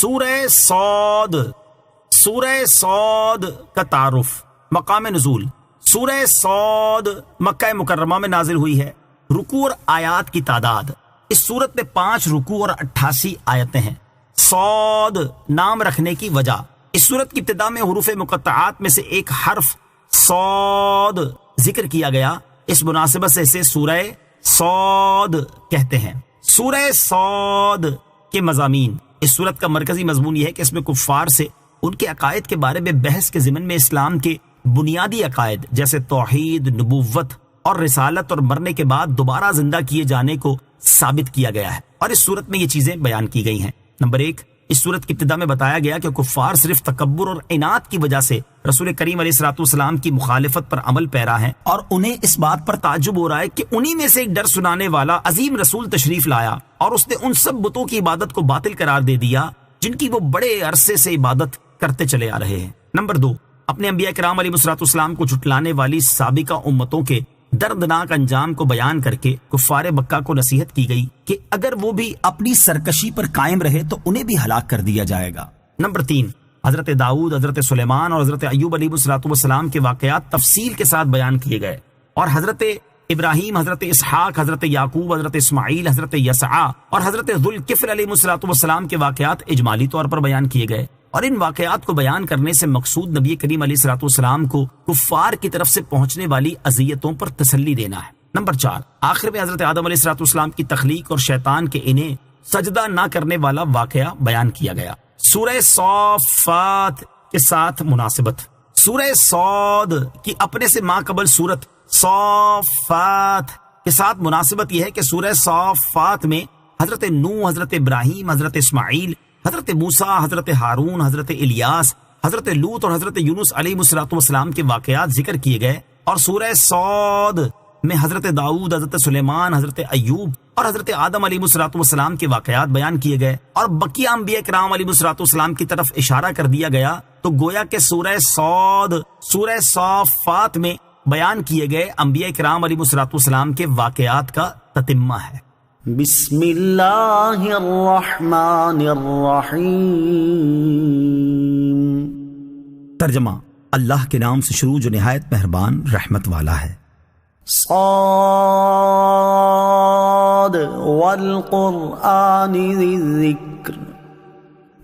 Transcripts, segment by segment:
سورہ صاد، سورہ صاد کا تعارف، مقام نزول۔ سورہ صاد مکہ مکرمہ میں نازل ہوئی ہے۔ رکوع اور آیات کی تعداد، اس صورت میں 5 رکوع اور 88 آیتیں ہیں۔ صاد نام رکھنے کی وجہ، اس صورت کی ابتدا میں حروف مقطعات میں سے ایک حرف صاد ذکر کیا گیا، اس مناسبت سے اسے سورہ صاد کہتے ہیں۔ سورہ صاد کے مضامین، اس صورت کا مرکزی مضمون یہ ہے کہ اس میں کفار سے ان کے عقائد کے بارے میں بحث کے ضمن میں اسلام کے بنیادی عقائد جیسے توحید، نبوت اور رسالت اور مرنے کے بعد دوبارہ زندہ کیے جانے کو ثابت کیا گیا ہے، اور اس صورت میں یہ چیزیں بیان کی گئی ہیں۔ نمبر 1، اس صورت کی ابتدا میں بتایا گیا کہ کفار صرف تکبر اور عناد کی وجہ سے رسول کریم علیہ الصلوۃ والسلام کی مخالفت پر عمل پیرا ہیں، اور انہیں اس بات پر تعجب ہو رہا ہے کہ انہی میں سے ایک ڈر سنانے والا عظیم رسول تشریف لایا اور اس نے ان سب بتوں کی عبادت کو باطل قرار دے دیا جن کی وہ بڑے عرصے سے عبادت کرتے چلے آ رہے ہیں۔ نمبر 2، اپنے انبیاء کرام علیہ الصلوۃ والسلام کو جھٹلانے والی سابقہ امتوں کے دردناک انجام کو بیان کر کے کفار مکہ کو نصیحت کی گئی کہ اگر وہ بھی اپنی سرکشی پر قائم رہے تو انہیں بھی ہلاک کر دیا جائے گا۔ نمبر 3، حضرت داؤد، حضرت سلیمان اور حضرت ایوب علیہ الصلوۃ والسلام کے واقعات تفصیل کے ساتھ بیان کیے گئے، اور حضرت ابراہیم، حضرت اسحاق، حضرت یعقوب، حضرت اسماعیل، حضرت یسع اور حضرت ذوالکفل علیہ الصلوۃ والسلام کے واقعات اجمالی طور پر بیان کیے گئے، اور ان واقعات کو بیان کرنے سے مقصود نبی کریم علیہ الصلوۃ والسلام کو کفار کی طرف سے پہنچنے والی اذیتوں پر تسلی دینا ہے۔ نمبر 4، آخر میں حضرت آدم علیہ الصلوۃ والسلام کی تخلیق اور شیطان کے انہیں سجدہ نہ کرنے والا واقعہ بیان کیا گیا۔ سورہ صافات کے ساتھ مناسبت، سورہ صاد کی اپنے سے ماقبل سورت صافات کے ساتھ مناسبت یہ ہے کہ سورہ صافات میں حضرت نوح، حضرت ابراہیم، حضرت اسماعیل، حضرت موسیٰ، حضرت ہارون، حضرت الیاس، حضرت لوط اور حضرت یونس علیہ الصلوۃ والسلام کے واقعات ذکر کیے گئے، اور سورہ صاد میں حضرت داؤد، حضرت سلیمان، حضرت ایوب اور حضرت آدم علیہ الصلوۃ والسلام کے واقعات بیان کیے گئے، اور بقیہ انبیاء کرام علیہ الصلوۃ والسلام کی طرف اشارہ کر دیا گیا، تو گویا کہ سورہ صاد سورہ صافات میں بیان کیے گئے انبیاء کرام علیہ الصلوۃ والسلام کے واقعات کا تتمہ ہے۔ بسم اللہ الرحمن الرحیم۔ ترجمہ، اللہ کے نام سے شروع جو نہایت مہربان رحمت والا ہے۔ صاد والقرآن ذی الذکر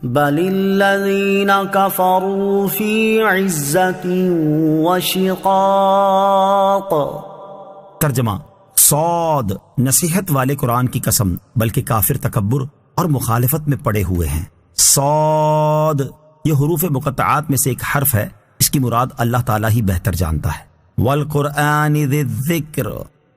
بل الذین کفروا فی عزت وشقاق۔ ترجمہ، صاد نصیحت والے قرآن کی قسم، بلکہ کافر تکبر اور مخالفت میں پڑے ہوئے ہیں۔ صاد یہ حروف مقطعات میں سے ایک حرف ہے، اس کی مراد اللہ تعالیٰ ہی بہتر جانتا ہے۔ والقرآن ذی الذکر،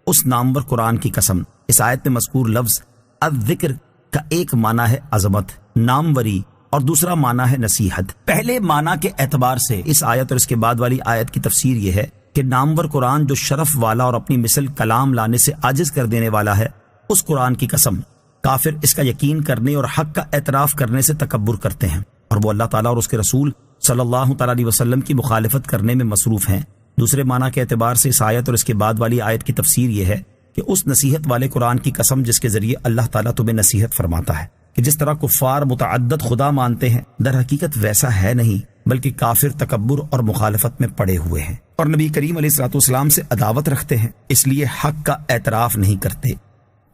اس نامور قرآن کی قسم۔ اس آیت میں مذکور لفظ الذکر کا ایک معنی ہے عظمت، ناموری، اور دوسرا معنی ہے نصیحت۔ پہلے معنی کے اعتبار سے اس آیت اور اس کے بعد والی آیت کی تفسیر یہ ہے کہ نامور قرآن جو شرف والا اور اپنی مثل کلام لانے سے عاجز کر دینے والا ہے، اس قرآن کی قسم کافر اس کا یقین کرنے اور حق کا اعتراف کرنے سے تکبر کرتے ہیں، اور وہ اللہ تعالیٰ اور اس کے رسول صلی اللہ تعالیٰ علیہ وسلم کی مخالفت کرنے میں مصروف ہیں۔ دوسرے معنی کے اعتبار سے اس آیت اور اس کے بعد والی آیت کی تفسیر یہ ہے کہ اس نصیحت والے قرآن کی قسم جس کے ذریعے اللہ تعالیٰ تمہیں نصیحت فرماتا ہے، کہ جس طرح کفار متعدد خدا مانتے ہیں، در حقیقت ویسا ہے نہیں، بلکہ کافر تکبر اور مخالفت میں پڑے ہوئے ہیں، اور نبی کریم علیہ الصلوۃ والسلام سے عداوت رکھتے ہیں، اس لیے حق کا اعتراف نہیں کرتے۔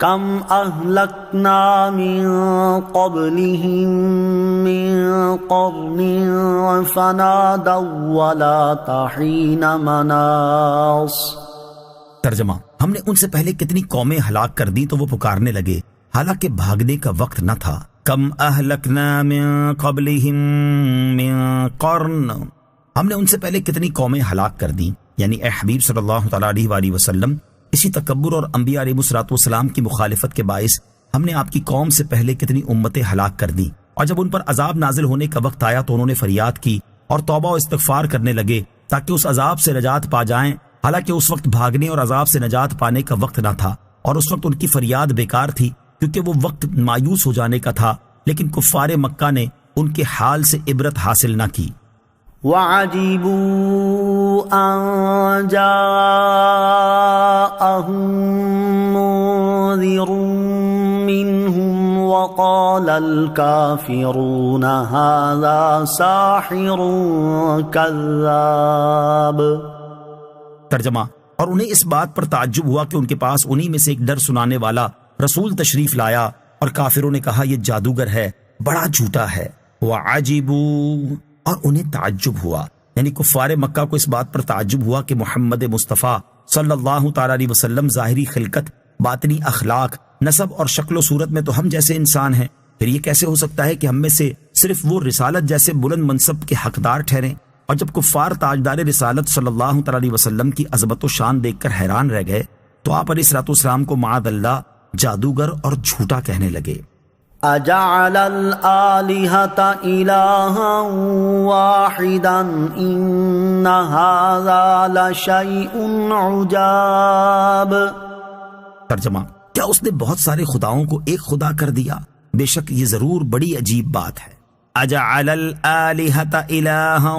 کم اہلکنا من قبلہم من قرن فنادوا ولا تحین مناص۔ ترجمہ، ہم نے ان سے پہلے کتنی قومیں ہلاک کر دی تو وہ پکارنے لگے حالانکہ بھاگنے کا وقت نہ تھا۔ کم اہلکنا من قبلہم من قرن، ہم نے ان سے پہلے کتنی قومیں ہلاک کر دیں، یعنی اے حبیب صلی اللہ تعالیٰ علیہ وآلہ وسلم، اسی تکبر اور انبیاء علیہ الصلوۃ والسلام کی مخالفت کے باعث ہم نے آپ کی قوم سے پہلے کتنی امتیں ہلاک کر دیں، اور جب ان پر عذاب نازل ہونے کا وقت آیا تو انہوں نے فریاد کی اور توبہ و استغفار کرنے لگے تاکہ اس عذاب سے نجات پا جائیں، حالانکہ اس وقت بھاگنے اور عذاب سے نجات پانے کا وقت نہ تھا، اور اس وقت ان کی فریاد بیکار تھی کیونکہ وہ وقت مایوس ہو جانے کا تھا، لیکن کفار مکہ نے ان کے حال سے عبرت حاصل نہ کی۔ وَعَجِبُوا أَن جَاءَهُم مُّنذِرٌ مِّنْهُمْ وقال الكافرون هذا ساحر كذاب۔ ترجمہ، اور انہیں اس بات پر تعجب ہوا کہ ان کے پاس انہی میں سے ایک ڈر سنانے والا رسول تشریف لایا، اور کافروں نے کہا یہ جادوگر ہے، بڑا جھوٹا ہے۔ وعجبوا، اور انہیں تعجب ہوا، یعنی کفار مکہ کو اس بات پر تعجب ہوا کہ محمد مصطفیٰ صلی اللہ تعالی علیہ وسلم ظاہری خلقت، باطنی اخلاق، نسب اور شکل و صورت میں تو ہم جیسے انسان ہیں، پھر یہ کیسے ہو سکتا ہے کہ ہم میں سے صرف وہ رسالت جیسے بلند منصب کے حقدار ٹھہریں؟ اور جب کفار تاجدار رسالت صلی اللہ تعالی علیہ وسلم کی عظمت و شان دیکھ کر حیران رہ گئے تو آپ علیہ الصلوۃ والسلام کو معاذ اللہ جادوگر اور جھوٹا کہنے لگے۔ اجعل الآلہۃ الہا واحدا ان ھذا لشیء عجاب۔ ترجمہ، کیا اس نے بہت سارے خداؤں کو ایک خدا کر دیا؟ بے شک یہ ضرور بڑی عجیب بات ہے۔ اجعل الآلہۃ الہا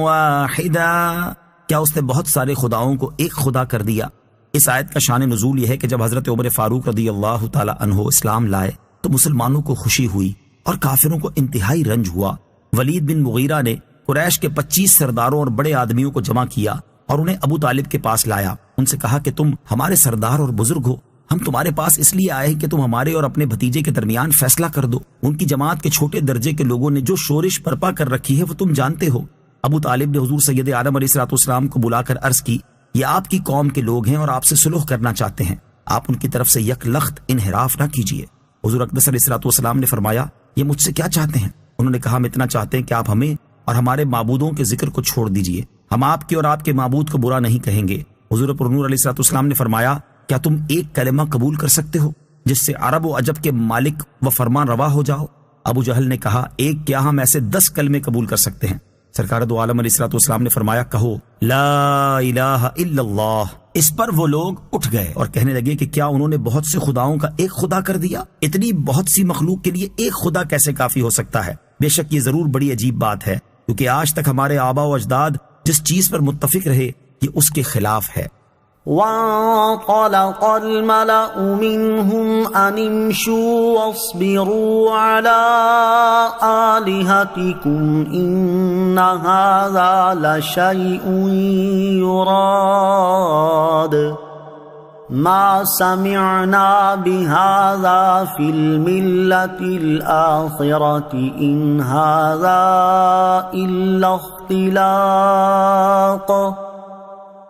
واحدا، کیا اس نے بہت سارے خداؤں کو ایک خدا کر دیا؟ اس آیت کا شان نزول یہ ہے کہ جب حضرت عمر فاروق رضی اللہ تعالی عنہ اسلام لائے تو مسلمانوں کو خوشی ہوئی اور کافروں کو انتہائی رنج ہوا۔ ولید بن مغیرہ نے قریش کے 25 سرداروں اور بڑے آدمیوں کو جمع کیا اور انہیں ابو طالب کے پاس لایا۔ ان سے کہا کہ تم ہمارے سردار اور بزرگ ہو، ہم تمہارے پاس اس لیے آئے ہیں کہ تم ہمارے اور اپنے بھتیجے کے درمیان فیصلہ کر دو۔ ان کی جماعت کے چھوٹے درجے کے لوگوں نے جو شورش برپا کر رکھی ہے وہ تم جانتے ہو۔ ابو طالب نے حضور سید عالم علیہ الصلوۃ والسلام کو بلا کر عرض کی، یہ آپ کی قوم کے لوگ ہیں اور آپ سے صلح کرنا چاہتے ہیں، آپ ان کی طرف سے یک لخت انحراف نہ کیجیے۔ حضور اقدس علیہ الصلوۃ والسلام نے فرمایا، یہ مجھ سے کیا چاہتے ہیں؟ انہوں نے کہا، ہم اتنا چاہتے ہیں کہ آپ ہمیں اور ہمارے معبودوں کے ذکر کو چھوڑ دیجیے، ہم آپ کے اور آپ کے معبود کو برا نہیں کہیں گے۔ حضور پر نور علیہ الصلوۃ والسلام نے فرمایا، کیا تم ایک کلمہ قبول کر سکتے ہو جس سے عرب و عجب کے مالک و فرمان روا ہو جاؤ؟ ابو جہل نے کہا، ایک کیا ہم ایسے 10 کلمے قبول کر سکتے ہیں۔ سرکار دو عالم علیہ الصلوۃ والسلام نے فرمایا، کہو لا الہ الا اللہ۔ اس پر وہ لوگ اٹھ گئے اور کہنے لگے کہ کیا انہوں نے بہت سے خداؤں کا ایک خدا کر دیا؟ اتنی بہت سی مخلوق کے لیے ایک خدا کیسے کافی ہو سکتا ہے؟ بے شک یہ ضرور بڑی عجیب بات ہے، کیونکہ آج تک ہمارے آبا و اجداد جس چیز پر متفق رہے یہ اس کے خلاف ہے۔ وانطلق الملأ منهم أن امشوا واصبروا على آلهتكم إن هذا لشيء يراد ما سمعنا بهذا في الملة الآخرة إن هذا إلا اختلاق۔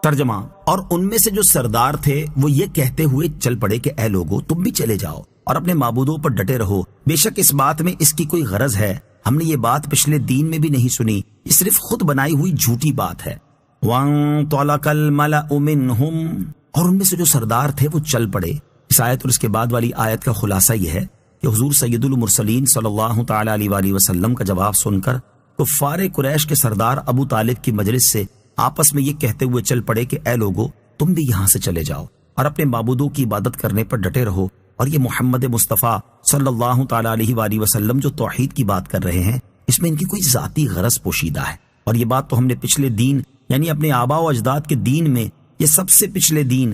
ترجمہ، اور ان میں سے جو سردار تھے وہ یہ کہتے ہوئے چل پڑے کہ اے لوگو تم بھی چلے جاؤ اور اپنے معبودوں پر ڈٹے رہو، بے شک اس بات میں اس کی کوئی غرض ہے، ہم نے یہ بات پچھلے دین میں بھی نہیں سنی، یہ صرف خود بنائی ہوئی جھوٹی بات ہے۔ وانطلق الملأ منهم، اور ان میں سے جو سردار تھے وہ چل پڑے۔ اس آیت اور اس کے بعد والی آیت کا خلاصہ یہ ہے کہ حضور سید المرسلین صلی اللہ تعالی علیہ وآلہ وسلم کا جواب سن کر کفار قریش کے سردار ابو طالب کی مجلس سے آپس میں یہ کہتے ہوئے چل پڑے کہ اے لوگو تم بھی یہاں سے چلے جاؤ اور اپنے معبودوں کی عبادت کرنے پر ڈٹے رہو، اور یہ محمد مصطفیٰ صلی اللہ تعالی علیہ وآلہ وسلم جو توحید کی بات کر رہے ہیں اس میں ان کی کوئی ذاتی غرض پوشیدہ ہے، اور یہ بات تو ہم نے پچھلے دین یعنی اپنے آبا و اجداد کے دین میں، یہ سب سے پچھلے دین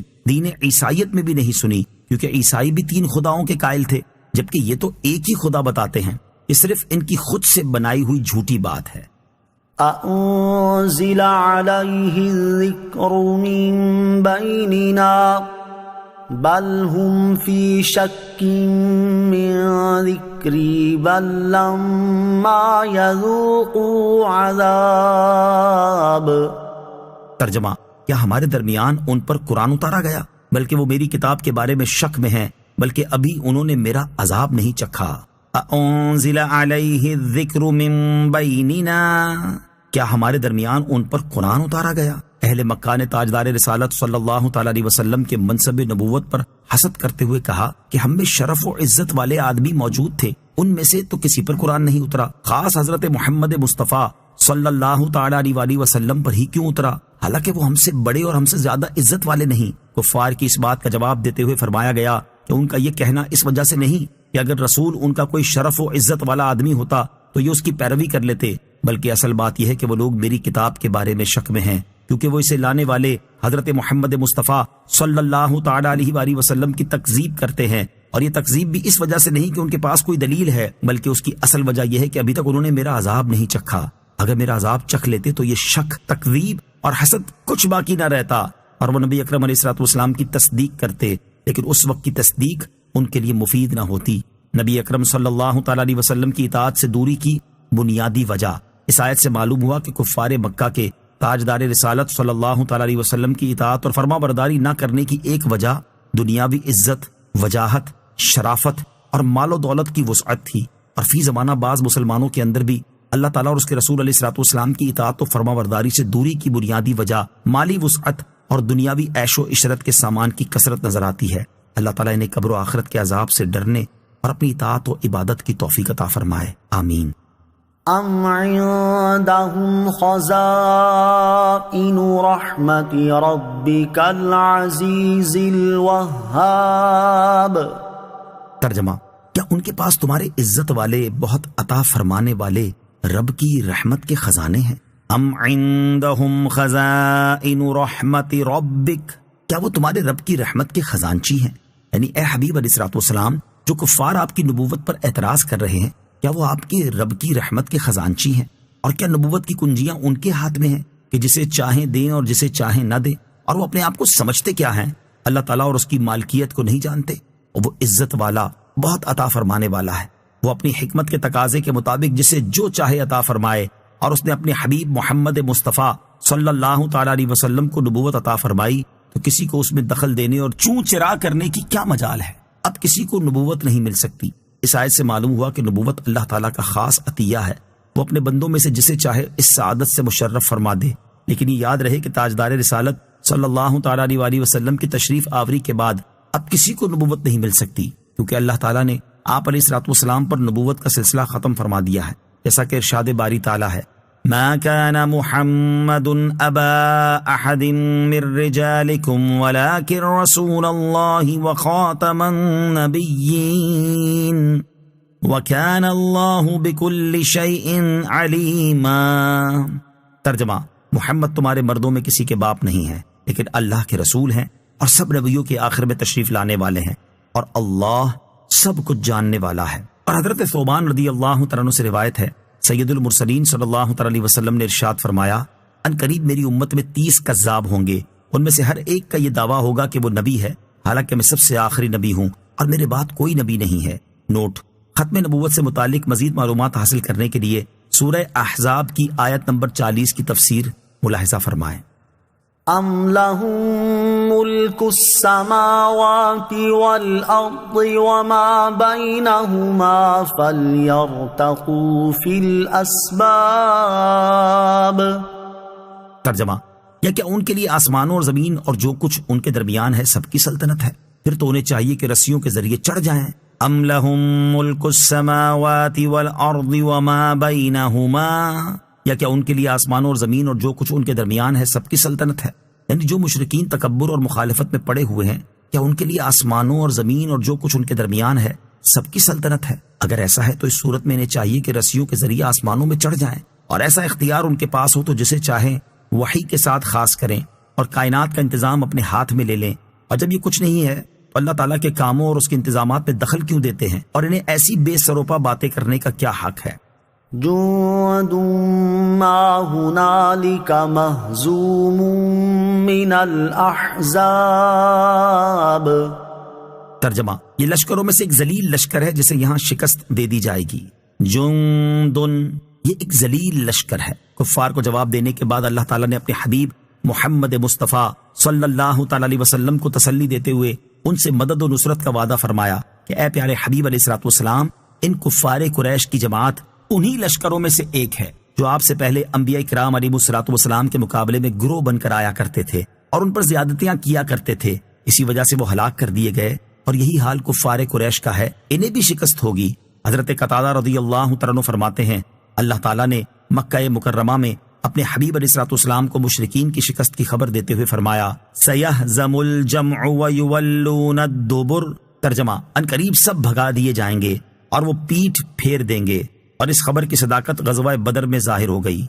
عیسائیت میں بھی نہیں سنی، کیونکہ عیسائی بھی 3 خداؤں کے قائل تھے، جبکہ یہ تو ایک ہی خدا بتاتے ہیں۔ یہ صرف ان کی خود سے بنائی ہوئی جھوٹی بات ہے۔ أأنزل عليه الذكر من بيننا بل هم في شك من ذكري بل لما يذوقوا عذاب۔ ترجمہ، کیا ہمارے درمیان ان پر قرآن اتارا گیا بلکہ وہ میری کتاب کے بارے میں شک میں ہیں، بلکہ ابھی انہوں نے میرا عذاب نہیں چکھا۔ أأنزل عليه الذكر من بيننا، کیا ہمارے درمیان ان پر قرآن اتارا گیا؟ اہل مکہ نے تاجدار رسالت صلی اللہ تعالی علیہ وسلم کے منصب نبوت پر حسد کرتے ہوئے کہا کہ ہم میں شرف و عزت والے آدمی موجود تھے، ان میں سے تو کسی پر قرآن نہیں اترا، خاص حضرت محمد مصطفیٰ صلی اللہ تعالی علیہ وآلہ وسلم پر ہی کیوں اترا، حالانکہ وہ ہم سے بڑے اور ہم سے زیادہ عزت والے نہیں۔ کفار کی اس بات کا جواب دیتے ہوئے فرمایا گیا کہ ان کا یہ کہنا اس وجہ سے نہیں کہ اگر رسول ان کا کوئی شرف و عزت والا آدمی ہوتا تو یہ اس کی پیروی کر لیتے، بلکہ اصل بات یہ ہے کہ وہ لوگ میری کتاب کے بارے میں شک میں ہیں، کیونکہ وہ اسے لانے والے حضرت محمد مصطفیٰ صلی اللہ تعالی علیہ وآلہ وسلم کی تکذیب کرتے ہیں، اور یہ تکذیب بھی اس وجہ سے نہیں کہ ان کے پاس کوئی دلیل ہے، بلکہ اس کی اصل وجہ یہ ہے کہ ابھی تک انہوں نے میرا عذاب نہیں چکھا۔ اگر میرا عذاب چکھ لیتے تو یہ شک، تکذیب اور حسد کچھ باقی نہ رہتا، اور وہ نبی اکرم علیہ الصلوۃ والسلام کی تصدیق کرتے، لیکن اس وقت کی تصدیق ان کے لیے مفید نہ ہوتی۔ نبی اکرم صلی اللہ تعالی علیہ وسلم کی اطاعت سے دوری کی بنیادی وجہ اس آیت سے معلوم ہوا کہ کفار مکہ کے تاجدار رسالت صلی اللہ تعالی علیہ وسلم کی اطاعت اور فرما برداری نہ کرنے کی ایک وجہ دنیاوی عزت، وجاہت، شرافت اور مال و دولت کی وسعت تھی، اور فی زمانہ بعض مسلمانوں کے اندر بھی اللہ تعالیٰ اور اس کے رسول علیہ الصلوۃ والسلام کی اطاعت و فرما برداری سے دوری کی بنیادی وجہ مالی وسعت اور دنیاوی عیش و عشرت کے سامان کی کثرت نظر آتی ہے۔ اللہ تعالیٰ انہیں قبر و آخرت کے عذاب سے ڈرنے اور اپنی اطاعت و عبادت کی توفیق عطا فرمائے، آمین۔ ام عندهم خزائن رحمت ربک العزیز الوہاب۔ ترجمہ، کیا ان کے پاس تمہارے عزت والے، بہت عطا فرمانے والے رب کی رحمت کے خزانے ہیں؟ ام عندهم خزائن رحمت ربک، کیا وہ تمہارے رب کی رحمت کے خزانچی ہیں؟ یعنی اے حبیب علیہ الصلوۃ والسلام، جو کفار آپ کی نبوت پر اعتراض کر رہے ہیں، کیا وہ آپ کے رب کی رحمت کے خزانچی ہیں؟ اور کیا نبوت کی کنجیاں ان کے ہاتھ میں ہیں کہ جسے چاہیں دیں اور جسے چاہیں نہ دیں؟ اور وہ اپنے آپ کو سمجھتے کیا ہیں؟ اللہ تعالیٰ اور اس کی مالکیت کو نہیں جانتے؟ اور وہ عزت والا، بہت عطا فرمانے والا ہے۔ وہ اپنی حکمت کے تقاضے کے مطابق جسے جو چاہے عطا فرمائے، اور اس نے اپنے حبیب محمد مصطفیٰ صلی اللہ تعالی علیہ وسلم کو نبوت عطا فرمائی، تو کسی کو اس میں دخل دینے اور چوں چرا کرنے کی کیا مجال ہے؟ اب کسی کو نبوت نہیں مل سکتی۔ اس آیت سے معلوم ہوا کہ نبوت اللہ تعالیٰ کا خاص عطیہ ہے، وہ اپنے بندوں میں سے جسے چاہے اس سعادت سے مشرف فرما دے۔ لیکن یہ یاد رہے کہ تاجدار رسالت صلی اللہ تعالیٰ علیہ وسلم کی تشریف آوری کے بعد اب کسی کو نبوت نہیں مل سکتی، کیونکہ اللہ تعالیٰ نے آپ علیہ الصلوۃ والسلام پر نبوت کا سلسلہ ختم فرما دیا ہے، جیسا کہ ارشاد باری تعالیٰ ہے، ما كان محمد ابا احد من رجالكم ولكن رسول الله وخاتم النبيين وكان الله بكل شيء عليما۔ ترجمہ، محمد تمہارے مردوں میں کسی کے باپ نہیں ہے، لیکن اللہ کے رسول ہیں اور سب نبیوں کے آخر میں تشریف لانے والے ہیں، اور اللہ سب کچھ جاننے والا ہے۔ اور حضرت ثوبان رضی اللہ تعالیٰ عنہ سے روایت ہے، سید المرسلین صلی اللہ تعالی علیہ وسلم نے ارشاد فرمایا، ان قریب میری امت میں 30 کذاب ہوں گے، ان میں سے ہر ایک کا یہ دعویٰ ہوگا کہ وہ نبی ہے، حالانکہ میں سب سے آخری نبی ہوں اور میرے بعد کوئی نبی نہیں ہے۔ نوٹ: ختم نبوت سے متعلق مزید معلومات حاصل کرنے کے لیے سورہ احزاب کی آیت نمبر 40 کی تفسیر ملاحظہ فرمائیں۔ ام لهم ملک السماوات والارض وما بینہما فلیرتقوا فی الاسباب۔ ترجمہ، یا کیا ان کے لیے آسمانوں اور زمین اور جو کچھ ان کے درمیان ہے سب کی سلطنت ہے؟ پھر تو انہیں چاہیے کہ رسیوں کے ذریعے چڑھ جائیں۔ ام لهم ملک السماوات والارض وما بینہما، یا کیا ان کے لیے آسمانوں اور زمین اور جو کچھ ان کے درمیان ہے سب کی سلطنت ہے؟ یعنی جو مشرکین تکبر اور مخالفت میں پڑے ہوئے ہیں، کیا ان کے لیے آسمانوں اور زمین اور جو کچھ ان کے درمیان ہے سب کی سلطنت ہے؟ اگر ایسا ہے تو اس صورت میں انہیں چاہیے کہ رسیوں کے ذریعے آسمانوں میں چڑھ جائیں، اور ایسا اختیار ان کے پاس ہو تو جسے چاہیں وحی کے ساتھ خاص کریں اور کائنات کا انتظام اپنے ہاتھ میں لے لیں۔ اور جب یہ کچھ نہیں ہے تو اللہ تعالیٰ کے کاموں اور اس کے انتظامات میں دخل کیوں دیتے ہیں، اور انہیں ایسی بے سروپا باتیں کرنے کا کیا حق ہے؟ جند ما هنالك مهزوم من الاحزاب۔ ترجمہ، یہ لشکروں میں سے ایک ذلیل لشکر ہے جسے یہاں شکست دے دی جائے گی۔ جندن، یہ ایک ذلیل لشکر ہے۔ کفار کو جواب دینے کے بعد اللہ تعالیٰ نے اپنے حبیب محمد مصطفیٰ صلی اللہ تعالی علیہ وسلم کو تسلی دیتے ہوئے ان سے مدد و نصرت کا وعدہ فرمایا کہ اے پیارے حبیب علیہ الصلوۃ والسلام، ان کفار قریش کی جماعت انہی لشکروں میں سے ایک ہے جو آپ سے پہلے انبیاء کرام علیہ الصلوۃ والسلام کے مقابلے میں گروہ بن کر آیا کرتے تھے اور ان پر زیادتیاں کیا کرتے تھے، اسی وجہ سے وہ ہلاک کر دیے گئے، اور یہی حال کفار قریش کا ہے، انہیں بھی شکست ہوگی۔ حضرت قتادہ رضی اللہ تعالیٰ عنہ فرماتے ہیں، اللہ تعالیٰ نے مکہ مکرمہ میں اپنے حبیب علیہ الصلوۃ والسلام کو مشرکین کی شکست کی خبر دیتے ہوئے فرمایا، سَيَهْزَمُ الْجَمْعُ وَيُوَلُّونَ الدُّبُرَ۔ ترجمہ، ان قریب سب بھگا دیے جائیں گے اور وہ پیٹھ پھیر دیں گے، اور اس خبر کی صداقت غزوہ بدر میں ظاہر ہو گئی۔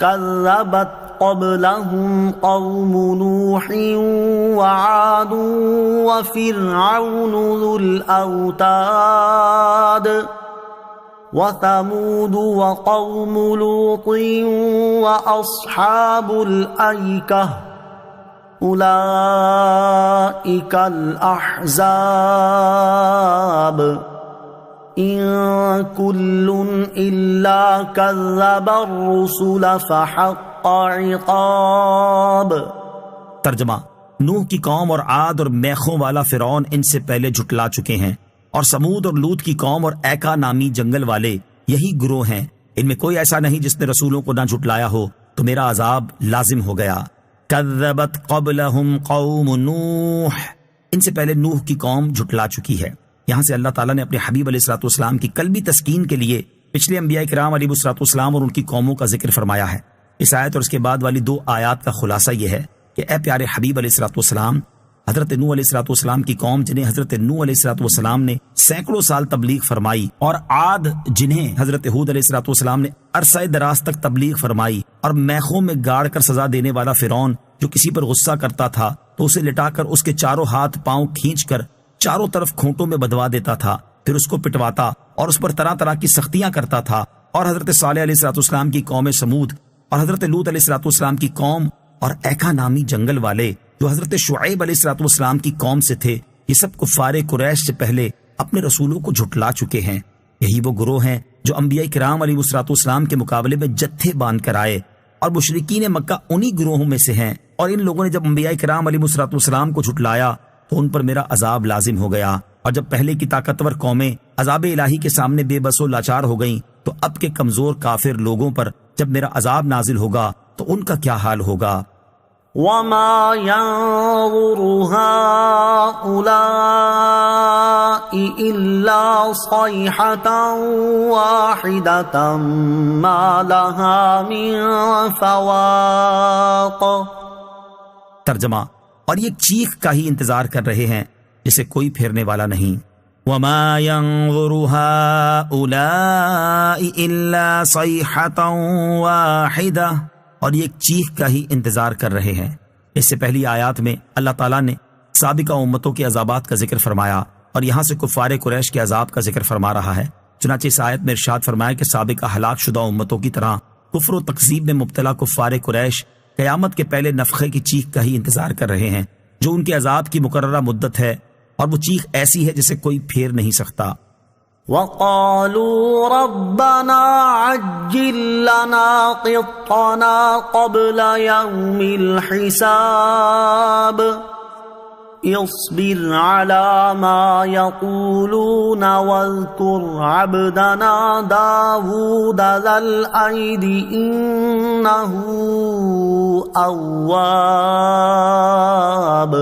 كذبت قبلهم قوم نوح وعاد وفرعون ذو الأوتاد وثمود وقوم لوط وأصحاب الأيكة أولئك الأحزاب إن كل إلا كذب الرسل فحق عقاب۔ ترجمہ: نوح کی قوم اور عاد اور میخوں والا فرعون ان سے پہلے جھٹلا چکے ہیں، اور سمود اور لوط کی قوم اور ایکا نامی جنگل والے یہی گروہ ہیں۔ ان میں کوئی ایسا نہیں جس نے رسولوں کو نہ جھٹلایا ہو، تو میرا عذاب لازم ہو گیا۔ کذبت قبلہم قوم نوح، ان سے پہلے نوح کی قوم جھٹلا چکی ہے۔ یہاں سے اللہ تعالیٰ نے اپنے حبیب علیہ الصلوۃ والسلام کی قلبی تسکین کے لیے پچھلے انبیاء کرام علیہ الصلوۃ والسلام اور ان کی قوموں کا ذکر فرمایا ہے۔ اس آیت اور اس کے بعد والی 2 آیات کا خلاصہ یہ ہے کہ اے پیارے حبیب علیہ الصلوۃ والسلام، حضرت نوح علیہ الصلوۃ والسلام کی قوم جنہیں حضرت نوح علیہ الصلوۃ والسلام نے سینکڑوں سال تبلیغ فرمائی، اور عاد جنہیں حضرت ہود علیہ الصلوۃ والسلام نے عرصہ دراز تک تبلیغ فرمائی، اور میخوں میں گاڑ کر سزا دینے والا فرعون جو کسی پر غصہ کرتا تھا تو اسے لٹا کر اس کے چاروں ہاتھ پاؤں کھینچ کر چاروں طرف کھونٹوں میں بدوا دیتا تھا، پھر اس کو پٹواتا اور اس پر طرح طرح کی سختیاں کرتا تھا، اور حضرت صالح علیہ الصلوۃ والسلام کی قوم سمود اور حضرت لوط علیہ الصلوۃ والسلام کی قوم اور ایکا نامی جنگل والے جو حضرت شعیب علیہ الصلوۃ والسلام کی قوم سے تھے، یہ سب کفار قریش سے پہلے اپنے رسولوں کو جھٹلا چکے ہیں۔ یہی وہ گروہ ہیں جو انبیاء کرام علیہ الصلوۃ والسلام کے مقابلے میں جتھے باندھ کر آئے، اور مشرکین مکہ انہی گروہوں میں سے ہیں، اور ان لوگوں نے جب انبیاء کرام علیہ الصلوۃ والسلام کو جھٹلایا تو ان پر میرا عذاب لازم ہو گیا، اور جب پہلے کی طاقتور قومیں عذاب الہی کے سامنے بے بس و لاچار ہو گئیں تو اب کے کمزور کافر لوگوں پر جب میرا عذاب نازل ہوگا تو ان کا کیا حال ہوگا۔ وما ينظر هؤلاء إلا صيحة واحدة ما لها من فواق۔ ترجمہ: اور یہ چیخ کا ہی انتظار کر رہے ہیں جسے کوئی پھیرنے والا نہیں۔ وما ينظر هؤلاء إلا صيحة واحدة، اور یہ ایک چیخ کا ہی انتظار کر رہے ہیں۔ اس سے پہلی آیات میں اللہ تعالیٰ نے سابقہ امتوں کے عذابات کا ذکر فرمایا، اور یہاں سے کفار قریش کے عذاب کا ذکر فرما رہا ہے۔ چنانچہ اس آیت میں ارشاد فرمایا کہ سابقہ ہلاک شدہ امتوں کی طرح کفر و تکذیب میں مبتلا کفار قریش قیامت کے پہلے نفخے کی چیخ کا ہی انتظار کر رہے ہیں، جو ان کے عذاب کی مقررہ مدت ہے، اور وہ چیخ ایسی ہے جسے کوئی پھیر نہیں سکتا۔ وقالوا ربنا عجل لنا قطنا قبل يوم الحساب اصبر على ما يقولون واذكر عبدنا داود ذا الأيد إنه أواب۔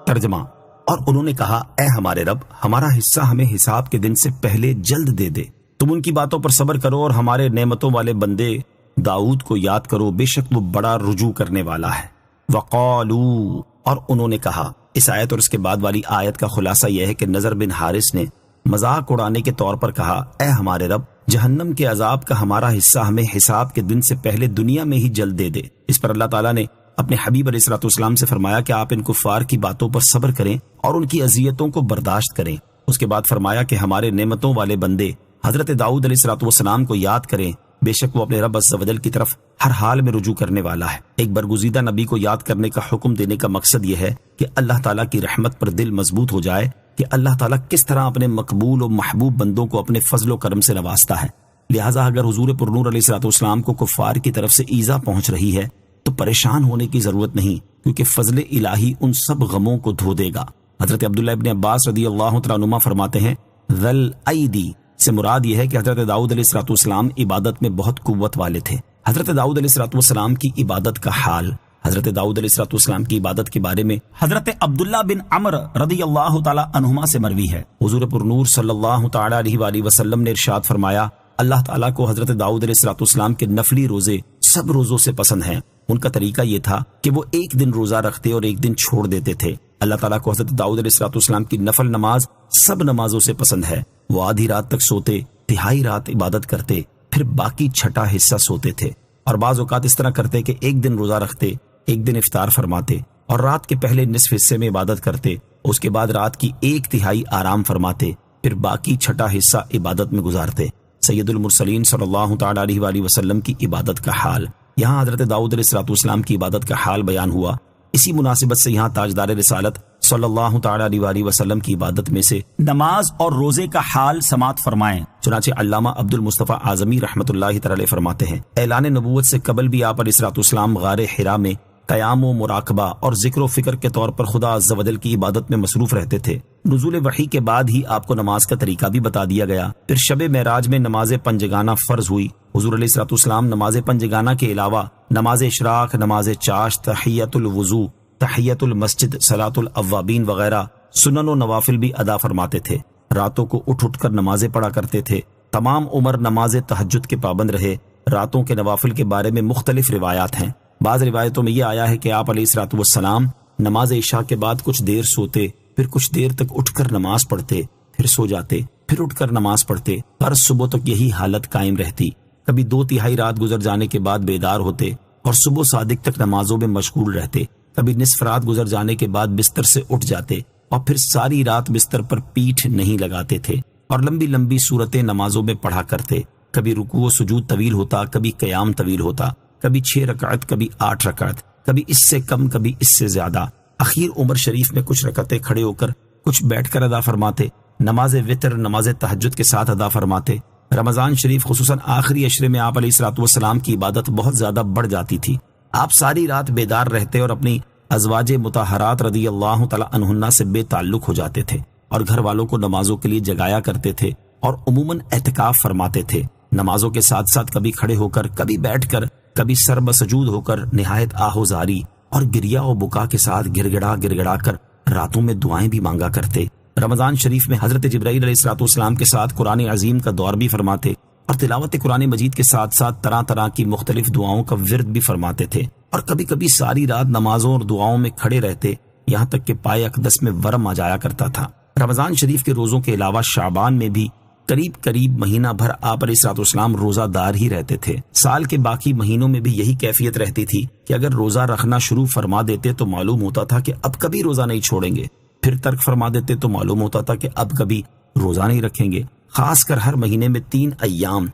ترجمہ: اور انہوں نے کہا اے ہمارے رب، ہمارا حصہ ہمیں حساب کے دن سے پہلے جلد دے دے، تم ان کی باتوں پر صبر کرو اور ہمارے نعمتوں والے بندے داؤد کو یاد کرو، بے شک وہ بڑا رجوع کرنے والا ہے۔ وقالو، اور انہوں نے کہا۔ اس آیت اور اس کے بعد والی آیت کا خلاصہ یہ ہے کہ نضر بن حارث نے مذاق اڑانے کے طور پر کہا اے ہمارے رب، جہنم کے عذاب کا ہمارا حصہ ہمیں حساب کے دن سے پہلے دنیا میں ہی جلد دے دے۔ اس پر اللہ تعالیٰ نے اپنے حبیب علیہ الصلوۃ والسلام سے فرمایا کہ آپ ان کفار کی باتوں پر صبر کریں اور ان کی اذیتوں کو برداشت کریں۔ اس کے بعد فرمایا کہ ہمارے نعمتوں والے بندے حضرت داؤد علیہ الصلوۃ والسلام کو یاد کریں، بے شک وہ اپنے رب عز و جل کی طرف ہر حال میں رجوع کرنے والا ہے۔ ایک برگزیدہ نبی کو یاد کرنے کا حکم دینے کا مقصد یہ ہے کہ اللہ تعالیٰ کی رحمت پر دل مضبوط ہو جائے کہ اللہ تعالیٰ کس طرح اپنے مقبول و محبوب بندوں کو اپنے فضل و کرم سے نوازتا ہے۔ لہٰذا اگر حضور پرنور علیہ الصلوۃ والسلام کو کفار کی طرف سے ایذا پہنچ رہی ہے تو پریشان ہونے کی ضرورت نہیں، کیونکہ فضل الہی ان سب غموں کو دھو دے گا۔ حضرت عبداللہ ابن عباس رضی اللہ تعالیٰ عنہما فرماتے ہیں ذل ایدی سے مراد یہ ہے کہ حضرت داؤد علیہ الصلوۃ والسلام عبادت میں بہت قوت والے تھے۔ حضرت داؤد علیہ الصلوۃ والسلام کی عبادت کا حال، حضرت داؤد علیہ الصلوۃ والسلام کی عبادت کے بارے میں حضرت عبداللہ بن عمر رضی اللہ تعالیٰ عنہما سے مروی ہے۔ حضور پرنور صلی اللہ تعالیٰ علیہ وآلہ وسلم نے ارشاد فرمایا اللہ تعالیٰ کو حضرت داؤد علیہ الصلوۃ والسلام کے نفلی روزے سب روزوں سے پسند ہیں۔ ان کا طریقہ یہ تھا کہ وہ ایک دن روزہ رکھتے اور ایک دن چھوڑ دیتے تھے۔ اللہ تعالیٰ کو حضرت داؤد علیہ الصلوۃ والسلام کی نفل نماز سب نمازوں سے پسند ہے۔ وہ آدھی رات تک سوتے، تہائی رات عبادت کرتے، پھر باقی چھٹا حصہ سوتے تھے۔ اور بعض اوقات اس طرح کرتے کہ ایک دن روزہ رکھتے، ایک دن افطار فرماتے اور رات کے پہلے نصف حصے میں عبادت کرتے، اس کے بعد رات کی 1/3 آرام فرماتے، پھر باقی چھٹا حصہ عبادت میں گزارتے۔ سید المرسلین صلی اللہ تعالی علیہ وآلہ وسلم کی عبادت کا حال، یہاں حضرت داؤد علیہ السلام کی عبادت کا حال بیان ہوا۔ اسی مناسبت سے یہاں تاجدار رسالت صلی اللہ تعالی علیہ وآلہ وسلم کی عبادت میں سے نماز اور روزے کا حال سماعت فرمائیں۔ چنانچہ علامہ عبد المصطفیٰ اعظمی رحمۃ اللہ تعالی فرماتے ہیں، اعلان نبوت سے قبل بھی آپ علیہ السلام غار حرا میں قیام و مراقبہ اور ذکر و فکر کے طور پر خدا عز و جل کی عبادت میں مصروف رہتے تھے۔ نزول وحی کے بعد ہی آپ کو نماز کا طریقہ بھی بتا دیا گیا۔ پھر شب معراج میں نماز پنجگانہ فرض ہوئی۔ حضور علیہ السلام نماز پنجگانہ کے علاوہ نماز اشراق، نماز چاشت، تحیۃ الوضو، تحیۃ المسجد، صلاۃ الاوابین وغیرہ سنن و نوافل بھی ادا فرماتے تھے۔ راتوں کو اٹھ اٹھ کر نمازیں پڑھا کرتے تھے۔ تمام عمر نماز تہجد کے پابند رہے۔ راتوں کے نوافل کے بارے میں مختلف روایات ہیں۔ بعض روایتوں میں یہ آیا ہے کہ آپ علیہ السلام نماز عشاء کے بعد کچھ دیر سوتے، پھر کچھ دیر تک اٹھ کر نماز پڑھتے، پھر سو جاتے، پھر اٹھ کر نماز پڑھتے۔ ہر صبح تک یہی حالت قائم رہتی۔ کبھی 2/3 رات گزر جانے کے بعد بیدار ہوتے اور صبح صادق تک نمازوں میں مشغول رہتے۔ کبھی نصف رات گزر جانے کے بعد بستر سے اٹھ جاتے اور پھر ساری رات بستر پر پیٹھ نہیں لگاتے تھے اور لمبی لمبی صورتیں نمازوں میں پڑھا کرتے۔ کبھی رکوع و سجود طویل ہوتا، کبھی قیام طویل ہوتا، کبھی 6 رکعت، کبھی 8 رکعت، کبھی اس سے کم، کبھی اس سے زیادہ۔ اخیر عمر شریف میں کچھ رکعتیں کھڑے ہو کر، کچھ بیٹھ کر ادا فرماتے۔ نماز وتر نماز تہجد کے ساتھ ادا فرماتے۔ رمضان شریف خصوصاً آخری عشرے میں آپ علیہ السلام کی عبادت بہت زیادہ بڑھ جاتی تھی۔ آپ ساری رات بیدار رہتے اور اپنی ازواج مطہرات رضی اللہ تعالی عنہن سے بے تعلق ہو جاتے تھے اور گھر والوں کو نمازوں کے لیے جگایا کرتے تھے اور عموماً اعتکاف فرماتے تھے۔ نمازوں کے ساتھ ساتھ کبھی کھڑے ہو کر، کبھی بیٹھ کر، کبھی سر بسجود ہو کر نہایت آہوزاری اور گریا و بکا کے ساتھ گڑ گڑا کر راتوں میں دعائیں بھی مانگا کرتے۔ رمضان شریف میں حضرت جبرائیل علیہ السلام کے ساتھ قرآن عظیم کا دور بھی فرماتے اور تلاوت قرآن مجید کے ساتھ ساتھ طرح طرح کی مختلف دعاؤں کا ورد بھی فرماتے تھے اور کبھی کبھی ساری رات نمازوں اور دعاؤں میں کھڑے رہتے، یہاں تک کہ پائے اقدس میں ورم آ جایا کرتا تھا۔ رمضان شریف کے روزوں کے علاوہ شعبان میں بھی قریب مہینہ بھر آپ علیہ السلام روزہ دار ہی رہتے تھے۔ سال کے باقی مہینوں میں بھی یہی کیفیت رہتی تھی کہ اگر روزہ رکھنا شروع فرما دیتے تو معلوم ہوتا تھا کہ اب کبھی روزہ نہیں چھوڑیں گے، پھر ترک فرما دیتے تو معلوم ہوتا تھا کہ اب کبھی روزہ نہیں رکھیں گے۔ خاص کر ہر مہینے میں 3 ایام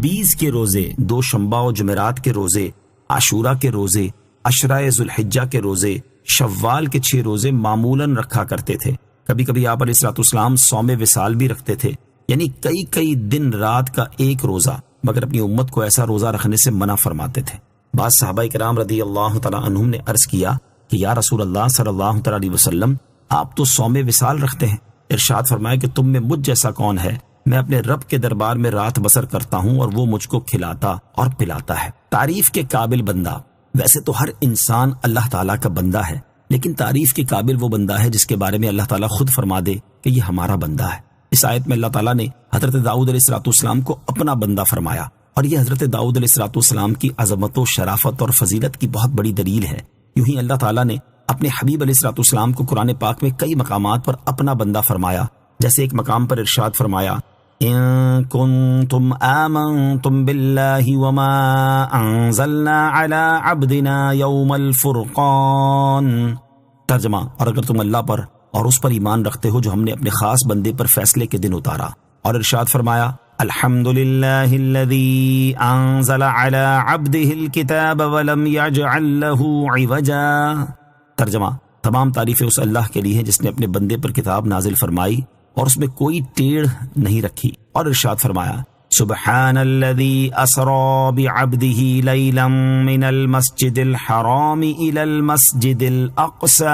20 کے روزے، 2 شنبہ و جمعرات کے روزے، عاشورہ کے روزے، عشرہ ذوالحجہ کے روزے، شوال کے 6 روزے معمولاً رکھا کرتے تھے۔ کبھی کبھی آپ علیہ السلام صوم وصال بھی رکھتے تھے، یعنی کئی دن رات کا ایک روزہ، مگر اپنی امت کو ایسا روزہ رکھنے سے منع فرماتے تھے۔ بعض صحابہ کرام رضی اللہ تعالی عنہم نے عرض کیا کہ یا رسول اللہ صلی اللہ تعالی علیہ وسلم، آپ تو صوم وصال رکھتے ہیں۔ ارشاد فرمایا کہ تم میں مجھ جیسا کون ہے؟ میں اپنے رب کے دربار میں رات بسر کرتا ہوں اور وہ مجھ کو کھلاتا اور پلاتا ہے۔ تعریف کے قابل بندہ، ویسے تو ہر انسان اللہ تعالیٰ کا بندہ ہے، لیکن تعریف کے قابل وہ بندہ ہے جس کے بارے میں اللہ تعالیٰ خود فرما دے کہ یہ ہمارا بندہ ہے۔ اس آیت میں اللہ تعالیٰ نے حضرت داؤد علیہ السلام کو اپنا بندہ فرمایا اور یہ حضرت داؤد علیہ السلام کی عظمت و شرافت اور فضیلت کی بہت بڑی دلیل ہے۔ یوں ہی اللہ تعالیٰ نے اپنے حبیب علیہ السلام کو قرآن پاک میں کئی مقامات پر اپنا بندہ فرمایا۔ جیسے ایک مقام پر ارشاد فرمایا، ان کنتم آمنتم باللہ وما انزلنا علی عبدنا یوم الفرقان۔ ترجمہ، اور اگر تم اللہ پر اور اس پر ایمان رکھتے ہو جو ہم نے اپنے خاص بندے پر فیصلے کے دن اتارا۔ اور ارشاد فرمایا، الحمدللہ الذی انزل علی عبدہ الکتاب ولم یجعل لہ عوجا۔ ترجمہ، تمام تعریفیں اس اللہ کے لیے ہیں جس نے اپنے بندے پر کتاب نازل فرمائی اور اس میں کوئی ٹیڑھ نہیں رکھی۔ اور ارشاد فرمایا، سبحان الذی اسری بعبدہ لیلا من المسجد الحرام الی المسجد الاقصی۔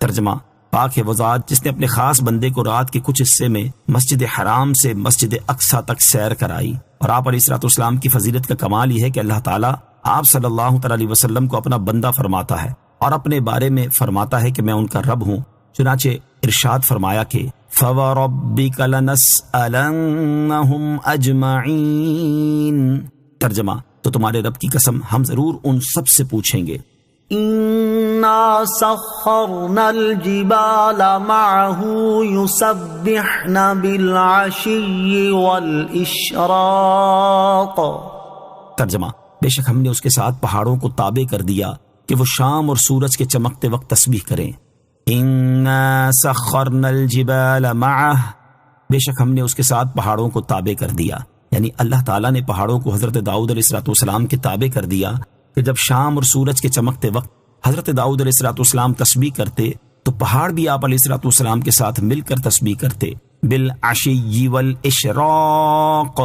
ترجمہ، پاک ہے وہ ذات جس نے اپنے خاص بندے کو رات کے کچھ حصے میں مسجد حرام سے مسجد اقصی تک سیر کرائی۔ اور آپ علیہ السلام کی فضیلت کا کمال یہ ہے کہ اللہ تعالیٰ آپ صلی اللہ تعالی علیہ وسلم کو اپنا بندہ فرماتا ہے اور اپنے بارے میں فرماتا ہے کہ میں ان کا رب ہوں۔ چنانچہ ارشاد فرمایا کہ فَوَرَبِّكَ لَنَسْأَلَنَّهُمْ أَجْمَعِينَ۔ ترجمہ، تو تمہارے رب کی قسم ہم ضرور ان سب سے پوچھیں گے۔ إِنَّا سَخَّرْنَا الْجِبَالَ مَعَهُ يُسَبِّحْنَ بِالْعَشِيِّ وَالْإِشْرَاقِ۔ ترجمہ، بے شک ہم نے اس کے ساتھ پہاڑوں کو تابع کر دیا کہ وہ شام اور سورج کے چمکتے وقت تسبیح کریں. اِنَّا سَخَّرْنَا الْجِبَالَ مَعَهُ، بے شک ہم نے اس کے ساتھ پہاڑوں کو تابع کر دیا. یعنی اللہ تعالیٰ نے پہاڑوں کو حضرت داؤد علیہ السلام کے تابع کر دیا کہ جب شام اور سورج کے چمکتے وقت حضرت داؤد علیہ السلام تسبیح کرتے تو پہاڑ بھی آپ علیہ السلام کے ساتھ مل کر تسبیح کرتے. بالعشی والاشراق،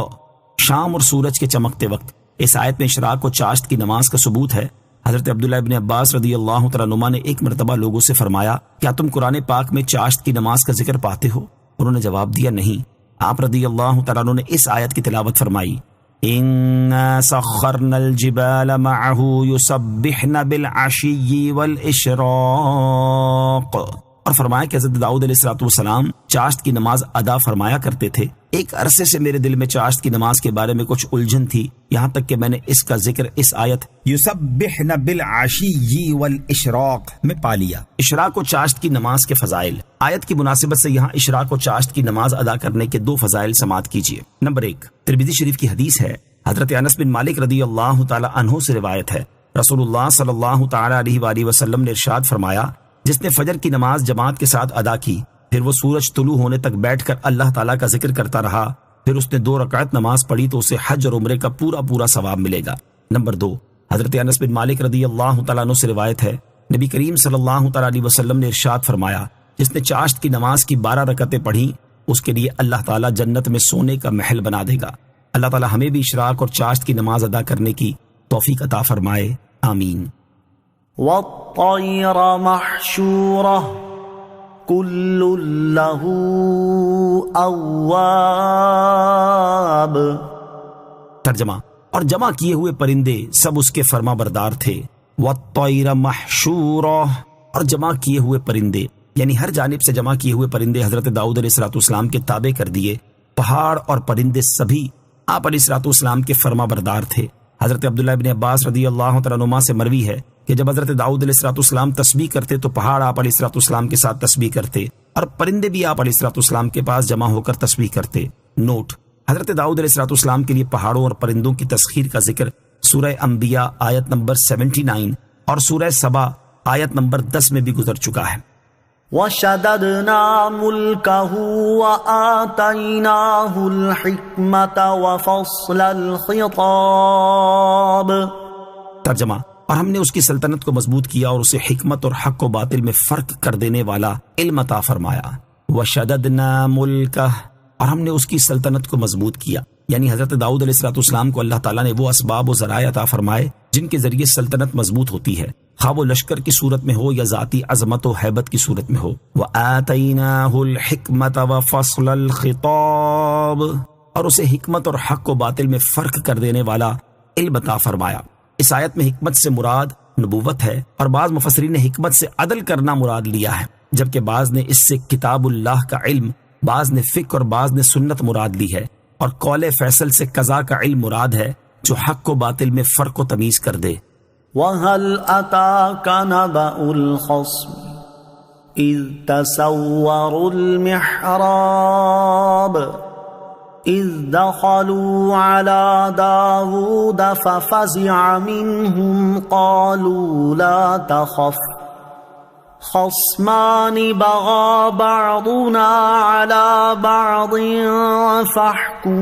شام اور سورج کے چمکتے وقت. اس آیت میں اشراق و چاشت کی نماز کا ثبوت ہے. حضرت عبداللہ ابن عباس رضی اللہ تعالیٰ عنہما نے ایک مرتبہ لوگوں سے فرمایا، کیا تم قرآن پاک میں چاشت کی نماز کا ذکر پاتے ہو؟ انہوں نے جواب دیا، نہیں. آپ رضی اللہ تعالیٰ عنہ نے اس آیت کی تلاوت فرمائی، اِنَّا سَخَّرْنَا الْجِبَالَ مَعَهُ يُسَبِّحْنَ بِالْعَشِيِّ وَالْإِشْرَاقِ، اور فرمایا کہ حضرت داؤد علیہ السلام چاشت کی نماز ادا فرمایا کرتے تھے. ایک عرصے سے میرے دل میں چاشت کی نماز کے بارے میں کچھ الجھن تھی، یہاں تک کہ میں نے اس کا ذکر اس آیت یسبحن بالعشی والاشراق میں پا لیا. اشراق و چاشت کی نماز کے فضائل. آیت کی مناسبت سے یہاں اشراق و چاشت کی نماز ادا کرنے کے 2 فضائل سماعت کیجیے. نمبر 1، ترمذی شریف کی حدیث ہے، حضرت انس بن مالک رضی اللہ تعالی عنہ سے روایت ہے، رسول اللہ صلی اللہ تعالی علیہ وآلہ وسلم نے ارشاد فرمایا، جس نے فجر کی نماز جماعت کے ساتھ ادا کی، پھر وہ سورج طلوع ہونے تک بیٹھ کر اللہ تعالیٰ کا ذکر کرتا رہا، پھر اس نے 2 رکعت نماز پڑھی تو اسے حج اور عمرے کا پورا ثواب ملے گا. نمبر 2، حضرت انس بن مالک رضی اللہ تعالیٰ عنہ سے روایت ہے، نبی کریم صلی اللہ تعالیٰ علیہ وسلم نے ارشاد فرمایا، جس نے چاشت کی نماز کی 12 رکعتیں پڑھی، اس کے لیے اللہ تعالیٰ جنت میں سونے کا محل بنا دے گا. اللہ تعالیٰ ہمیں بھی اشراق اور چاشت کی نماز ادا کرنے کی توفیق عطا فرمائے، آمین. والطير محشورة كل له أواب. ترجمہ، اور جمع کیے ہوئے پرندے سب اس کے فرما بردار تھے. والطير محشورة، اور جمع کیے ہوئے پرندے یعنی ہر جانب سے جمع کیے ہوئے پرندے حضرت داؤد علیہ السلام کے تابع کر دیے. پہاڑ اور پرندے سبھی آپ علیہ السلام کے فرما بردار تھے. حضرت عبداللہ ابن عباس رضی اللہ تعالیٰ عنہما سے مروی ہے کہ جب حضرت داؤد علیہ السلام تسبیح کرتے تو پہاڑ آپ علیہ السلام کے ساتھ تسبیح کرتے اور پرندے بھی آپ علیہ السلام کے پاس جمع ہو کر تسبیح کرتے. نوٹ، حضرت داؤد علیہ السلام کے لیے پہاڑوں اور پرندوں کی تسخیر کا ذکر سورہ انبیاء آیت نمبر 79 اور سورہ سبا آیت نمبر 10 میں بھی گزر چکا ہے. وشددنا ملكه وآتيناه الحكمة وفصل الخطاب. ترجمہ، اور ہم نے اس کی سلطنت کو مضبوط کیا اور اسے حکمت اور حق و باطل میں فرق کر دینے والا علم عطا فرمایا. وشددنا ملکہ، اور ہم نے اس کی سلطنت کو مضبوط کیا، یعنی حضرت داؤد علیہ السلام کو اللہ تعالیٰ نے وہ اسباب و ذرائع عطا فرمائے جن کے ذریعے سلطنت مضبوط ہوتی ہے، خواہ وہ لشکر کی صورت میں ہو یا ذاتی عظمت و ہیبت کی صورت میں ہو. وَآتَيْنَاهُ الْحِكْمَةَ وَفَصْلَ الْخِطَابِ، اور اسے حکمت اور حق و باطل میں فرق کر دینے والا علم عطا فرمایا. اس آیت میں حکمت سے مراد نبوت ہے، اور بعض مفسرین نے حکمت سے عدل کرنا مراد لیا ہے، جبکہ بعض نے اس سے کتاب اللہ کا علم، بعض نے فقہ اور بعض نے سنت مراد لی ہے، اور قول فیصل سے قضا کا علم مراد ہے جو حق و باطل میں فرق و تمیز کر دے. وَهَلْ أَتَاكَ نَبَأُ الْخَصْمِ إِذْ تَسَوَّرُوا الْمِحْرَابَ إِذْ دَخَلُوا عَلَى دَاوُودَ فَفَزِعَ مِنْهُمْ قَالُوا لَا تَخَفْ خصمان بغى بعضنا على بعض فاحكم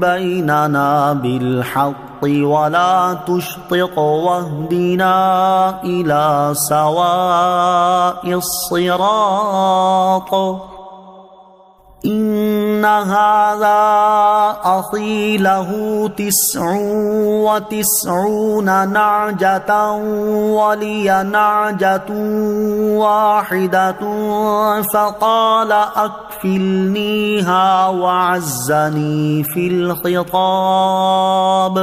بيننا بالحق ولا تشطط واهدنا إلى سواء الصراط إن هذا أخي له 99 نعجة ولي نعجة واحدة فقال أكفلنيها وعزني في الخطاب.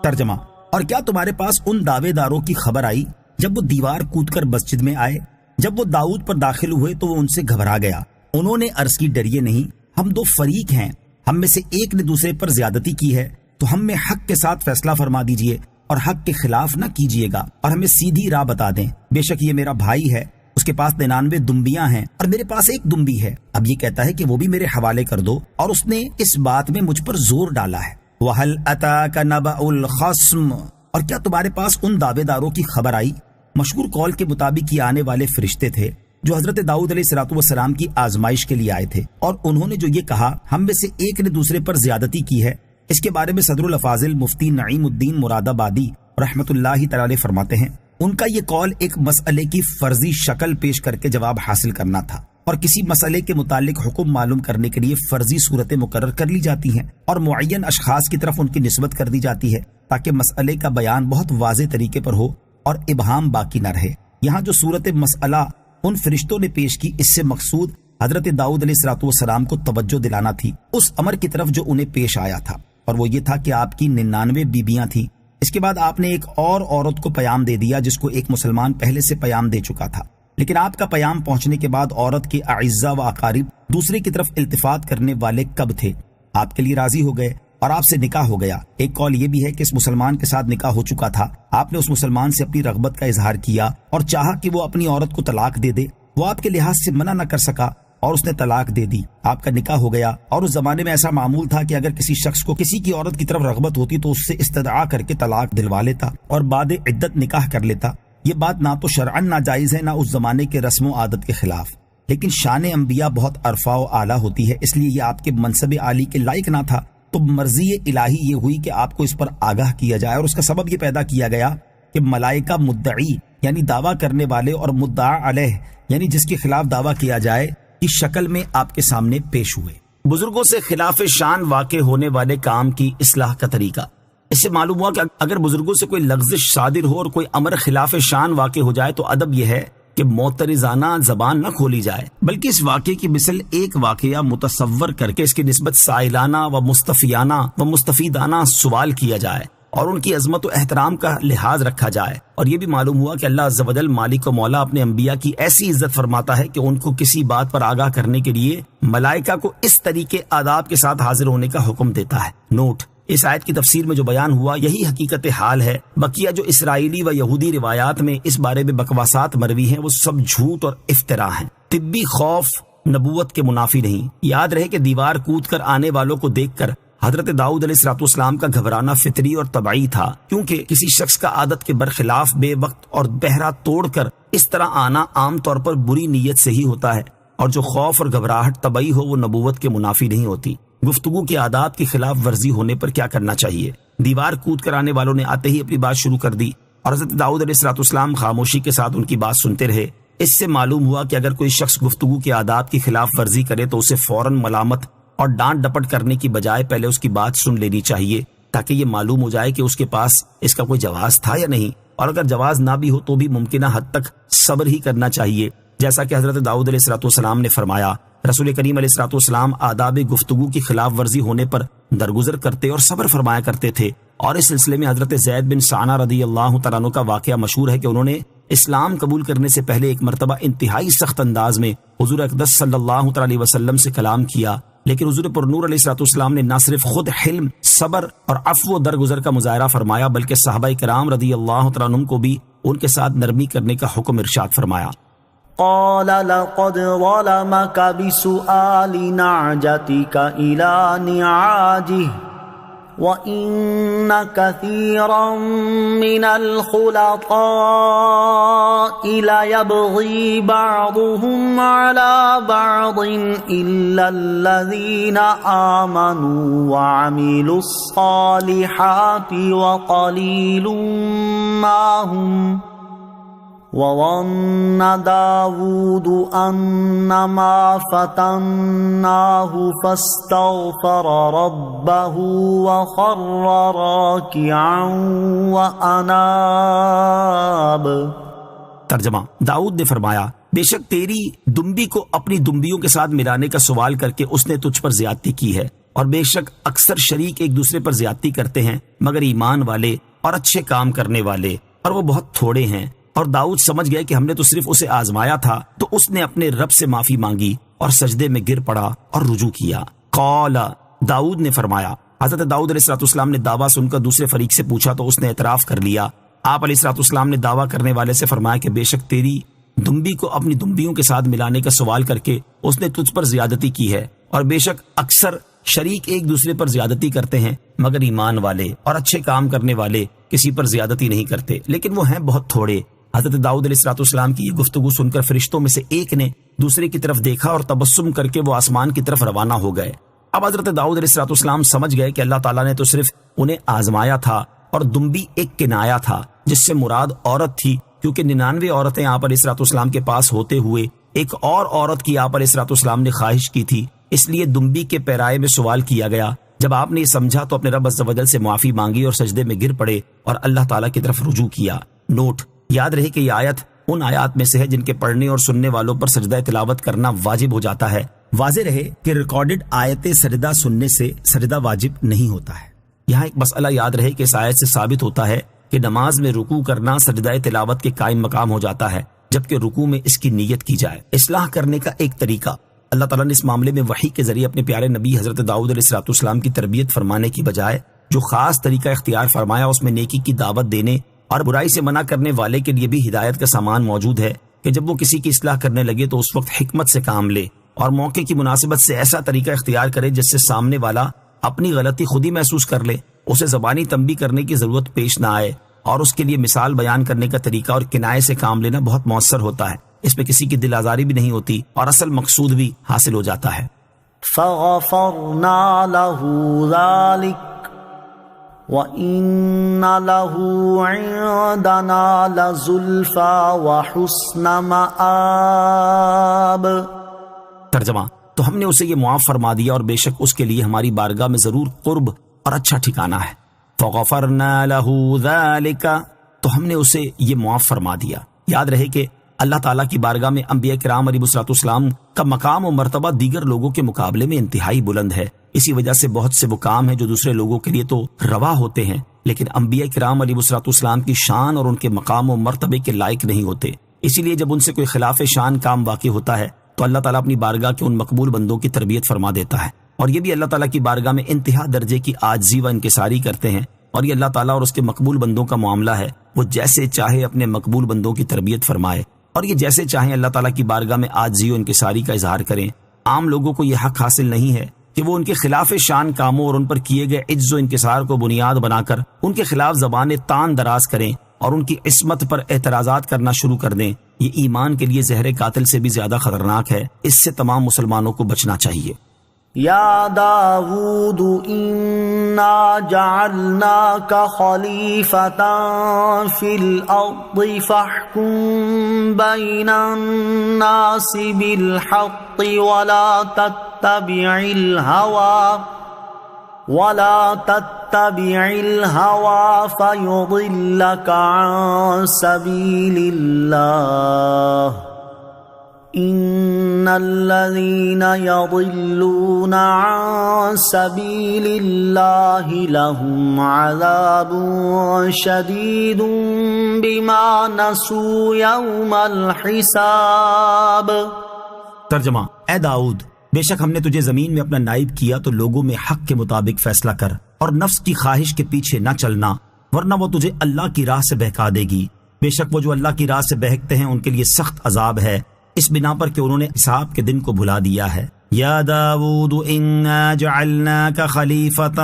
ترجمہ، اور کیا تمہارے پاس ان دعوے داروں کی خبر آئی جب وہ دیوار کود کر مسجد میں آئے؟ جب وہ داؤد پر داخل ہوئے تو وہ ان سے گھبرا گیا. انہوں نے عرض کی، ڈریے نہیں، ہم 2 فریق ہیں، ہم میں سے ایک نے دوسرے پر زیادتی کی ہے، تو ہم میں حق کے ساتھ فیصلہ فرما دیجئے اور حق کے خلاف نہ کیجئے گا اور ہمیں سیدھی راہ بتا دیں. بے شک یہ میرا بھائی ہے، اس کے پاس 99 دمبیاں ہیں اور میرے پاس 1 دمبی ہے. اب یہ کہتا ہے کہ وہ بھی میرے حوالے کر دو، اور اس نے اس بات میں مجھ پر زور ڈالا ہے. وَهَلْ أَتَاكَ نَبَأُ الْخَصْمِ، اور کیا تمہارے پاس ان دعوے داروں کی خبر آئی؟ مشہور قول کے مطابق یہ آنے والے فرشتے تھے جو حضرت داؤد علیہ السلام کی آزمائش کے لیے آئے تھے، اور انہوں نے جو یہ کہا ہم میں سے ایک نے دوسرے پر زیادتی کی ہے، اس کے بارے میں صدر الافاضل مفتی نعیم الدین مراد آبادی رحمۃ اللہ تعالی فرماتے ہیں ان کا یہ قول ایک مسئلے کی فرضی شکل پیش کر کے جواب حاصل کرنا تھا، اور کسی مسئلے کے متعلق حکم معلوم کرنے کے لیے فرضی صورتیں مقرر کر لی جاتی ہیں اور معین اشخاص کی طرف ان کی نسبت کر دی جاتی ہے تاکہ مسئلے کا بیان بہت واضح طریقے پر ہو اور ابہام باقی نہ رہے۔ یہاں جو صورت مسئلہ ان فرشتوں نے پیش کی، اس سے مقصود حضرت داؤد علیہ السلام کو توجہ دلانا تھی اس امر کی طرف جو انہیں پیش آیا تھا، اور وہ یہ تھا کہ آپ کی 99 بیویاں تھیں۔ اس کے بعد آپ نے ایک اور عورت کو پیام دے دیا جس کو ایک مسلمان پہلے سے پیام دے چکا تھا، لیکن آپ کا پیام پہنچنے کے بعد عورت کے اعزاء و اقارب دوسرے کی طرف التفات کرنے والے کب تھے؟ آپ کے لیے راضی ہو گئے اور آپ سے نکاح ہو گیا۔ ایک قول یہ بھی ہے کہ اس مسلمان کے ساتھ نکاح ہو چکا تھا، آپ نے اس مسلمان سے اپنی رغبت کا اظہار کیا اور چاہا کہ وہ اپنی عورت کو طلاق دے دے، وہ آپ کے لحاظ سے منع نہ کر سکا اور اس نے طلاق دے دی، آپ کا نکاح ہو گیا۔ اور اس زمانے میں ایسا معمول تھا کہ اگر کسی شخص کو کسی کی عورت کی طرف رغبت ہوتی تو اس سے استدعا کر کے طلاق دلوا لیتا اور بعد عدت نکاح کر لیتا۔ یہ بات نہ تو شرعاً ناجائز ہے، نہ اس زمانے کے رسم و عادت کے خلاف، لیکن شان انبیاء بہت عرفہ و اعلیٰ ہوتی ہے، اس لیے یہ آپ کے منصب عالی کے لائق نہ تھا، تو مرضی الہی یہ ہوئی کہ آپ کو اس پر آگاہ کیا جائے، اور اس کا سبب یہ پیدا کیا گیا کہ ملائکہ مدعی یعنی دعویٰ کرنے والے اور مدعا علیہ یعنی جس کے خلاف دعویٰ کیا جائے کی شکل میں آپ کے سامنے پیش ہوئے۔ بزرگوں سے خلاف شان واقع ہونے والے کام کی اصلاح کا طریقہ، اس سے معلوم ہوا کہ اگر بزرگوں سے کوئی لغزش صادر ہو اور کوئی امر خلاف شان واقع ہو جائے تو ادب یہ ہے کہ معترضانہ زبان نہ کھولی جائے، بلکہ اس واقعے کی مثل ایک واقعہ متصور کر کے اس کی نسبت سائلانہ و مستفیانہ و مستفیدانہ سوال کیا جائے اور ان کی عظمت و احترام کا لحاظ رکھا جائے۔ اور یہ بھی معلوم ہوا کہ اللہ عز و جل مالک و مولا اپنے انبیاء کی ایسی عزت فرماتا ہے کہ ان کو کسی بات پر آگاہ کرنے کے لیے ملائکہ کو اس طریقے آداب کے ساتھ حاضر ہونے کا حکم دیتا ہے۔ نوٹ: اس آیت کی تفسیر میں جو بیان ہوا یہی حقیقت حال ہے، بقیہ جو اسرائیلی و یہودی روایات میں اس بارے میں بکواسات مروی ہیں وہ سب جھوٹ اور افتراء ہیں۔ طبی خوف نبوت کے منافی نہیں۔ یاد رہے کہ دیوار کود کر آنے والوں کو دیکھ کر حضرت داؤد علیہ السلام کا گھبرانا فطری اور طبعی تھا، کیونکہ کسی شخص کا عادت کے برخلاف بے وقت اور بہرا توڑ کر اس طرح آنا عام طور پر بری نیت سے ہی ہوتا ہے، اور جو خوف اور گھبراہٹ طبعی ہو وہ نبوت کے منافی نہیں ہوتی۔ گفتگو کے آداب کی خلاف ورزی ہونے پر کیا کرنا چاہیے؟ دیوار کود کر آنے والوں نے آتے ہی اپنی بات شروع کر دی اور حضرت داؤد علیہ السلام خاموشی کے ساتھ ان کی بات سنتے رہے۔ اس سے معلوم ہوا کہ اگر کوئی شخص گفتگو کے آداب کی خلاف ورزی کرے تو اسے فوراً ملامت اور ڈانٹ ڈپٹ کرنے کی بجائے پہلے اس کی بات سن لینی چاہیے، تاکہ یہ معلوم ہو جائے کہ اس کے پاس اس کا کوئی جواز تھا یا نہیں، اور اگر جواز نہ بھی ہو تو بھی ممکنہ حد تک صبر ہی کرنا چاہیے، جیسا کہ حضرت داؤد علیہ السلام نے فرمایا۔ رسول کریم علیہ السلام آداب گفتگو کی خلاف ورزی ہونے پر درگزر کرتے اور صبر فرمایا کرتے تھے، اور اس سلسلے میں حضرت زید بن ثانہ رضی اللہ تعالیٰ عنہ کا واقعہ مشہور ہے کہ انہوں نے اسلام قبول کرنے سے پہلے ایک مرتبہ انتہائی سخت انداز میں حضور اقدس صلی اللہ تعالی وسلم سے کلام کیا، لیکن حضور پر نور علیہ السلام نے نہ صرف خود حلم، صبر اور عفو و درگزر کا مظاہرہ فرمایا بلکہ صحابہ کرام رضی اللہ تعالیٰ عنہ کو بھی ان کے ساتھ نرمی کرنے کا حکم ارشاد فرمایا۔ قال لقد ظلمك بسؤال نعجتك إلى نعاجه وإن كثيرا من الخلطاء ليبغي بعضهم على بعض إلا الذين آمنوا وعملوا الصالحات وقليل ما هم وظن داود أنما فتناه فاستغفر ربه وخر راكعا وأناب۔ ترجمہ: داؤد نے فرمایا، بے شک تیری دمبی کو اپنی دمبیوں کے ساتھ ملانے کا سوال کر کے اس نے تجھ پر زیادتی کی ہے، اور بے شک اکثر شریک ایک دوسرے پر زیادتی کرتے ہیں مگر ایمان والے اور اچھے کام کرنے والے، اور وہ بہت تھوڑے ہیں۔ اور داؤد سمجھ گئے کہ ہم نے تو صرف اسے آزمایا تھا، تو اس نے اپنے رب سے معافی مانگی اور سجدے میں گر پڑا اور رجوع کیا۔ قال، داؤد نے فرمایا۔ حضرت داؤد علیہ السلام نے دعویٰ سن کر دوسرے فریق سے پوچھا تو اس نے اعتراف کر لیا۔ آپ علیہ السلام نے دعویٰ کرنے والے سے فرمایا کہ بے شک تیری دمبی کو اپنی دمبیوں کے ساتھ ملانے کا سوال کر کے اس نے تجھ پر زیادتی کی ہے، اور بے شک اکثر شریک ایک دوسرے پر زیادتی کرتے ہیں، مگر ایمان والے اور اچھے کام کرنے والے کسی پر زیادتی نہیں کرتے، لیکن وہ ہیں بہت تھوڑے۔ حضرت داؤد علیہ السلام کی یہ گفتگو سن کر فرشتوں میں سے ایک نے دوسرے کی طرف دیکھا اور تبسم کر کے وہ آسمان کی طرف روانہ ہو گئے۔ اب حضرت داؤد علیہ السلام سمجھ گئے کہ اللہ تعالیٰ نے تو صرف انہیں آزمایا تھا، اور دمبی ایک کنایا تھا جس سے مراد عورت تھی، کیونکہ 99 عورتیں آپ علیہ السلام کے پاس ہوتے ہوئے ایک اور عورت کی آپ علیہ السلام نے خواہش کی تھی، اس لیے دمبی کے پیرائے میں سوال کیا گیا۔ جب آپ نے یہ سمجھا تو اپنے رب عز و جل سے معافی مانگی اور سجدے میں گر پڑے اور اللہ تعالیٰ کی طرف رجوع کیا۔ نوٹ: یاد رہے کہ یہ آیت ان آیات میں سے ہے جن کے پڑھنے اور سننے والوں پر سجدہ تلاوت کرنا واجب ہو جاتا ہے۔ واضح رہے کہ ریکارڈڈ آیت سجدہ سننے سے سجدہ واجب نہیں ہوتا ہے۔ یہاں ایک مسئلہ یاد رہے کہ اس آیت سے ثابت ہوتا ہے کہ نماز میں رکوع کرنا سجدہ تلاوت کے قائم مقام ہو جاتا ہے، جبکہ رکوع میں اس کی نیت کی جائے۔ اصلاح کرنے کا ایک طریقہ، اللہ تعالیٰ نے اس معاملے میں وحی کے ذریعے اپنے پیارے نبی حضرت داؤد علیہ السلام کی تربیت فرمانے کی بجائے جو خاص طریقہ اختیار فرمایا اس میں نیکی کی دعوت دینے اور برائی سے منع کرنے والے کے لیے بھی ہدایت کا سامان موجود ہے کہ جب وہ کسی کی اصلاح کرنے لگے تو اس وقت حکمت سے کام لے اور موقع کی مناسبت سے ایسا طریقہ اختیار کرے جس سے سامنے والا اپنی غلطی خود ہی محسوس کر لے، اسے زبانی تنبیہ کرنے کی ضرورت پیش نہ آئے، اور اس کے لیے مثال بیان کرنے کا طریقہ اور کنایے سے کام لینا بہت مؤثر ہوتا ہے۔ اس میں کسی کی دل آزاری بھی نہیں ہوتی اور اصل مقصود بھی حاصل ہو جاتا ہے۔ فغفرنا له ذلك وَإِنَّ لَهُ عِندَنَا لَزُلْفَى وَحُسْنَ مَآبٍ۔ ترجمہ: تو ہم نے اسے یہ معاف فرما دیا اور بے شک اس کے لیے ہماری بارگاہ میں ضرور قرب اور اچھا ٹھکانہ ہے۔ فَغَفَرْنَا لَهُ ذَلِكَ، تو ہم نے اسے یہ معاف فرما دیا۔ یاد رہے کہ اللہ تعالیٰ کی بارگاہ میں انبیاء کرام علیہ السلام کا مقام و مرتبہ دیگر لوگوں کے مقابلے میں انتہائی بلند ہے۔ اسی وجہ سے بہت سے وہ کام ہیں جو دوسرے لوگوں کے لیے تو روا ہوتے ہیں، لیکن انبیاء کرام علیہ السلام کی شان اور ان کے مقام و مرتبے کے لائق نہیں ہوتے۔ اسی لیے جب ان سے کوئی خلاف شان کام واقع ہوتا ہے تو اللہ تعالیٰ اپنی بارگاہ کے ان مقبول بندوں کی تربیت فرما دیتا ہے، اور یہ بھی اللہ تعالیٰ کی بارگاہ میں انتہا درجے کی عاجزی و انکساری کرتے ہیں، اور یہ اللہ تعالیٰ اور اس کے مقبول بندوں کا معاملہ ہے، وہ جیسے چاہے اپنے مقبول بندوں کی تربیت فرمائے، اور یہ جیسے چاہیں اللہ تعالیٰ کی بارگاہ میں عاجزی و انکساری کا اظہار کریں۔ عام لوگوں کو یہ حق حاصل نہیں ہے کہ وہ ان کے خلاف شان کاموں اور ان پر کیے گئے عجز و انکسار کو بنیاد بنا کر ان کے خلاف زبانیں تان دراز کریں اور ان کی عصمت پر اعتراضات کرنا شروع کر دیں۔ یہ ایمان کے لیے زہر قاتل سے بھی زیادہ خطرناک ہے، اس سے تمام مسلمانوں کو بچنا چاہیے۔ یا داود انا جعلناک خلیفۃ فی الارض فاحکم بین الناس بالحق ولا تتبع الهوى فيضلك عن سبيل الله ان الذين يضلون عن سبيل الله لهم عذاب شديد بما نسوا يوم الحساب۔ ترجمہ: اے داؤد، بے شک ہم نے تجھے زمین میں اپنا نائب کیا تو لوگوں میں حق کے مطابق فیصلہ کر اور نفس کی خواہش کے پیچھے نہ چلنا، ورنہ وہ تجھے اللہ کی راہ سے بہکا دے گی۔ بے شک وہ جو اللہ کی راہ سے بہکتے ہیں ان کے لیے سخت عذاب ہے، اس بنا پر کہ انہوں نے حساب کے دن کو بھلا دیا ہے۔ یا داؤد انا جعلناک خلیفۃ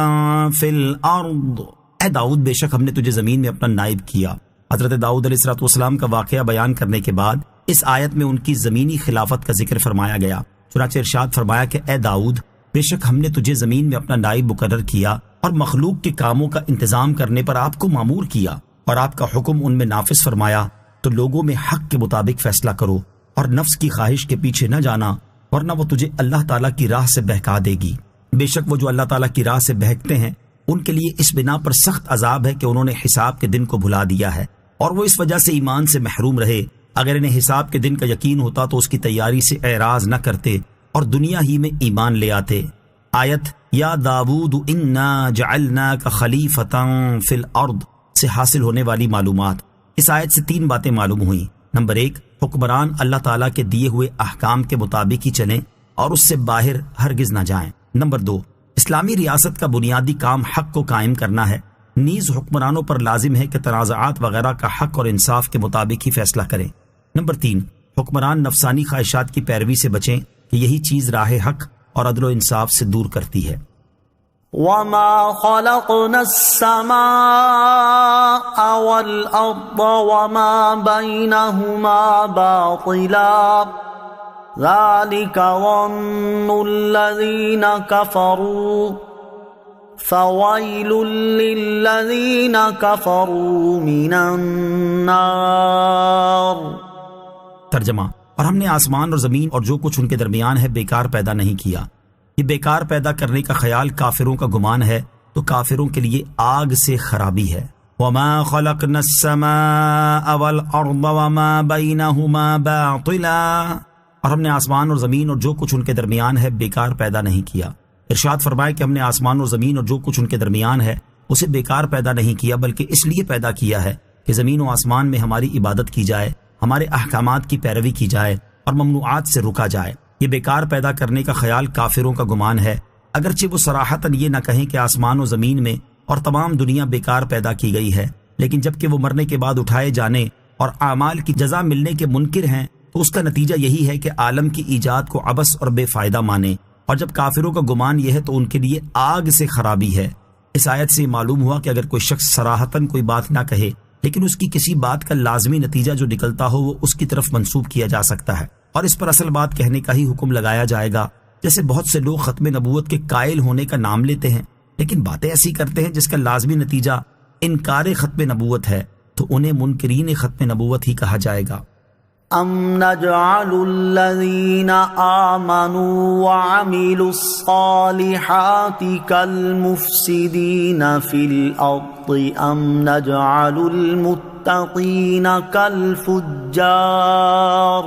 فی الارض، اے داؤد بے شک ہم نے تجھے زمین میں اپنا نائب کیا۔ حضرت داؤد علیہ السلام کا واقعہ بیان کرنے کے بعد اس آیت میں ان کی زمینی خلافت کا ذکر فرمایا گیا۔ چنانچہ ارشاد فرمایا کہ اے داؤد بے شک ہم نے تجھے زمین میں اپنا نائب مقرر کیا اور مخلوق کے کاموں کا انتظام کرنے پر آپ کو مامور کیا، اور آپ کا حکم ان میں نافذ فرمایا تو لوگوں میں حق کے مطابق فیصلہ کرو اور نفس کی خواہش کے پیچھے نہ جانا، ورنہ وہ تجھے اللہ تعالیٰ کی راہ سے بہکا دے گی۔ بے شک وہ جو اللہ تعالیٰ کی راہ سے بہکتے ہیں ان کے لیے اس بنا پر سخت عذاب ہے کہ انہوں نے حساب کے دن کو بھلا دیا ہے، اور وہ اس وجہ سے ایمان سے محروم رہے۔ اگر انہیں حساب کے دن کا یقین ہوتا تو اس کی تیاری سے اعراض نہ کرتے اور دنیا ہی میں ایمان لے آتے۔ آیت یا داود انا جعلناک خلیفۃ فی الارض سے حاصل ہونے والی معلومات۔ اس آیت سے 3 باتیں معلوم ہوئیں۔ نمبر 1، حکمران اللہ تعالیٰ کے دیے ہوئے احکام کے مطابق ہی چلیں اور اس سے باہر ہرگز نہ جائیں۔ نمبر 2، اسلامی ریاست کا بنیادی کام حق کو قائم کرنا ہے، نیز حکمرانوں پر لازم ہے کہ تنازعات وغیرہ کا حق اور انصاف کے مطابق ہی فیصلہ کریں۔ نمبر 3، حکمران نفسانی خواہشات کی پیروی سے بچیں کہ یہی چیز راہ حق اور عدل و انصاف سے دور کرتی ہے۔ وما خلقنا السماء والأرض وما بينهما باطلا ذلك ظن الذين كفروا فويل للذين كفروا من النار۔ ترجمہ، اور ہم نے آسمان اور زمین اور جو کچھ ان کے درمیان ہے بیکار پیدا نہیں کیا۔ یہ بیکار پیدا کرنے کا خیال کافروں کا گمان ہے تو کافروں کے لیے آگ سے خرابی ہے۔ وما خلقنا السماء والارض وما بينهما باطلا، اور ہم نے آسمان اور زمین اور جو کچھ ان کے درمیان ہے بیکار پیدا نہیں کیا۔ ارشاد فرمائے کہ ہم نے آسمان اور زمین اور جو کچھ ان کے درمیان ہے اسے بیکار پیدا نہیں کیا، بلکہ اس لیے پیدا کیا ہے کہ زمین و آسمان میں ہماری عبادت کی جائے، ہمارے احکامات کی پیروی کی جائے اور ممنوعات سے رکا جائے۔ یہ بیکار پیدا کرنے کا خیال کافروں کا گمان ہے، اگرچہ وہ صراحتاً یہ نہ کہیں کہ آسمان و زمین میں اور تمام دنیا بیکار پیدا کی گئی ہے، لیکن جب کہ وہ مرنے کے بعد اٹھائے جانے اور اعمال کی جزا ملنے کے منکر ہیں تو اس کا نتیجہ یہی ہے کہ عالم کی ایجاد کو عبث اور بے فائدہ مانے، اور جب کافروں کا گمان یہ ہے تو ان کے لیے آگ سے خرابی ہے۔ اس آیت سے معلوم ہوا کہ اگر کوئی شخص صراحتاً کوئی بات نہ کہے لیکن اس کی کسی بات کا لازمی نتیجہ جو نکلتا ہو وہ اس کی طرف منسوب کیا جا سکتا ہے، اور اس پر اصل بات کہنے کا ہی حکم لگایا جائے گا۔ جیسے بہت سے لوگ ختم نبوت کے قائل ہونے کا نام لیتے ہیں لیکن باتیں ایسی کرتے ہیں جس کا لازمی نتیجہ انکار ختم نبوت ہے، تو انہیں منکرین ختم نبوت ہی کہا جائے گا۔ ام نجعل الذین آمنوا وعملوا الصالحات کالمفسدین فی الارض ام نجعل المتقین کالفجار۔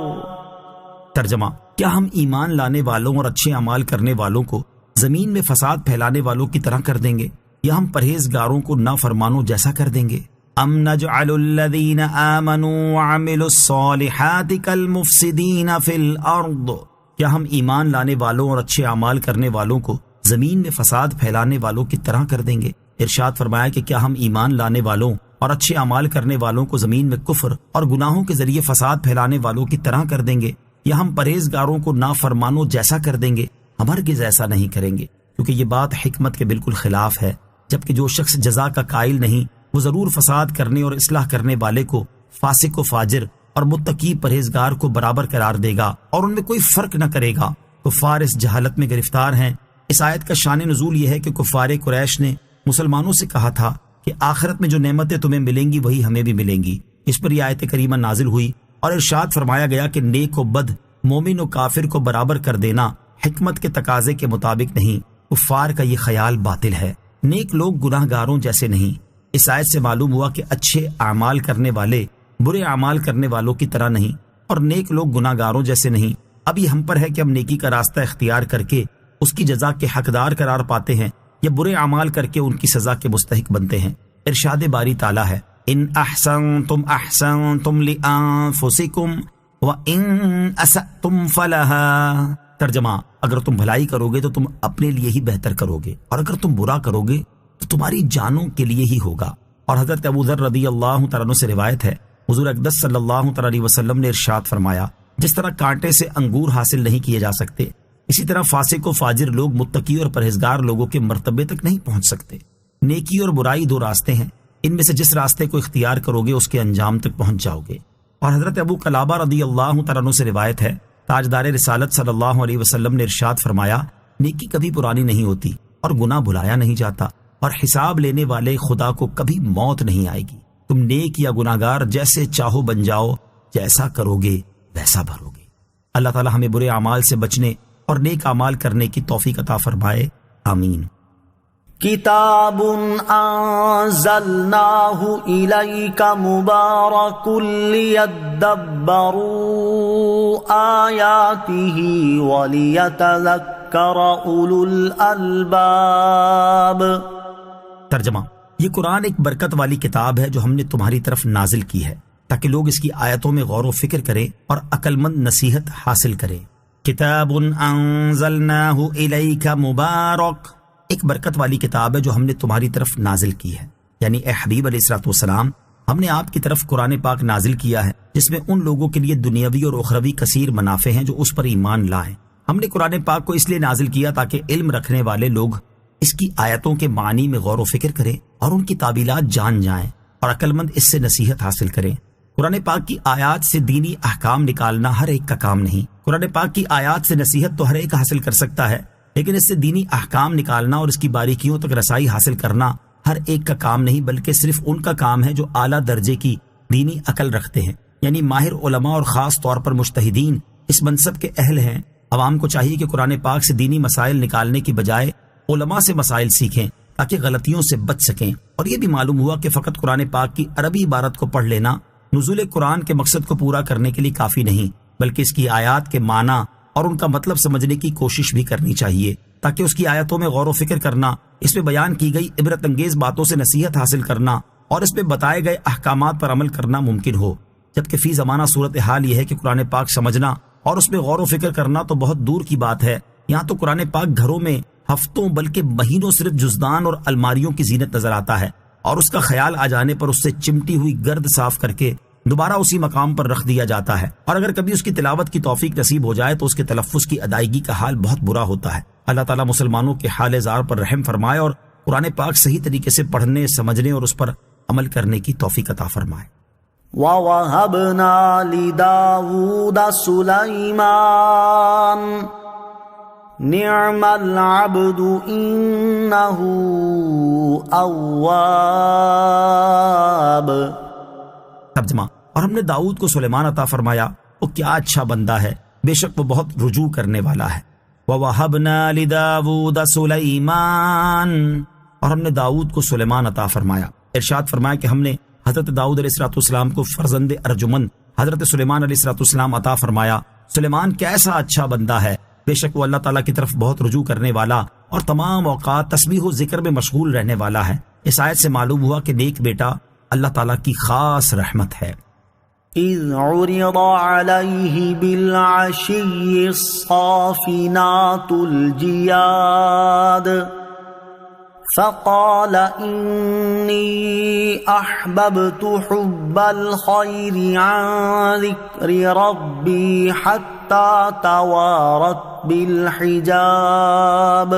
ترجمہ، کیا ہم ایمان لانے والوں اور اچھے اعمال کرنے والوں کو زمین میں فساد پھیلانے والوں کی طرح کر دیں گے، یا ہم پرہیزگاروں کو نافرمانوں جیسا کر دیں گے؟ ام نجعل الذین آمنوا وعملوا الصالحات کالمفسدین فی الارض، کیا ہم ایمان لانے والوں اور اچھے اعمال کرنے والوں کو زمین میں فساد پھیلانے والوں کی طرح کر دیں گے؟ ارشاد فرمایا کہ کیا ہم ایمان لانے والوں اور اچھے اعمال کرنے والوں کو زمین میں کفر اور گناہوں کے ذریعے فساد پھیلانے والوں کی طرح کر دیں گے، یا ہم پرہیزگاروں کو نافرمانوں جیسا کر دیں گے؟ ہم ہرگز ایسا نہیں کریں گے، کیونکہ یہ بات حکمت کے بالکل خلاف ہے۔ جبکہ جو شخص جزا کا قائل نہیں وہ ضرور فساد کرنے اور اصلاح کرنے والے کو فاسق و فاجر اور متقی پرہیزگار کو برابر قرار دے گا اور ان میں کوئی فرق نہ کرے گا۔ کفار اس جہالت میں گرفتار ہیں۔ اس آیت کا شان نزول یہ ہے کہ کفار قریش نے مسلمانوں سے کہا تھا کہ آخرت میں جو نعمتیں تمہیں ملیں گی وہی ہمیں بھی ملیں گی۔ اس پر یہ آیت کریمہ نازل ہوئی اور ارشاد فرمایا گیا کہ نیک و بد، مومن و کافر کو برابر کر دینا حکمت کے تقاضے کے مطابق نہیں۔ کفار کا یہ خیال باطل ہے۔ نیک لوگ گناہ گاروں جیسے نہیں۔ اس آیت سے معلوم ہوا کہ اچھے اعمال کرنے والے برے اعمال کرنے والوں کی طرح نہیں، اور نیک لوگ گناہ گاروں جیسے نہیں۔ اب یہ ہم پر ہے کہ ہم نیکی کا راستہ اختیار کر کے اس کی جزا کے حقدار قرار پاتے ہیں، یا برے اعمال کر کے ان کی سزا کے مستحق بنتے ہیں۔ ارشاد باری تعالیٰ ہے، ان احسنتم احسنتم لانفسکم وان اسأتم فلہا۔ ترجمہ، اگر تم بھلائی کرو گے تو تم اپنے لیے ہی بہتر کرو گے، اور اگر تم برا کرو گے تو تمہاری جانوں کے لیے ہی ہوگا۔ اور حضرت ابو ذر رضی اللہ تعالیٰ عنہ سے روایت ہے، حضور اقدس صلی اللہ تعالیٰ علیہ وسلم نے ارشاد فرمایا، جس طرح کانٹے سے انگور حاصل نہیں کیے جا سکتے، اسی طرح فاسق و فاجر لوگ متقی اور پرہیزگار لوگوں کے مرتبے تک نہیں پہنچ سکتے۔ نیکی اور برائی دو راستے ہیں، ان میں سے جس راستے کو اختیار کرو گے اس کے انجام تک پہنچ جاؤ گے۔ اور حضرت ابو قلابہ رضی اللہ تعالیٰ عنہ سے روایت ہے، تاجدار رسالت صلی اللہ علیہ وسلم نے ارشاد فرمایا، نیکی کبھی پرانی نہیں ہوتی اور گناہ بھلایا نہیں جاتا، اور حساب لینے والے خدا کو کبھی موت نہیں آئے گی۔ تم نیک یا گناہگار جیسے چاہو بن جاؤ، جیسا کرو گے ویسا بھرو گے۔ اللہ تعالی ہمیں برے اعمال سے بچنے اور نیک اعمال کرنے کی توفیق عطا فرمائے، آمین۔ کتاب انزلناہ الیک مبارک لیدبروا آیاتہ ولیتذکر اولو الالباب۔ ترجمہ، یہ قرآن ایک برکت والی کتاب ہے جو ہم نے تمہاری طرف نازل کی ہے تاکہ لوگ اس کی آیتوں میں غور و فکر کریں اور عقل مند نصیحت حاصل کریں۔ کتاب انزلناہ الیک مبارک، ایک برکت والی کتاب ہے جو ہم نے تمہاری طرف نازل کی ہے، یعنی اے حبیب علیہ الصلوۃ والسلام، ہم نے آپ کی طرف قرآن پاک نازل کیا ہے جس میں ان لوگوں کے لیے دنیاوی اور اخروی کثیر منافع ہیں جو اس پر ایمان لائیں۔ ہم نے قرآن پاک کو اس لیے نازل کیا تاکہ علم رکھنے والے لوگ اس کی آیتوں کے معنی میں غور و فکر کریں اور ان کی تعبیلات جان جائیں اور عقل مند اس سے نصیحت حاصل کریں۔ قرآن پاک کی آیات سے دینی احکام نکالنا ہر ایک کا کام نہیں۔ قرآن پاک کی آیات سے نصیحت تو ہر ایک حاصل کر سکتا ہے، لیکن اس سے دینی احکام نکالنا اور اس کی باریکیوں تک رسائی حاصل کرنا ہر ایک کا کام نہیں، بلکہ صرف ان کا کام ہے جو اعلیٰ درجے کی دینی عقل رکھتے ہیں، یعنی ماہر علماء اور خاص طور پر مجتہدین اس منصب کے اہل ہیں۔ عوام کو چاہیے کہ قرآن پاک سے دینی مسائل نکالنے کی بجائے علماء سے مسائل سیکھیں تاکہ غلطیوں سے بچ سکیں۔ اور یہ بھی معلوم ہوا کہ فقط قرآن پاک کی عربی عبارت کو پڑھ لینا نزول قرآن کے مقصد کو پورا کرنے کے لیے کافی نہیں، بلکہ اس کی آیات کے معنی اور ان کا مطلب سمجھنے کی کوشش بھی کرنی چاہیے تاکہ اس کی آیتوں میں غور و فکر کرنا، اس میں بیان کی گئی عبرت انگیز باتوں سے نصیحت حاصل کرنا اور اس میں بتائے گئے احکامات پر عمل کرنا ممکن ہو۔ جبکہ فی زمانہ صورتحال یہ ہے کہ قرآن پاک سمجھنا اور اس میں غور و فکر کرنا تو بہت دور کی بات ہے۔ یہاں تو قرآن پاک گھروں میں ہفتوں بلکہ مہینوں صرف جزدان اور الماریوں کی زینت نظر آتا ہے، اور اس کا خیال آ جانے پر اس سے چمٹی ہوئی گرد صاف کر کے دوبارہ اسی مقام پر رکھ دیا جاتا ہے، اور اگر کبھی اس کی تلاوت کی توفیق نصیب ہو جائے تو اس کے تلفظ کی ادائیگی کا حال بہت برا ہوتا ہے۔ اللہ تعالیٰ مسلمانوں کے حال زار پر رحم فرمائے اور قرآن پاک صحیح طریقے سے پڑھنے، سمجھنے اور اس پر عمل کرنے کی توفیق عطا فرمائے۔ وَوَهَبْنَا لِدَاوُودَ سُلَيْمَانَ نِعْمَ الْعَبْدُ إِنَّهُ أَوَّابٌ۔ ترجمہ، اور ہم نے داؤد کو سلیمان عطا فرمایا، وہ کیا اچھا بندہ ہے، بے شک وہ بہت رجوع کرنے والا ہے۔ وَوَهَبْنَا لِدَاوُودَ سُلَيْمَانَ، اور ہم نے داؤد کو سلیمان عطا فرمایا۔ ارشاد فرمایا کہ ہم نے حضرت داؤد علیہ السلام کو فرزند ارجمند حضرت سلیمان علیہ السلام عطا فرمایا۔ سلیمان کیسا اچھا بندہ ہے، بے شک وہ اللہ تعالیٰ کی طرف بہت رجوع کرنے والا اور تمام اوقات تسبیح و ذکر میں مشغول رہنے والا ہے۔ اس آیت سے معلوم ہوا کہ نیک بیٹا اللہ تعالیٰ کی خاص رحمت ہے۔ إِذْ عُرِضَ عَلَيْهِ بِالْعَشِيِّ الصَّافِنَاتُ الْجِيَادُ فَقَالَ إِنِّي أَحْبَبْتُ حُبَّ الْخَيْرِ عَنْ ذِكْرِ رَبِّي حَتَّى تَوَارَتْ بِالْحِجَابِ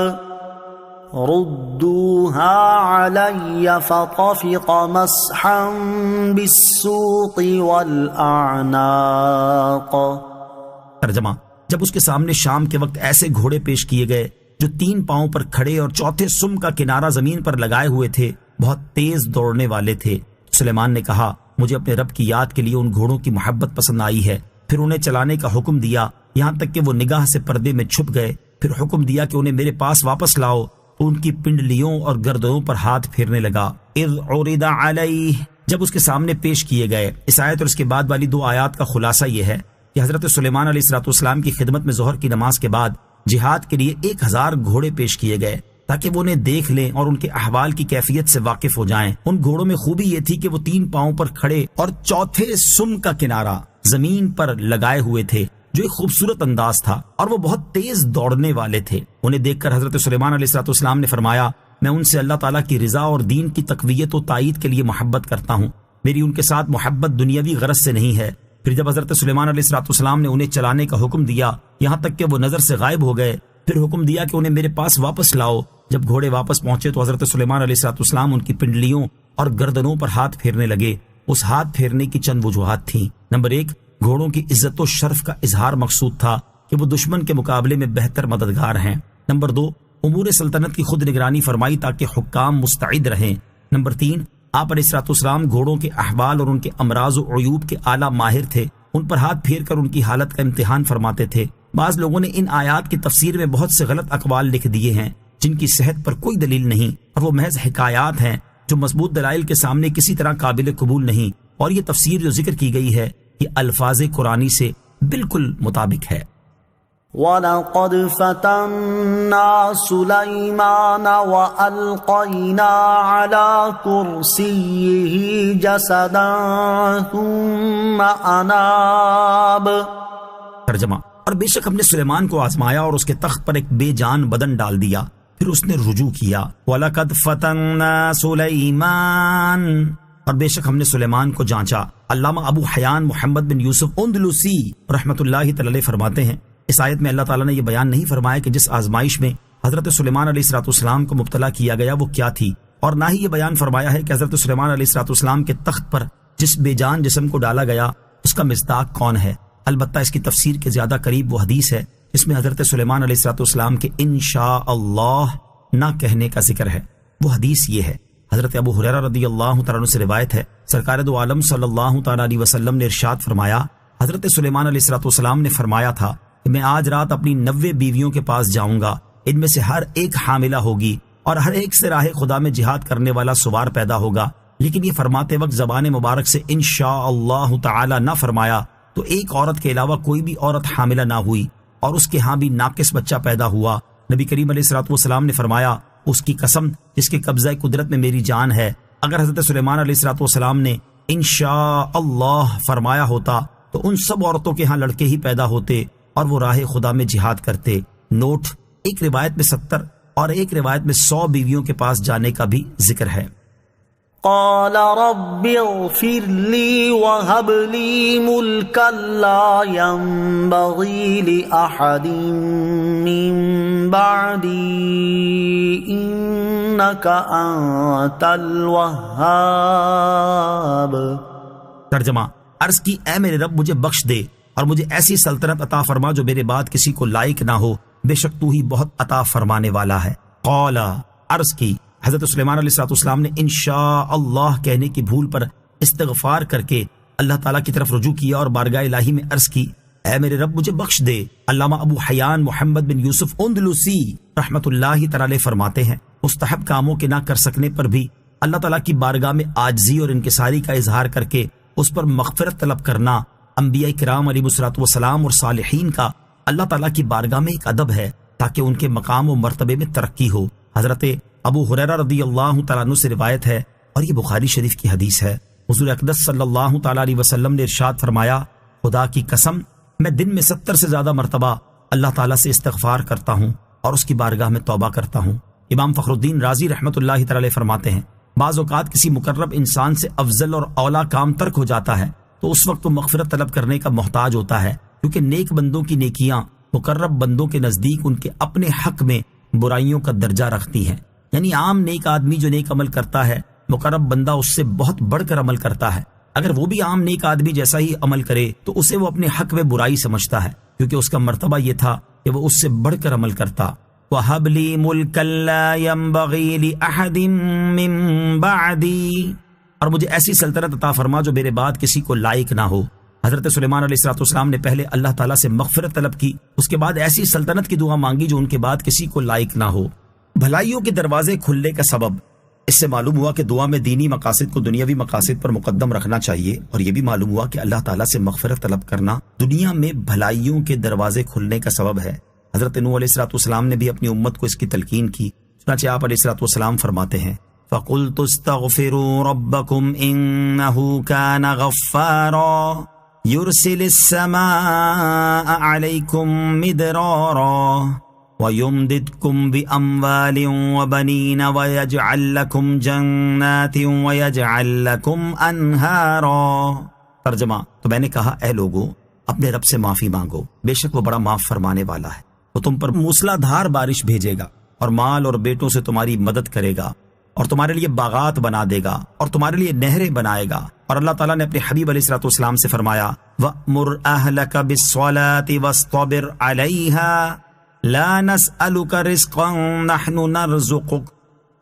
رُدُّوهَا عَلَيَّ فَطَفِقَ مَسْحًا بِالسُّوقِ وَالْأَعْنَاقِ۔ ترجمہ، جب اس کے سامنے شام کے وقت ایسے گھوڑے پیش کیے گئے جو 3 پاؤں پر کھڑے اور چوتھے سم کا کنارہ زمین پر لگائے ہوئے تھے، بہت تیز دوڑنے والے تھے، سلیمان نے کہا مجھے اپنے رب کی یاد کے لیے ان گھوڑوں کی محبت پسند آئی ہے۔ پھر انہیں چلانے کا حکم دیا یہاں تک کہ وہ نگاہ سے پردے میں چھپ گئے۔ پھر حکم دیا کہ انہیں میرے پاس واپس لاؤ، تو ان کی پنڈلیوں اور گردنوں پر ہاتھ پھیرنے لگا۔ اذ عرض علیہ، جب اس کے سامنے پیش کیے گئے۔ اس آیت اور اس کے بعد والی 2 آیات کا خلاصہ یہ ہے کہ حضرت سلیمان علیہ السلام کی خدمت میں ظہر کی نماز کے بعد جہاد کے لیے 1000 گھوڑے پیش کیے گئے تاکہ وہ انہیں دیکھ لیں اور ان کے احوال کی کیفیت سے واقف ہو جائیں۔ ان گھوڑوں میں خوبی یہ تھی کہ وہ 3 پاؤں پر کھڑے اور چوتھے سم کا کنارہ زمین پر لگائے ہوئے تھے، جو ایک خوبصورت انداز تھا، اور وہ بہت تیز دوڑنے والے تھے۔ انہیں دیکھ کر حضرت سلیمان علیہ السلام نے فرمایا میں ان سے اللہ تعالیٰ کی رضا اور دین کی تقویت و تائید کے لیے محبت کرتا ہوں، میری ان کے ساتھ محبت دنیاوی غرض سے نہیں ہے۔ پھر جب حضرت سلیمان علیہ السلام نے انہیں چلانے کا حکم دیا یہاں تک کہ وہ نظر سے غائب ہو گئے، پھر حکم دیا کہ انہیں میرے پاس واپس لاؤ۔ جب گھوڑے واپس پہنچے تو حضرت سلیمان علیہ السلام ان کی پنڈلیوں اور گردنوں پر ہاتھ پھیرنے لگے۔ اس ہاتھ پھیرنے کی چند وجوہات تھیں۔ نمبر 1، گھوڑوں کی عزت و شرف کا اظہار مقصود تھا کہ وہ دشمن کے مقابلے میں بہتر مددگار ہیں۔ نمبر 2، امور سلطنت کی خود نگرانی فرمائی تاکہ حکام مستعد رہیں۔ نمبر 3، آپ علیہ السلام گھوڑوں کے احوال اور ان کے امراض و عیوب کے اعلیٰ ماہر تھے، ان پر ہاتھ پھیر کر ان کی حالت کا امتحان فرماتے تھے۔ بعض لوگوں نے ان آیات کی تفسیر میں بہت سے غلط اقوال لکھ دیے ہیں جن کی صحت پر کوئی دلیل نہیں، اور وہ محض حکایات ہیں جو مضبوط دلائل کے سامنے کسی طرح قابل قبول نہیں، اور یہ تفسیر جو ذکر کی گئی ہے یہ الفاظ قرآنی سے بالکل مطابق ہے۔ وَلَقَدْ فَتَنَّا سُلَيْمَانَ وَأَلْقَيْنَا عَلَى كُرْسِيِّهِ جَسَدًا ثُمَّ أَنَابَ۔ ترجمہ، اور بے شک ہم نے سلیمان کو آزمایا اور اس کے تخت پر ایک بے جان بدن ڈال دیا، پھر اس نے رجوع کیا۔ وَلَقَدْ فَتَنَّا سُلَيْمَانَ، اور بے شک ہم نے سلیمان کو جانچا۔ علامہ ابو حیان محمد بن یوسف اندلسی رحمۃ اللہ تعالی فرماتے ہیں اس آیت میں اللہ تعالیٰ نے یہ بیان نہیں فرمایا کہ جس آزمائش میں حضرت سلیمان علیہ السلام کو مبتلا کیا گیا وہ کیا تھی، اور نہ ہی یہ بیان فرمایا ہے کہ حضرت سلیمان علیہ السلام کے تخت پر جس بے جان جسم کو ڈالا گیا اس کا مصداق کون ہے۔ البتہ اس کی تفسیر کے زیادہ قریب وہ حدیث ہے جس میں حضرت سلیمان علیہ السلام کے انشاءاللہ نہ کہنے کا ذکر ہے۔ وہ حدیث یہ ہے، حضرت ابو ہریرہ رضی اللہ تعالیٰ عنہ سے روایت ہے، سرکار دو عالم صلی اللہ تعالیٰ علیہ وسلم نے ارشاد فرمایا، حضرت سلیمان علیہ السلام نے فرمایا تھا کہ میں آج رات اپنی 90 بیویوں کے پاس جاؤں گا، ان میں سے ہر ایک حاملہ ہوگی اور ہر ایک سے راہ خدا میں جہاد کرنے والا سوار پیدا ہوگا، لیکن یہ فرماتے وقت زبان مبارک سے انشاءاللہ تعالی نہ فرمایا تو ایک عورت کے علاوہ کوئی بھی عورت حاملہ نہ ہوئی اور اس کے ہاں بھی ناقص بچہ پیدا ہوا۔ نبی کریم علیہ السلام نے فرمایا، اس کی قسم جس کے قبضہ قدرت میں میری جان ہے، اگر حضرت سلیمان علیہ السلام نے انشاءاللہ فرمایا ہوتا تو ان سب عورتوں کے ہاں لڑکے ہی پیدا ہوتے اور وہ راہ خدا میں جہاد کرتے۔ نوٹ، ایک روایت میں 70 اور ایک روایت میں 100 بیویوں کے پاس جانے کا بھی ذکر ہے۔ قال رب اغفر لي وهب لي ملكا لا ينبغي لأحد من بعدي إنك أنت الوهاب۔ ترجمہ، عرض کی اے میرے رب مجھے بخش دے اور مجھے ایسی سلطنت عطا فرما جو میرے بعد کسی کو لائق نہ ہو، بے شک تو ہی بہت عطا فرمانے والا ہے۔ قال، عرض کی حضرت سلیمان علیہ السلام نے انشاءاللہ کہنے کی بھول پر استغفار کر کے اللہ تعالیٰ کی طرف رجوع کیا اور بارگاہ الہی میں عرض کی، اے میرے رب مجھے بخش دے۔ علامہ ابو حیان محمد بن یوسف اندلسی رحمت اللہ تعالی فرماتے ہیں، مستحب کاموں کے نہ کر سکنے پر بھی اللہ تعالیٰ کی بارگاہ میں عاجزی اور انکساری کا اظہار کر کے اس پر مغفرت طلب کرنا انبیاء کرام علیہ الصلوۃ والسلام اور صالحین کا اللہ تعالیٰ کی بارگاہ میں ایک ادب ہے تاکہ ان کے مقام و مرتبے میں ترقی ہو۔ حضرت ابو ہریرہ رضی اللہ تعالیٰ عنہ سے روایت ہے اور یہ بخاری شریف کی حدیث ہے، حضور اقدس صلی اللہ تعالیٰ علیہ وسلم نے ارشاد فرمایا، خدا کی قسم میں دن میں 70 سے زیادہ مرتبہ اللہ تعالیٰ سے استغفار کرتا ہوں اور اس کی بارگاہ میں توبہ کرتا ہوں۔ امام فخر الدین رازی رحمت اللہ تعالی فرماتے ہیں، بعض اوقات کسی مقرب انسان سے افضل اور اولا کام ترک ہو جاتا ہے تو اس وقت وہ مغفرت طلب کرنے کا محتاج ہوتا ہے، کیونکہ نیک بندوں کی نیکیاں مقرب بندوں کے نزدیک ان کے اپنے حق میں برائیوں کا درجہ رکھتی ہیں۔ یعنی عام نیک آدمی جو نیک عمل کرتا ہے، مقرب بندہ اس سے بہت بڑھ کر عمل کرتا ہے، اگر وہ بھی عام نیک آدمی جیسا ہی عمل کرے تو اسے وہ اپنے حق میں برائی سمجھتا ہے، کیونکہ اس کا مرتبہ یہ تھا کہ وہ اس سے بڑھ کر عمل کرتا۔ وَهَبْ لِي مُلْكًا لَا يَنبَغِي لِأَحَدٍ مِّن بَعْدِي، اور مجھے ایسی سلطنت عطا فرما جو میرے بعد کسی کو لائق نہ ہو۔ حضرت سلیمان علیہ السلام نے پہلے اللہ تعالیٰ سے مغفرت طلب کی، اس کے بعد ایسی سلطنت کی دعا مانگی جو ان کے بعد کسی کو لائق نہ ہو۔ بھلائیوں کے دروازے کھلنے کا سبب، اس سے معلوم ہوا کہ دعا میں دینی مقاصد کو دنیاوی مقاصد پر مقدم رکھنا چاہیے، اور یہ بھی معلوم ہوا کہ اللہ تعالیٰ سے مغفرت طلب کرنا دنیا میں بھلائیوں کے دروازے کھلنے کا سبب ہے۔ حضرت نوح علیہ السلام نے بھی اپنی امت کو اس کی تلقین کی، چنانچہ آپ علیہ السلام فرماتے ہیں، فَقُلْتُ اسْتَغْفِرُوا رَبَّكُمْ إِنَّهُ كَانَ غَفَّارًا يُرْسِلِ السَّمَاءَ عَلَيْكُمْ مِدْرَارًا وَيُمْدِدْكُمْ بِأَمْوَالٍ وَبَنِينَ وَيَجْعَلْ لَكُمْ جَنَّاتٍ وَيَجْعَلْ لَكُمْ أَنْهَارًا۔ ترجمہ، تو میں نے کہا، اے لوگو اپنے رب سے معافی مانگو، بے شک وہ بڑا معاف فرمانے والا ہے، وہ تم پر موسلا دھار بارش بھیجے گا اور مال اور بیٹوں سے تمہاری مدد کرے گا اور تمہارے لیے باغات بنا دے گا اور تمہارے لیے نہریں بنائے گا۔ اور اللہ تعالیٰ نے اپنے حبیب علیہ السلام سے فرمایا، وَأْمُرْ أَهْلَكَ بِالصَّلَاةِ وَاصْطَبِرْ عَلَيْهَا لَا نَسْأَلُكَ رِزْقًا نَحْنُ نَرْزُقُكَ۔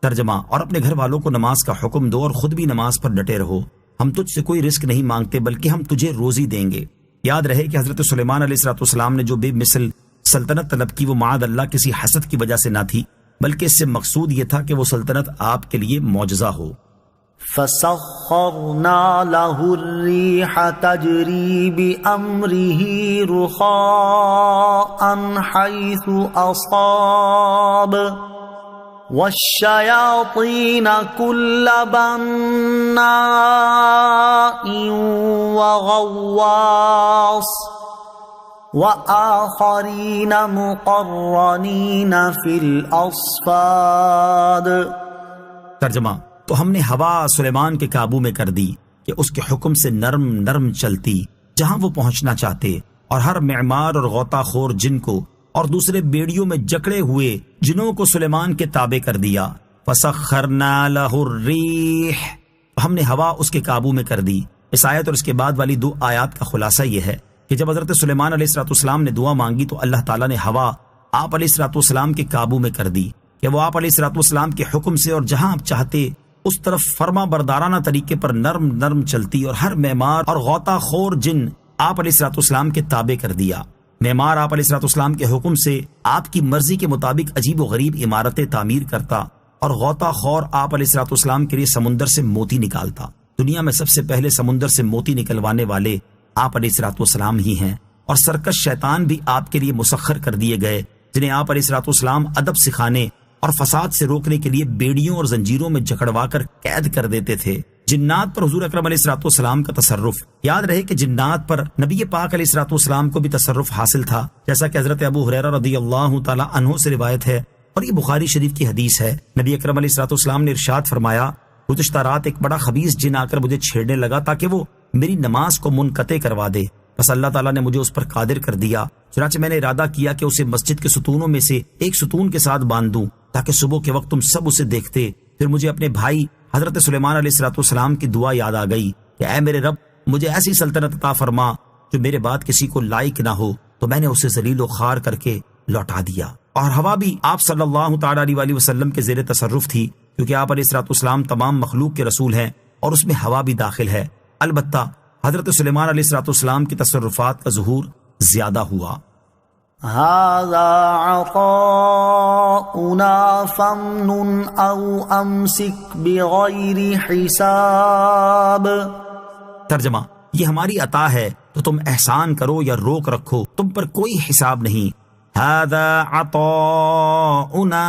ترجمہ، اور اپنے گھر والوں کو نماز کا حکم دو اور خود بھی نماز پر ڈٹے رہو، ہم تجھ سے کوئی رزق نہیں مانگتے بلکہ ہم تجھے روزی دیں گے۔ یاد رہے کہ حضرت سلیمان علیہ السلام نے جو بے مثل سلطنت طلب کی وہ معاذ اللہ کسی حسد کی وجہ سے نہ تھی، بلکہ اس سے مقصود یہ تھا کہ وہ سلطنت آپ کے لیے معجزہ ہو۔ فَسَخَّرْنَا لَهُ الرِّيحَ تَجْرِي بِأَمْرِهِ رُخَاءً حَيْثُ أَصَابَ وَالشَّيَاطِينَ كُلَّ بَنَّاءٍ وَغَوَّاصٍ وَآخَرِينَ مُقَرَّنِينَ فِي الْأَصْفَادِ۔ ترجمہ، تو ہم نے ہوا سلیمان کے قابو میں کر دی کہ اس کے حکم سے نرم نرم چلتی جہاں وہ پہنچنا چاہتے، اور ہر معمار اور غوطہ خور جن کو اور دوسرے بیڑیوں میں جکڑے ہوئے جنوں کو سلیمان کے تابع کر دیا۔ فسخرنا لہ الریح، ہم نے ہوا اس کے قابو میں کر دی۔ اس آیت اور اس کے بعد والی 2 آیات کا خلاصہ یہ ہے کہ جب حضرت سلیمان علیہ السلام نے دعا مانگی تو اللہ تعالیٰ نے ہوا آپ علیہ السلام کے قابو میں کر دی کہ وہ آپ علیہ السلام کے حکم سے اور جہاں آپ چاہتے اس طرف فرما بردارانہ طریقے پر نرم نرم چلتی، اور ہر معمار اور غوطہ خور جن آپ علیہ السلام کے تابع کر دیا۔ معمار آپ علیہ السلام کے حکم سے آپ کی مرضی کے مطابق عجیب و غریب عمارتیں تعمیر کرتا، اور غوطہ خور آپ علیہ السلام کے لیے سمندر سے موتی نکالتا۔ دنیا میں سب سے پہلے سمندر سے موتی نکلوانے والے آپ علیہ السلام ہی ہیں، اور سرکش شیطان بھی آپ کے لیے مسخر کر دیے گئے، جنہیں آپ علیہ السلام ادب سکھانے اور فساد سے روکنے کے لیے بیڑیوں اور زنجیروں میں جکڑوا کر قید کر دیتے تھے۔ جنات پر حضور اکرم علیہ السلام کا تصرف، یاد رہے کہ جنات پر نبی پاک علیہ السلام کو بھی تصرف حاصل تھا، جیسا کہ حضرت ابو ہریرہ رضی اللہ تعالی عنہ سے روایت ہے، اور یہ بخاری شریف کی حدیث ہے۔ نبی اکرم علیہ السلام نے ارشاد فرمایا، گزشتہ رات ایک بڑا خبیث جن آ کر مجھے چھیڑنے لگا تاکہ وہ میری نماز کو منقطع کروا دے، بس اللہ تعالیٰ نے مجھے اس پر قادر کر دیا، چنانچہ میں نے ارادہ کیا کہ اسے مسجد کے ستونوں میں سے ایک ستون کے ساتھ باندھ دوں تاکہ صبح کے وقت تم سب اسے دیکھتے۔ پھر مجھے اپنے بھائی حضرت سلیمان علیہ السلام کی دعا یاد آ گئی کہ اے میرے رب، مجھے ایسی سلطنت عطا فرما جو میرے بعد کسی کو لائق نہ ہو، تو میں نے اسے ذلیل و خوار کر کے لوٹا دیا۔ اور ہوا بھی آپ صلی اللہ تعالی علیہ وسلم کے زیر تصرف تھی، کیونکہ آپ علیہ السلام تمام مخلوق کے رسول ہیں اور اس میں ہوا بھی داخل ہے۔ البتہ حضرت سلیمان علیہ السلام کی تصرفات کا ظہور زیادہ ہوا۔ هذا عطاؤنا فامنن او امسک بغیر حساب۔ ترجمہ، یہ ہماری عطا ہے تو تم احسان کرو یا روک رکھو، تم پر کوئی حساب نہیں۔ هذا عطاؤنا،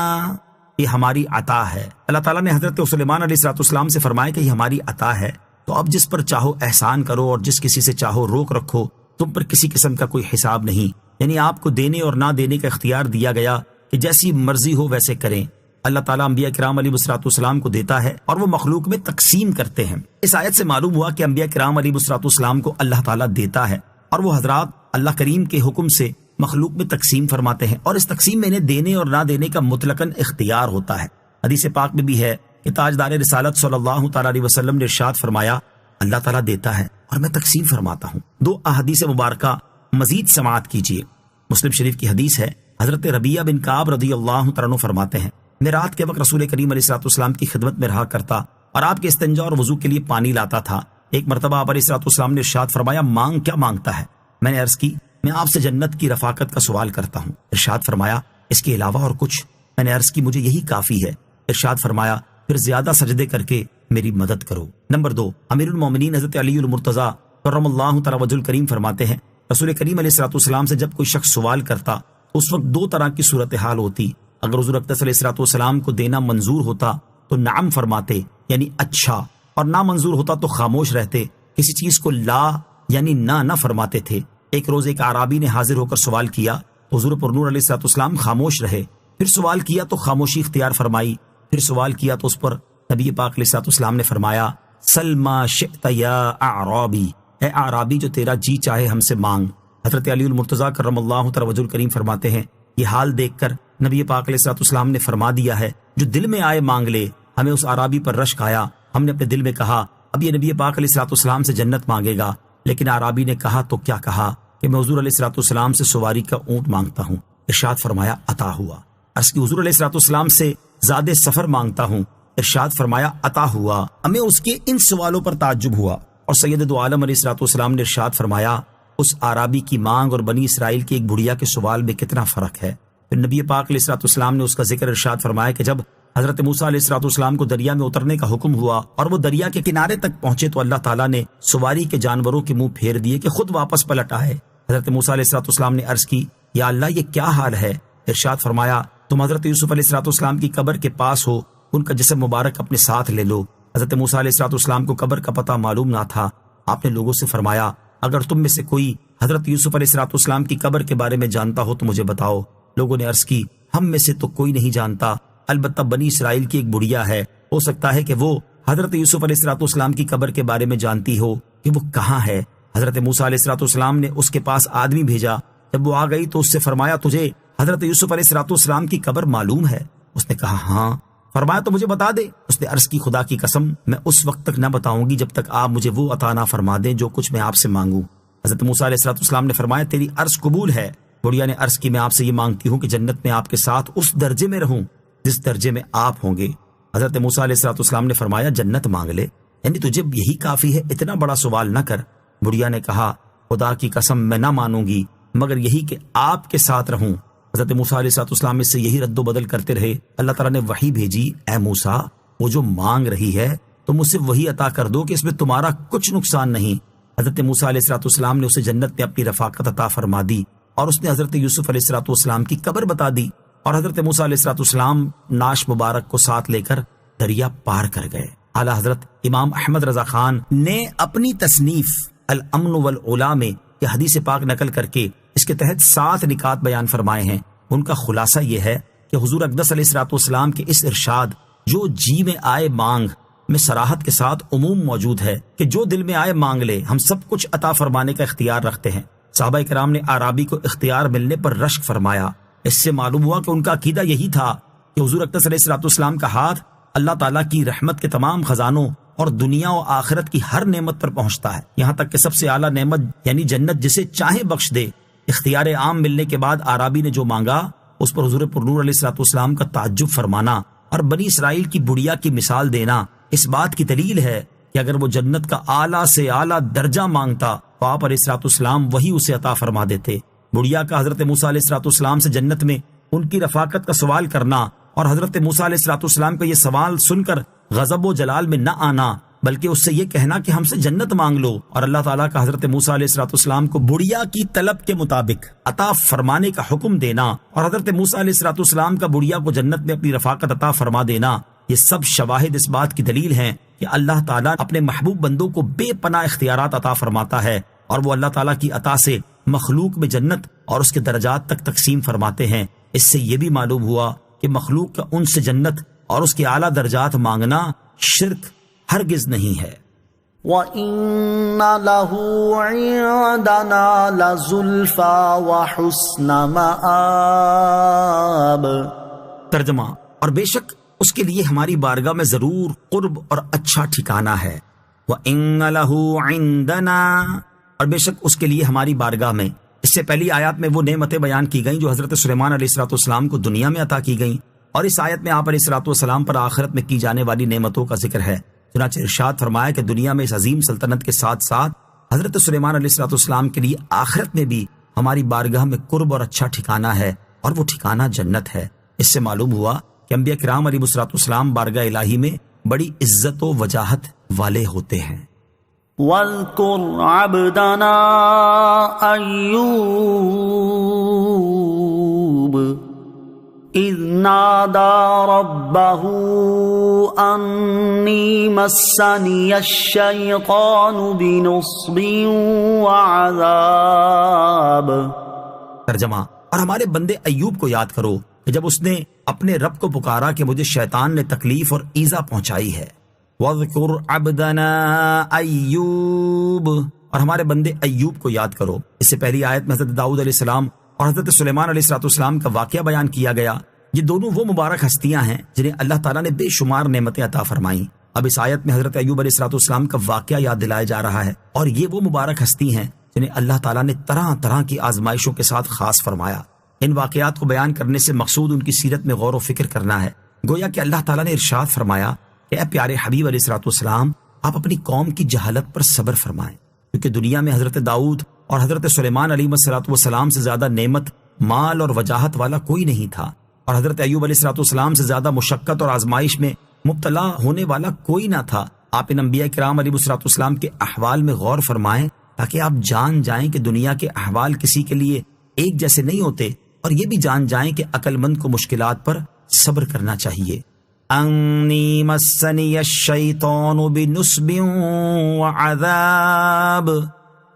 یہ ہماری عطا ہے۔ اللہ تعالیٰ نے حضرت سلیمان علیہ السلام سے فرمایا کہ یہ ہماری عطا ہے، تو اب جس پر چاہو احسان کرو اور جس کسی سے چاہو روک رکھو، تم پر کسی قسم کا کوئی حساب نہیں۔ یعنی آپ کو دینے اور نہ دینے کا اختیار دیا گیا کہ جیسی مرضی ہو ویسے کریں۔ اللہ تعالیٰ انبیاء کرام علیہ السلام کو دیتا ہے اور وہ مخلوق میں تقسیم کرتے ہیں۔ اس آیت سے معلوم ہوا کہ انبیاء کرام علیہ السلام کو اللہ تعالیٰ دیتا ہے اور وہ حضرات اللہ کریم کے حکم سے مخلوق میں تقسیم فرماتے ہیں، اور اس تقسیم میں انہیں دینے اور نہ دینے کا مطلقاً اختیار ہوتا ہے۔ حدیث پاک میں بھی ہے کہ تاجدار رسالت صلی اللہ تعالی علیہ وسلم نے ارشاد فرمایا، اللہ تعالیٰ دیتا ہے اور میں تقسیم فرماتا ہوں۔ 2 احادیث مبارکہ مزید سماعت کیجیے۔ مسلم شریف کی حدیث ہے، حضرت ربیعہ بن کعب رضی اللہ تعالیٰ عنہ فرماتے ہیں، میں رات کے وقت رسول کریم علیہ السلام کی خدمت میں رہا کرتا اور آپ کے استنجا اور وضو کے لیے پانی لاتا تھا۔ ایک مرتبہ آپ علیہ السلام نے ارشاد فرمایا، مانگ کیا مانگتا ہے؟ میں نے عرض کی، میں آپ سے جنت کی رفاقت کا سوال کرتا ہوں۔ ارشاد فرمایا، اس کے علاوہ اور کچھ؟ میں نے عرض کی، مجھے یہی کافی ہے۔ ارشاد فرمایا، پھر زیادہ سجدے کر کے میری مدد کرو۔ نمبر 2، امیر المومنین حضرت علی المرتضیٰ کرم اللہ تعالی وجہ الکریم فرماتے ہیں، رسول کریم علیہ السلام سے جب کوئی شخص سوال کرتا اس وقت 2 طرح کی صورتحال ہوتی۔ اگر حضور اقدس علیہ السلام کو دینا منظور ہوتا تو نعم فرماتے، یعنی اچھا، اور نہ منظور ہوتا تو خاموش رہتے، کسی چیز کو لا یعنی نہ فرماتے تھے۔ ایک روز ایک اعرابی نے حاضر ہو کر سوال کیا، حضور پرنور علیہ السلام خاموش رہے، پھر سوال کیا تو خاموشی اختیار فرمائی، پھر سوال کیا تو اس پر نبی پاک علیہ السلام نے فرمایا، سل ما شئت یا اعرابی، اے اعرابی جو تیرا جی چاہے ہم سے مانگ۔ حضرت علی المرتضیٰ کرم اللہ تعالی وجہ الکریم فرماتے ہیں، یہ حال دیکھ کر نبی پاک علیہ السلام نے فرما دیا ہے، جو دل میں آئے مانگ لے۔ ہمیں اس اعرابی پر رشک آیا، ہم نے اپنے دل میں کہا اب یہ نبی پاک علیہ السلام سے جنت مانگے گا، لیکن اعرابی نے کہا تو کیا کہا کہ میں حضور علیہ السلام سے سواری کا اونٹ مانگتا ہوں۔ ارشاد فرمایا، عطا ہوا۔ عرض کی، حضور علیہ السلام سے زاد سفر مانگتا ہوں۔ ارشاد فرمایا، عطا ہوا۔ ہمیں اس کے ان سوالوں پر تعجب ہوا، اور سید دو عالم علیہ السلام نے ارشاد فرمایا، اس اعرابی کی مانگ اور بنی اسرائیل کی ایک بڑھیا کے سوال میں کتنا فرق ہے۔ پھر نبی پاک علیہ السلام نے اس کا ذکر ارشاد فرمایا کہ جب حضرت موسیٰ علیہ السلام کو دریا میں اترنے کا حکم ہوا اور وہ دریا کے کنارے تک پہنچے تو اللہ تعالیٰ نے سواری کے جانوروں کے منہ پھیر دیے کہ خود واپس پلٹ آئے۔ حضرت موسیٰ علیہ السلام نے عرض کی، یا اللہ یہ کیا حال ہے؟ ارشاد فرمایا، تم حضرت یوسف علیہ السلام کی قبر کے پاس ہو، ان کا جسم مبارک اپنے ساتھ لے لو۔ حضرت موسیٰ علیہ السلام کو قبر کا پتہ معلوم نہ تھا۔ آپ نے لوگوں سے فرمایا، اگر تم میں سے کوئی حضرت یوسف علیہ السلام کی قبر کے بارے میں جانتا ہو تو مجھے بتاؤ۔ لوگوں نے عرض کی، ہم میں سے تو کوئی نہیں جانتا، البتہ بنی اسرائیل کی ایک بڑھیا ہے، ہو سکتا ہے کہ وہ حضرت یوسف علیہ السلام کی قبر کے بارے میں جانتی ہو کہ وہ کہاں ہے۔ حضرت موسیٰ علیہ السلام نے اس کے پاس آدمی بھیجا. جب وہ آ گئی تو اس سے فرمایا تجھے حضرت یوسف علیہ السلام کی قبر معلوم ہے؟ اس نے کہا ہاں. فرمایا تو مجھے بتا دے. اس نے عرض کی خدا کی قسم میں اس وقت تک نہ بتاؤں گی جب تک آپ مجھے وہ عطا نہ فرما دیں جو کچھ میں آپ سے مانگوں. حضرت موسیٰ علیہ السلام نے فرمایا تیری عرض قبول ہے. بڑھیا نے عرض کی میں آپ سے یہ مانگتی ہوں کہ جنت میں آپ کے ساتھ اس درجے میں رہوں جس درجے میں آپ ہوں گے. حضرت موسیٰ علیہ السلام نے فرمایا جنت مانگ لے، یعنی تجھے یہی کافی ہے، اتنا بڑا سوال نہ کر. بڑھیا نے کہا خدا کی قسم میں نہ مانوں گی مگر یہی کہ آپ کے ساتھ رہوں. حضرت موسیٰ علیہ السلام اس سے یہی رد و بدل کرتے رہے. اللہ تعالیٰ نے وحی بھیجی، اے موسیٰ وہ جو مانگ رہی ہے تم اسے وہی عطا کر دو کہ اس میں تمہارا کچھ نقصان نہیں. حضرت موسیٰ علیہ السلام نے اسے جنت میں اپنی رفاقت عطا فرما دی اور اس نے حضرت یوسف علیہ السلام کی قبر بتا دی اور حضرت موسیٰ علیہ السلام ناش مبارک کو ساتھ لے کر دریا پار کر گئے. اعلیٰ حضرت امام احمد رضا خان نے اپنی تصنیف الامن والعلا میں یہ حدیث پاک نقل کر کے اس کے تحت 7 نکات بیان فرمائے ہیں. ان کا خلاصہ یہ ہے کہ حضور اقدس علیہ السلام کے اس ارشاد جو جی میں آئے مانگ میں صراحت کے ساتھ عموم موجود ہے کہ جو دل میں آئے مانگ لے، ہم سب کچھ عطا فرمانے کا اختیار رکھتے ہیں. صحابہ کرام نے اعرابی کو اختیار ملنے پر رشک فرمایا. اس سے معلوم ہوا کہ ان کا عقیدہ یہی تھا کہ حضور اقدس علیہ السلام کا ہاتھ اللہ تعالیٰ کی رحمت کے تمام خزانوں اور دنیا و آخرت کی ہر نعمت پر پہنچتا ہے، یہاں تک کہ سب سے اعلیٰ نعمت یعنی جنت جسے چاہے بخش دے. اختیار عام ملنے کے بعد اعرابی نے جو مانگا اس پر حضور پرنور علیہ السلام کا تعجب فرمانا اور بنی اسرائیل کی بڑھیا کی مثال دینا اس بات کی دلیل ہے کہ اگر وہ جنت کا اعلیٰ سے اعلیٰ درجہ مانگتا تو آپ علیہ السلام وہی اسے عطا فرما دیتے. بڑھیا کا حضرت موسیٰ علیہ السلام سے جنت میں ان کی رفاقت کا سوال کرنا اور حضرت موسیٰ علیہ السلام کا یہ سوال سن کر غضب و جلال میں نہ آنا بلکہ اس سے یہ کہنا کہ ہم سے جنت مانگ لو، اور اللہ تعالیٰ کا حضرت موسیٰ علیہ السلام کو بڑھیا کی طلب کے مطابق عطا فرمانے کا حکم دینا اور حضرت موسیٰ علیہ السلام کا بڑھیا کو جنت میں اپنی رفاقت عطا فرما دینا، یہ سب شواہد اس بات کی دلیل ہیں کہ اللہ تعالیٰ اپنے محبوب بندوں کو بے پناہ اختیارات عطا فرماتا ہے اور وہ اللہ تعالیٰ کی عطا سے مخلوق میں جنت اور اس کے درجات تک تقسیم فرماتے ہیں. اس سے یہ بھی معلوم ہوا کہ مخلوق کا ان سے جنت اور اس کے اعلیٰ درجات مانگنا شرک ہرگز نہیں ہے. وَإِنَّ لَهُ عِندَنَا لَزُلْفَىٰ وَحُسْنَ مَآبٍ. ترجمہ، اور بے شک اس کے لیے ہماری بارگاہ میں ضرور قرب اور اچھا ٹھکانہ ہے. وَإِنَّ لَهُ عِندَنَا، اور بے شک اس کے لیے ہماری بارگاہ میں. اس سے پہلی آیات میں وہ نعمتیں بیان کی گئیں جو حضرت سلیمان علیہ السلام کو دنیا میں عطا کی گئیں، اور اس آیت میں آپ علیہ السلام پر آخرت میں کی جانے والی نعمتوں کا ذکر ہے. چنانچہ ارشاد فرمایا کہ دنیا میں اس عظیم سلطنت کے ساتھ ساتھ حضرت سلیمان علیہ السلام کے لیے آخرت میں بھی ہماری بارگاہ میں قرب اور اچھا ٹھکانہ ہے، اور وہ ٹھکانہ جنت ہے. اس سے معلوم ہوا کہ انبیاء کرام علیہ السلام بارگاہ الہی میں بڑی عزت و وجاہت والے ہوتے ہیں. وَاذْكُرْ عَبْدَنَا أَيُّوبَ إِذْ نَادَى رَبَّهُ أَنِّي مَسَّنِيَ الشَّيْطَانُ بِنُصْبٍ وَعَذَابٍ. ترجمہ، اور ہمارے بندے ایوب کو یاد کرو کہ جب اس نے اپنے رب کو پکارا کہ مجھے شیطان نے تکلیف اور ایذا پہنچائی ہے. وَاذْكُرْ عَبْدَنَا أَيُّوبَ، اور ہمارے بندے ایوب کو یاد کرو. اس سے پہلی آیت میں حضرت داؤد علیہ السلام اور حضرت سلیمان علیہ السلام کا واقعہ بیان کیا گیا. یہ دونوں وہ مبارک ہستیاں ہیں جنہیں اللہ تعالیٰ نے بے شمار نعمتیں عطا فرمائیں. اب اس آیت میں حضرت ایوب علیہ السلام کا واقعہ یاد دلایا جا رہا ہے، اور یہ وہ مبارک ہستی ہیں جنہیں اللہ تعالیٰ نے طرح طرح کی آزمائشوں کے ساتھ خاص فرمایا. ان واقعات کو بیان کرنے سے مقصود ان کی سیرت میں غور و فکر کرنا ہے. گویا کہ اللہ تعالیٰ نے ارشاد فرمایا کہ اے پیارے حبیب علیہ السلام، آپ اپنی قوم کی جہالت پر صبر فرمائیں، کیونکہ دنیا میں حضرت داؤد اور حضرت سلیمان علیہ السلام سے زیادہ نعمت، مال اور وجاہت والا کوئی نہیں تھا، اور حضرت ایوب علیہ السلام سے زیادہ مشقت اور آزمائش میں مبتلا ہونے والا کوئی نہ تھا. آپ ان انبیاء کرام علیہ السلام کے احوال میں غور فرمائیں تاکہ آپ جان جائیں کہ دنیا کے احوال کسی کے لیے ایک جیسے نہیں ہوتے، اور یہ بھی جان جائیں کہ عقل مند کو مشکلات پر صبر کرنا چاہیے. انی مسنی الشیطان بنصب وعذاب،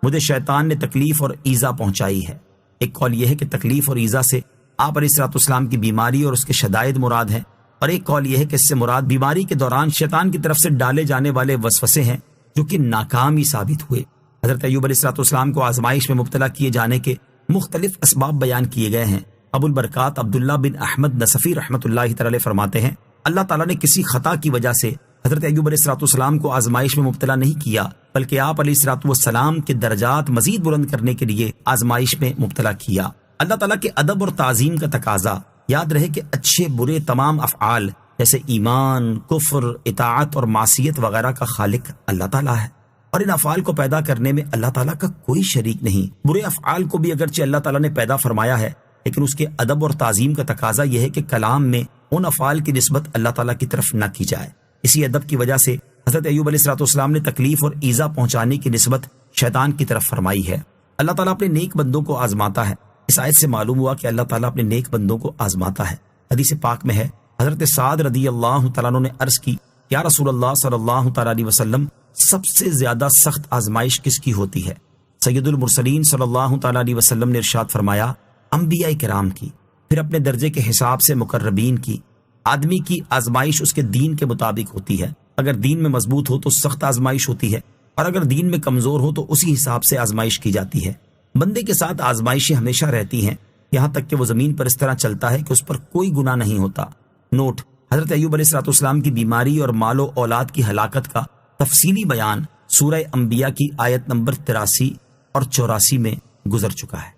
مجھے شیطان نے تکلیف اور ایذا پہنچائی ہے. ایک قول یہ ہے کہ تکلیف اور ایذا سے آپ علیہ السلام کی بیماری اور اس کے شدائد مراد ہیں، اور ایک قول یہ ہے کہ اس سے مراد بیماری کے دوران شیطان کی طرف سے ڈالے جانے والے وسوسے ہیں جو کہ ناکام ہی ثابت ہوئے. حضرت ایوب علیہ السلام کو آزمائش میں مبتلا کیے جانے کے مختلف اسباب بیان کیے گئے ہیں۔ ابو البرکات عبداللہ بن احمد نصفی رحمۃ اللہ تعالی فرماتے ہیں اللہ تعالیٰ نے کسی خطا کی وجہ سے حضرت ایوب علیہ السلام کو آزمائش میں مبتلا نہیں کیا، بلکہ آپ علیہ السلام کے درجات مزید بلند کرنے کے لیے آزمائش میں مبتلا کیا۔ اللہ تعالیٰ کے ادب اور تعظیم کا تقاضا، یاد رہے کہ اچھے برے تمام افعال جیسے ایمان، کفر، اطاعت اور معصیت وغیرہ کا خالق اللہ تعالیٰ ہے، اور ان افعال کو پیدا کرنے میں اللہ تعالیٰ کا کوئی شریک نہیں۔ برے افعال کو بھی اگرچہ اللہ تعالیٰ نے پیدا فرمایا ہے، لیکن اس کے ادب اور تعظیم کا تقاضا یہ ہے کہ کلام میں ان افعال کی نسبت اللہ تعالیٰ کی طرف نہ کی جائے۔ اسی ادب کی وجہ سے حضرت ایوب علیہ السلام نے تکلیف اور ایذا پہنچانے کی نسبت شیطان کی طرف فرمائی ہے۔ اللہ تعالیٰ اپنے نیک بندوں کو آزماتا ہے۔ اس آیت سے معلوم ہوا کہ اللہ تعالیٰ اپنے نیک بندوں کو آزماتا ہے۔ حدیث پاک میں ہے، حضرت سعد رضی اللہ تعالیٰ عنہ نے عرض کی، یا رسول اللہ صلی اللہ تعالیٰ علیہ وسلم، سب سے زیادہ سخت آزمائش کس کی ہوتی ہے؟ سید المرسلین صلی اللہ تعالیٰ علیہ وسلم نے ارشاد فرمایا، انبیاء کرام کی، پھر اپنے درجے کے حساب سے مقربین کی۔ آدمی کی آزمائش اس کے دین کے مطابق ہوتی ہے، اگر دین میں مضبوط ہو تو سخت آزمائش ہوتی ہے، اور اگر دین میں کمزور ہو تو اسی حساب سے آزمائش کی جاتی ہے۔ بندے کے ساتھ آزمائشیں ہمیشہ رہتی ہیں، یہاں تک کہ وہ زمین پر اس طرح چلتا ہے کہ اس پر کوئی گناہ نہیں ہوتا۔ نوٹ: حضرت ایوب علیہ السلام کی بیماری اور مال و اولاد کی ہلاکت کا تفصیلی بیان سورہ انبیاء کی آیت نمبر 83 اور 84 میں گزر چکا ہے۔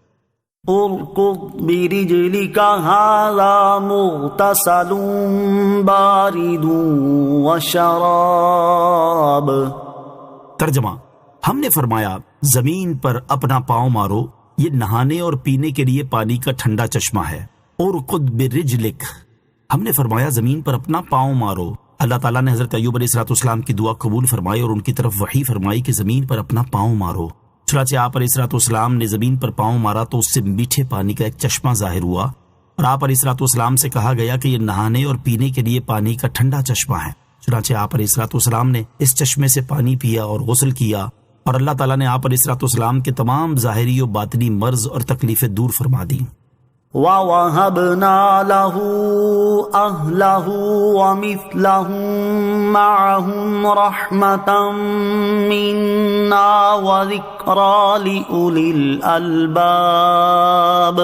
اركض برجلك هذا مغتسل بارد وشراب۔ ترجمہ: ہم نے فرمایا زمین پر اپنا پاؤں مارو، یہ نہانے اور پینے کے لیے پانی کا ٹھنڈا چشمہ ہے۔ اركض برجلك، ہم نے فرمایا زمین پر اپنا پاؤں مارو۔ اللہ تعالیٰ نے حضرت ایوب علیہ السلام کی دعا قبول فرمائی اور ان کی طرف وحی فرمائی کہ زمین پر اپنا پاؤں مارو۔ چنانچہ آپ علیہ السلام نے زمین پر پاؤں مارا تو اس سے میٹھے پانی کا ایک چشمہ ظاہر ہوا، اور آپ علیہ السلام سے کہا گیا کہ یہ نہانے اور پینے کے لیے پانی کا ٹھنڈا چشمہ ہے۔ چنانچہ آپ علیہ السلام نے اس چشمے سے پانی پیا اور غسل کیا، اور اللہ تعالیٰ نے آپ علیہ السلام کے تمام ظاہری و باطنی مرض اور تکلیفیں دور فرما دی۔ وَوَهَبْنَا لَهُ أَهْلَهُ وَمِثْلَهُم مَّعَهُمْ رَحْمَةً مِّنَّا وَذِكْرَىٰ لِأُولِي الْأَلْبَابِ۔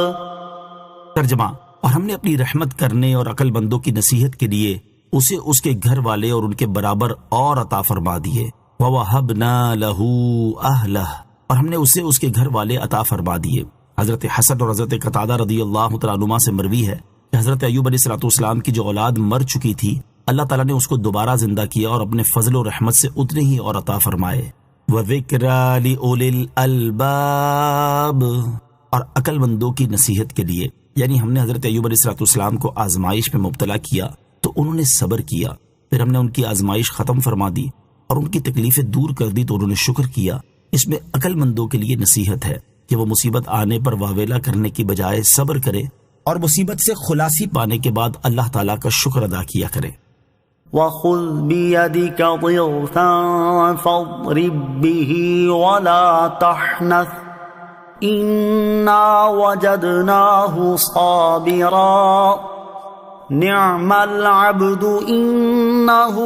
ترجمہ: اور ہم نے اپنی رحمت کرنے اور عقل مندوں کی نصیحت کے لیے اسے اس کے گھر والے اور ان کے برابر اور عطا فرما دیے۔ وَوَهَبْنَا لَهُ أَهْلَهُ، اور ہم نے اسے اس کے گھر والے عطا فرما دیے۔ حضرت حسن اور حضرت قتادہ رضی اللہ تعالیٰ عنہما سے مروی ہے کہ حضرت ایوب علیہ السلام کی جو اولاد مر چکی تھی، اللہ تعالیٰ نے اس کو دوبارہ زندہ کیا اور اپنے فضل و رحمت سے اتنے ہی اور عطا فرمائے۔ وَذِكْرَىٰ لِأُولِي الْأَلْبَابِ، اور عقل مندوں کی نصیحت کے لیے، یعنی ہم نے حضرت ایوب علیہ السلام کو آزمائش میں مبتلا کیا تو انہوں نے صبر کیا، پھر ہم نے ان کی آزمائش ختم فرما دی اور ان کی تکلیفیں دور کر دی تو انہوں نے شکر کیا۔ اس میں عقل مندوں کے لیے نصیحت ہے کہ وہ مصیبت آنے پر واویلا کرنے کی بجائے صبر کرے اور مصیبت سے خلاصی پانے کے بعد اللہ تعالیٰ کا شکر ادا کیا کرے۔ وَخُذْ بِيَدِكَ ضِغْثًا فَاضْرِب بِّهِ وَلَا تَحْنَثْ إِنَّا وَجَدْنَاهُ صَابِرًا نِعْمَ الْعَبْدُ إِنَّهُ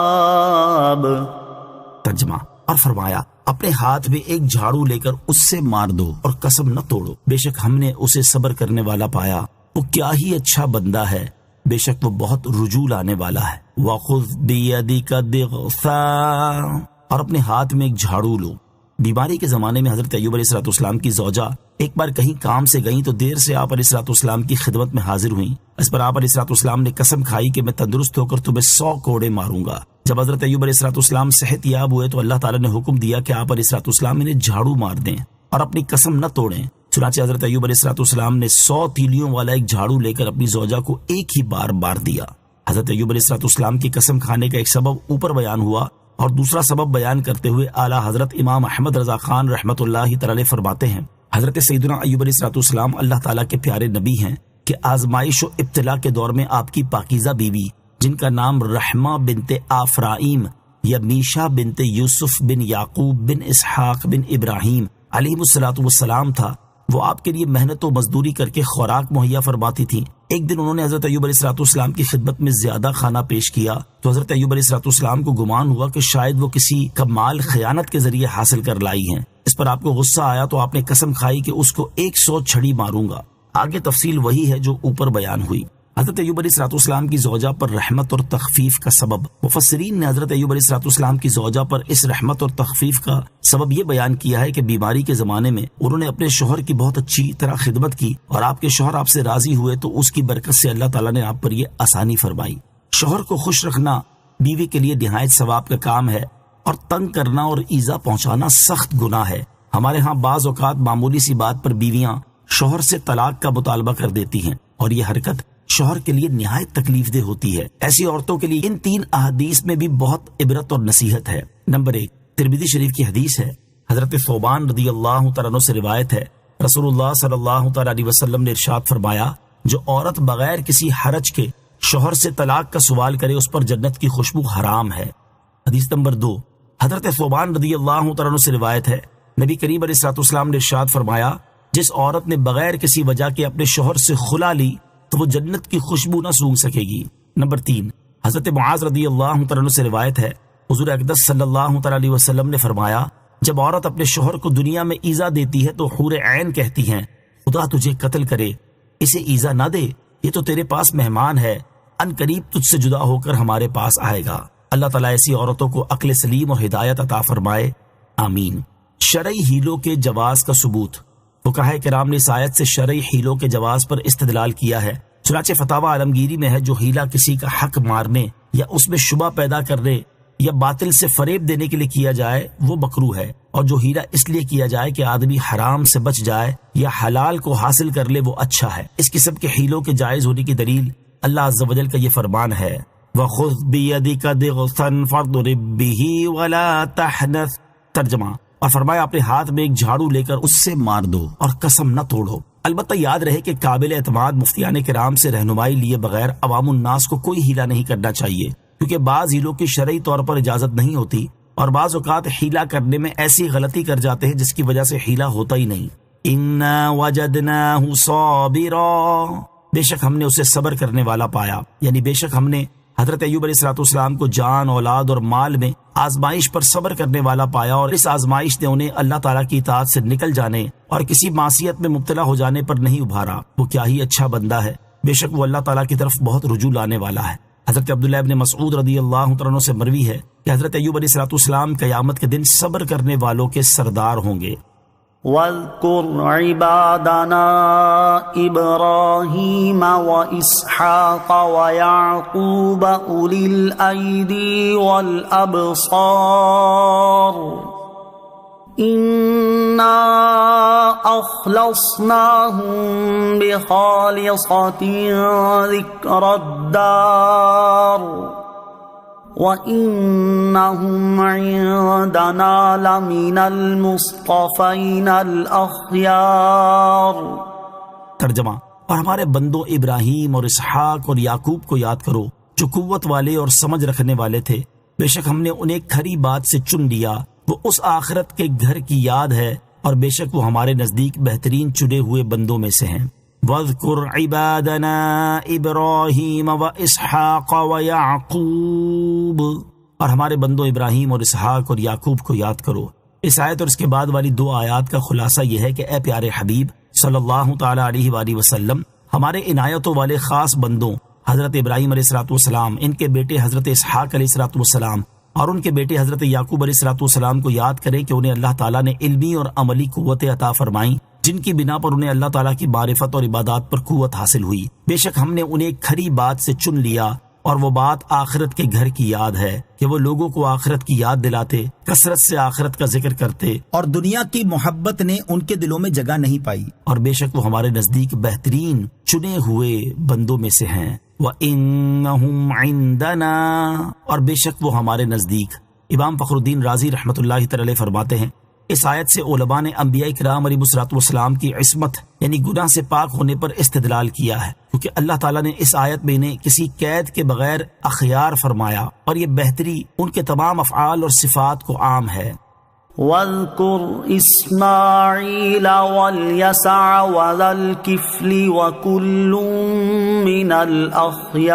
أَوَّابٌ۔ ترجمہ: اور فرمایا اپنے ہاتھ میں ایک جھاڑو لے کر اس سے مار دو اور قسم نہ توڑو، بے شک ہم نے اسے صبر کرنے والا پایا، وہ کیا ہی اچھا بندہ ہے، بے شک وہ بہت رجوع لانے والا ہے۔ وَخُذْ بِيَدِكَ ضِغْثًا، اور اپنے ہاتھ میں ایک جھاڑو لو۔ بیماری کے زمانے میں حضرت ایوب علیہ السلام کی زوجہ ایک بار کہیں کام سے گئیں تو دیر سے آپ علیہ السلام کی خدمت میں حاضر ہوئیں۔ اس پر آپ علیہ السلام نے قسم کھائی کہ میں تندرست ہو کر تمہیں 100 کوڑے ماروں گا۔ جب حضرت ایوب علیہ السلام صحت یاب ہوئے تو اللہ تعالیٰ نے حکم دیا کہ آپ علیہ السلام انہیں جھاڑو مار دیں اور اپنی قسم نہ توڑیں۔ چنانچہ حضرت ایوب علیہ السلام نے 100 تیلیوں والا ایک جھاڑو لے کر اپنی زوجہ کو ایک ہی بار مار دیا۔ حضرت ایوب علیہ السلام کی قسم کھانے کا ایک سبب اوپر بیان ہوا، اور دوسرا سبب بیان کرتے ہوئے اعلیٰ حضرت امام احمد رضا خان رحمۃ اللہ تعالی فرماتے ہیں، حضرت سیدنا ایوب علیہ السلام اللہ تعالیٰ کے پیارے نبی ہیں کہ آزمائش و ابتلا کے دور میں آپ کی پاکیزہ بیوی جن کا نام رحمہ بنت آفرائیم یا میشا بنت یوسف بن یعقوب بن اسحاق بن ابراہیم علیہ الصلوۃ والسلام تھا، وہ آپ کے لیے محنت و مزدوری کر کے خوراک مہیا فرماتی تھیں۔ ایک دن انہوں نے حضرت ایوب علیہ السلام کی خدمت میں زیادہ کھانا پیش کیا تو حضرت ایوب علیہ السلام کو گمان ہوا کہ شاید وہ کسی کا مال خیانت کے ذریعے حاصل کر لائی ہیں۔ اس پر آپ کو غصہ آیا تو آپ نے قسم کھائی کہ اس کو 100 چھڑی ماروں گا۔ آگے تفصیل وہی ہے جو اوپر بیان ہوئی۔ حضرت ایوب علیہ السلام کی زوجہ پر رحمت اور تخفیف کا سبب، مفسرین نے حضرت ایوب علیہ السلام کی زوجہ پر اس رحمت اور تخفیف کا سبب یہ بیان کیا ہے کہ بیماری کے زمانے میں انہوں نے اپنے شوہر کی بہت اچھی طرح خدمت کی اور آپ کے شوہر آپ سے راضی ہوئے تو اس کی برکت سے اللہ تعالیٰ نے آپ پر یہ آسانی فرمائی۔ شوہر کو خوش رکھنا بیوی کے لیے نہایت ثواب کا کام ہے اور تنگ کرنا اور ایذا پہنچانا سخت گناہ ہے۔ ہمارے ہاں بعض اوقات معمولی سی بات پر بیویاں شوہر سے طلاق کا مطالبہ کر دیتی ہیں اور یہ حرکت شوہر کے لیے نہایت تکلیف دہ ہوتی ہے۔ ایسی عورتوں کے لیے ان 3 احادیث میں بھی بہت عبرت اور نصیحت ہے۔ نمبر 1، ترمذی شریف کی حدیث ہے، حضرت ثوبان رضی اللہ تعالیٰ عنہ سے روایت ہے، رسول اللہ صلی اللہ تعالیٰ علیہ وسلم نے ارشاد فرمایا، جو عورت بغیر کسی حرج کے شوہر سے طلاق کا سوال کرے اس پر جنت کی خوشبو حرام ہے۔ حدیث نمبر 2، حضرت ثوبان رضی اللہ تعالیٰ عنہ سے روایت ہے، نبی کریم علیہ السلام نے ارشاد فرمایا، جس عورت نے بغیر کسی وجہ کے اپنے شوہر سے خلا لی تو وہ جنت کی خوشبو نہ سونگھ سکے گی۔ نمبر 3، حضرت معاذ رضی اللہ تعالیٰ عنہ سے روایت ہے، حضور اقدس صلی اللہ تعالیٰ علیہ وسلم نے فرمایا، جب عورت اپنے شوہر کو دنیا میں ایذا دیتی ہے تو حور عین کہتی ہیں، خدا تجھے قتل کرے، اسے ایذا نہ دے، یہ تو تیرے پاس مہمان ہے، ان قریب تجھ سے جدا ہو کر ہمارے پاس آئے گا۔ اللہ تعالیٰ ایسی عورتوں کو عقل سلیم اور ہدایت عطا فرمائے، آمین۔ شرعی ہیلوں کے جواز کا ثبوت، فقہاء کرام نے اس آیت سے شرعی ہیلوں کے جواز پر استدلال کیا ہے۔ چنانچہ فتاوی عالمگیری میں ہے، جو ہیلا کسی کا حق مارنے یا اس میں شبہ پیدا کرنے یا باطل سے فریب دینے کے لیے کیا جائے وہ مکروہ ہے، اور جو ہیلا اس لیے کیا جائے کہ آدمی حرام سے بچ جائے یا حلال کو حاصل کر لے وہ اچھا ہے۔ اس قسم کے ہیلوں کے جائز ہونے کی دلیل اللہ عز و جل کا یہ فرمان ہے، وَخُذْ بِيَدِكَ ضِغْثًا فَاضْرِب بِّهِ وَلَا تَحْنَثْ۔ ترجمہ، اور فرمایا اپنے ہاتھ میں ایک جھاڑو لے کر اس سے مار دو اور قسم نہ توڑو۔ البتہ یاد رہے کہ قابل اعتماد مفتیان کرام سے رہنمائی لیے بغیر عوام الناس کو کوئی ہیلا نہیں کرنا چاہیے، کیونکہ بعض ہیلوں کی شرعی طور پر اجازت نہیں ہوتی اور بعض اوقات ہیلا کرنے میں ایسی غلطی کر جاتے ہیں جس کی وجہ سے ہیلا ہوتا ہی نہیں۔ اِنَّا وَجَدْنَاهُ صَابِرًا، بے شک ہم نے اسے صبر کرنے والا پایا، یعنی بے شک ہم نے حضرت ایوب علیہ السلام کو جان، اولاد اور مال میں آزمائش پر صبر کرنے والا پایا، اور اس آزمائش نے انہیں اللہ تعالیٰ کی اطاعت سے نکل جانے اور کسی معصیت میں مبتلا ہو جانے پر نہیں ابھارا۔ وہ کیا ہی اچھا بندہ ہے، بے شک وہ اللہ تعالیٰ کی طرف بہت رجوع لانے والا ہے۔ حضرت عبداللہ ابن مسعود رضی اللہ عنہ سے مروی ہے کہ حضرت ایوب علیہ السلام قیامت کے دن صبر کرنے والوں کے سردار ہوں گے۔ وَاذْكُرْ عِبَادَنَا إِبْرَاهِيمَ وَإِسْحَاقَ وَيَعْقُوبَ أُولِي الْأَيْدِي وَالْأَبْصَارِ إِنَّا أَخْلَصْنَاهُمْ بِخَالِصَةٍ ذِكْرَى الدَّارِ وَإِنَّهُمْ عِندَنَا لَمِنَ الْمُصْطَفَيْنَ الْأَخْيَارِ۔ ترجمہ، اور ہمارے بندوں ابراہیم اور اسحاق اور یعقوب کو یاد کرو جو قوت والے اور سمجھ رکھنے والے تھے، بے شک ہم نے انہیں کھری بات سے چن لیا، وہ اس آخرت کے گھر کی یاد ہے اور بے شک وہ ہمارے نزدیک بہترین چنے ہوئے بندوں میں سے ہیں۔ وَاذْكُرْ عِبَادَنَا إِبْرَاهِيمَ وَإِسْحَاقَ وَيَعْقُوبَ، اور ہمارے بندوں ابراہیم اور اسحاق اور یعقوب کو یاد کرو۔ اس آیت اور اس کے بعد والی 2 آیات کا خلاصہ یہ ہے کہ اے پیارے حبیب صلی اللہ تعالی علیہ وآلہ وسلم، ہمارے عنایتوں والے خاص بندوں حضرت ابراہیم علیہ السلام، ان کے بیٹے حضرت اسحاق علیہ السلام اور ان کے بیٹے حضرت یعقوب علیہ السلام کو یاد کریں کہ انہیں اللہ تعالیٰ نے علمی اور عملی قوتیں عطا فرمائیں، جن کی بنا پر انہیں اللہ تعالیٰ کی معرفت اور عبادات پر قوت حاصل ہوئی۔ بے شک ہم نے انہیں کھری بات سے چن لیا، اور وہ بات آخرت کے گھر کی یاد ہے کہ وہ لوگوں کو آخرت کی یاد دلاتے، کثرت سے آخرت کا ذکر کرتے، اور دنیا کی محبت نے ان کے دلوں میں جگہ نہیں پائی، اور بے شک وہ ہمارے نزدیک بہترین چنے ہوئے بندوں میں سے ہیں۔ وَإِنَّهُمْ عِندَنَا، اور بے شک وہ ہمارے نزدیک۔ امام فخر الدین رازی رحمۃ اللہ تعالی فرماتے ہیں، اس آیت سے علماء نے انبیاء کرام علیہ السلام کی عصمت یعنی گناہ سے پاک ہونے پر استدلال کیا ہے، کیونکہ اللہ تعالیٰ نے اس آیت میں انہیں کسی قید کے بغیر اخیار فرمایا، اور یہ بہتری ان کے تمام افعال اور صفات کو عام ہے۔ واذكر إسماعيل واليسع وذا الكفل وكل من الأخيار.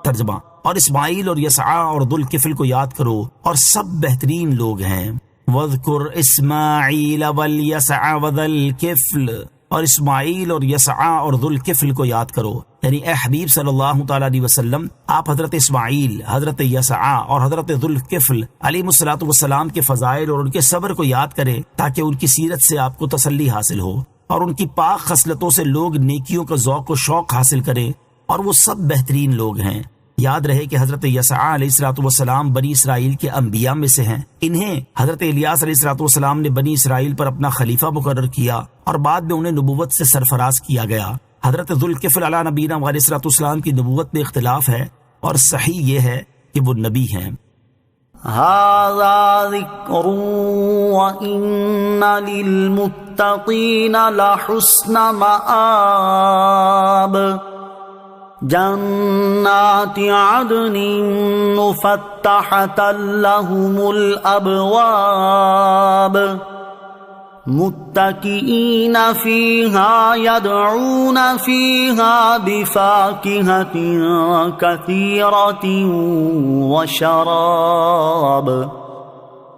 ترجمہ: اور اسماعیل اور یسعا اور ذوالکفل کو یاد کرو اور سب بہترین لوگ ہیں. وَاذْكُرْ إِسْمَاعِيلَ وَالْيَسَعَ وَذَا الْكِفْلِ، اور اسماعیل اور یسعا اور ذوالکفل کو یاد کرو. یعنی اے حبیب صلی اللہ تعالیٰ علیہ وسلم، آپ حضرت اسماعیل، حضرت یسعا اور حضرت ذوالکفل علیہ الصلوۃ والسلام کے فضائل اور ان کے صبر کو یاد کریں تاکہ ان کی سیرت سے آپ کو تسلی حاصل ہو اور ان کی پاک خصلتوں سے لوگ نیکیوں کا ذوق و شوق حاصل کریں، اور وہ سب بہترین لوگ ہیں. یاد رہے کہ حضرت یسعا علیہ الصلوۃ والسلام بنی اسرائیل کے انبیاء میں سے ہیں. انہیں حضرت الیاس علیہ الصلوۃ والسلام نے بنی اسرائیل پر اپنا خلیفہ مقرر کیا اور بعد میں انہیں نبوت سے سرفراز کیا گیا. حضرت ذوالکفل علیہ نبینا علیہ الصلوۃ والسلام کی نبوت میں اختلاف ہے، اور صحیح یہ ہے کہ وہ نبی ہیں. هذا ذکر وإن للمتقین لحسن مآب. جنات عدن مفتحة لهم الأبواب متكئين فيها يدعون فيها بفاكهة كثيرة وشراب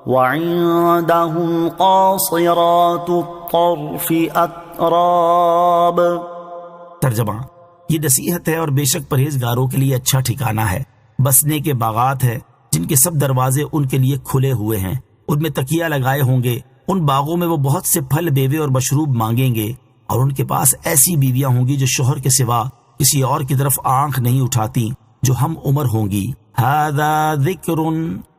وعندهم قاصرات الطرف أتراب. ترجمہ: یہ نصیحت ہے اور بے شک پرہیزگاروں کے لیے اچھا ٹھکانہ ہے. بسنے کے باغات ہیں جن کے سب دروازے ان کے لیے کھلے ہوئے ہیں، ان میں تکیہ لگائے ہوں گے. ان باغوں میں وہ بہت سے پھل میوے اور مشروب مانگیں گے، اور ان کے پاس ایسی بیویاں ہوں گی جو شوہر کے سوا کسی اور کی طرف آنکھ نہیں اٹھاتی، جو ہم عمر ہوں گی. ھذا ذکر،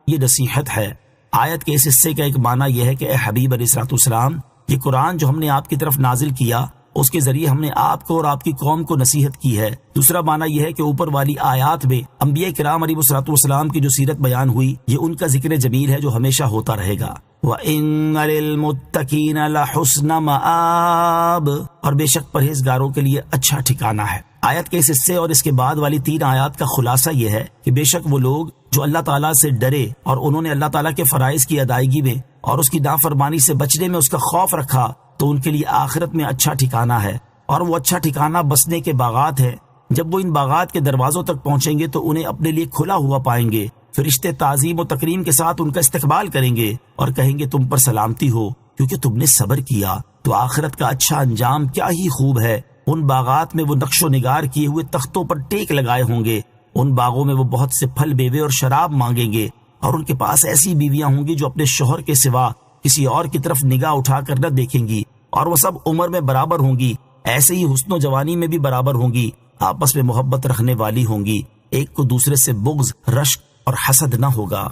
یہ نصیحت ہے. آیت کے اس حصے کا ایک معنی یہ ہے کہ اے حبیب علیہ الصلوۃ والسلام، یہ قرآن جو ہم نے آپ کی طرف نازل کیا اس کے ذریعے ہم نے آپ کو اور آپ کی قوم کو نصیحت کی ہے. دوسرا معنی یہ ہے کہ اوپر والی آیات میں انبیاء کرام علیہ الصلوۃ والسلام کی جو سیرت بیان ہوئی، یہ ان کا ذکر جمیل ہے جو ہمیشہ ہوتا رہے گا. وَإِنَّ لِلْمُتَّقِينَ لَحُسْنَ مَآبٍ، اور بے شک پرہیزگاروں کے لیے اچھا ٹھکانہ ہے. آیت کے اس حصے اور اس کے بعد والی 3 آیات کا خلاصہ یہ ہے کہ بے شک وہ لوگ جو اللہ تعالیٰ سے ڈرے اور انہوں نے اللہ تعالیٰ کے فرائض کی ادائیگی میں اور اس کی نافرمانی سے بچنے میں اس کا خوف رکھا، تو ان کے لیے آخرت میں اچھا ٹھکانہ ہے. اور وہ اچھا ٹھکانہ بسنے کے باغات ہے. جب وہ ان باغات کے دروازوں تک پہنچیں گے تو انہیں اپنے لیے کھلا ہوا پائیں گے. فرشتے تعظیم و تکریم کے ساتھ ان کا استقبال کریں گے اور کہیں گے تم پر سلامتی ہو کیونکہ تم نے صبر کیا. تو آخرت کا اچھا انجام کیا ہی خوب ہے. ان باغات میں وہ نقش و نگار کیے ہوئے تختوں پر ٹیک لگائے ہوں گے. ان باغوں میں وہ بہت سے پھل میوے اور شراب مانگیں گے، اور ان کے پاس ایسی بیویاں ہوں گی جو اپنے شوہر کے سوا کسی اور کی طرف نگاہ اٹھا کر نہ دیکھیں گی، اور وہ سب عمر میں برابر ہوں گی، ایسے ہی حسن و جوانی میں بھی برابر ہوں گی، آپس میں محبت رکھنے والی ہوں گی، ایک کو دوسرے سے بغض، رشک اور حسد نہ ہوگا.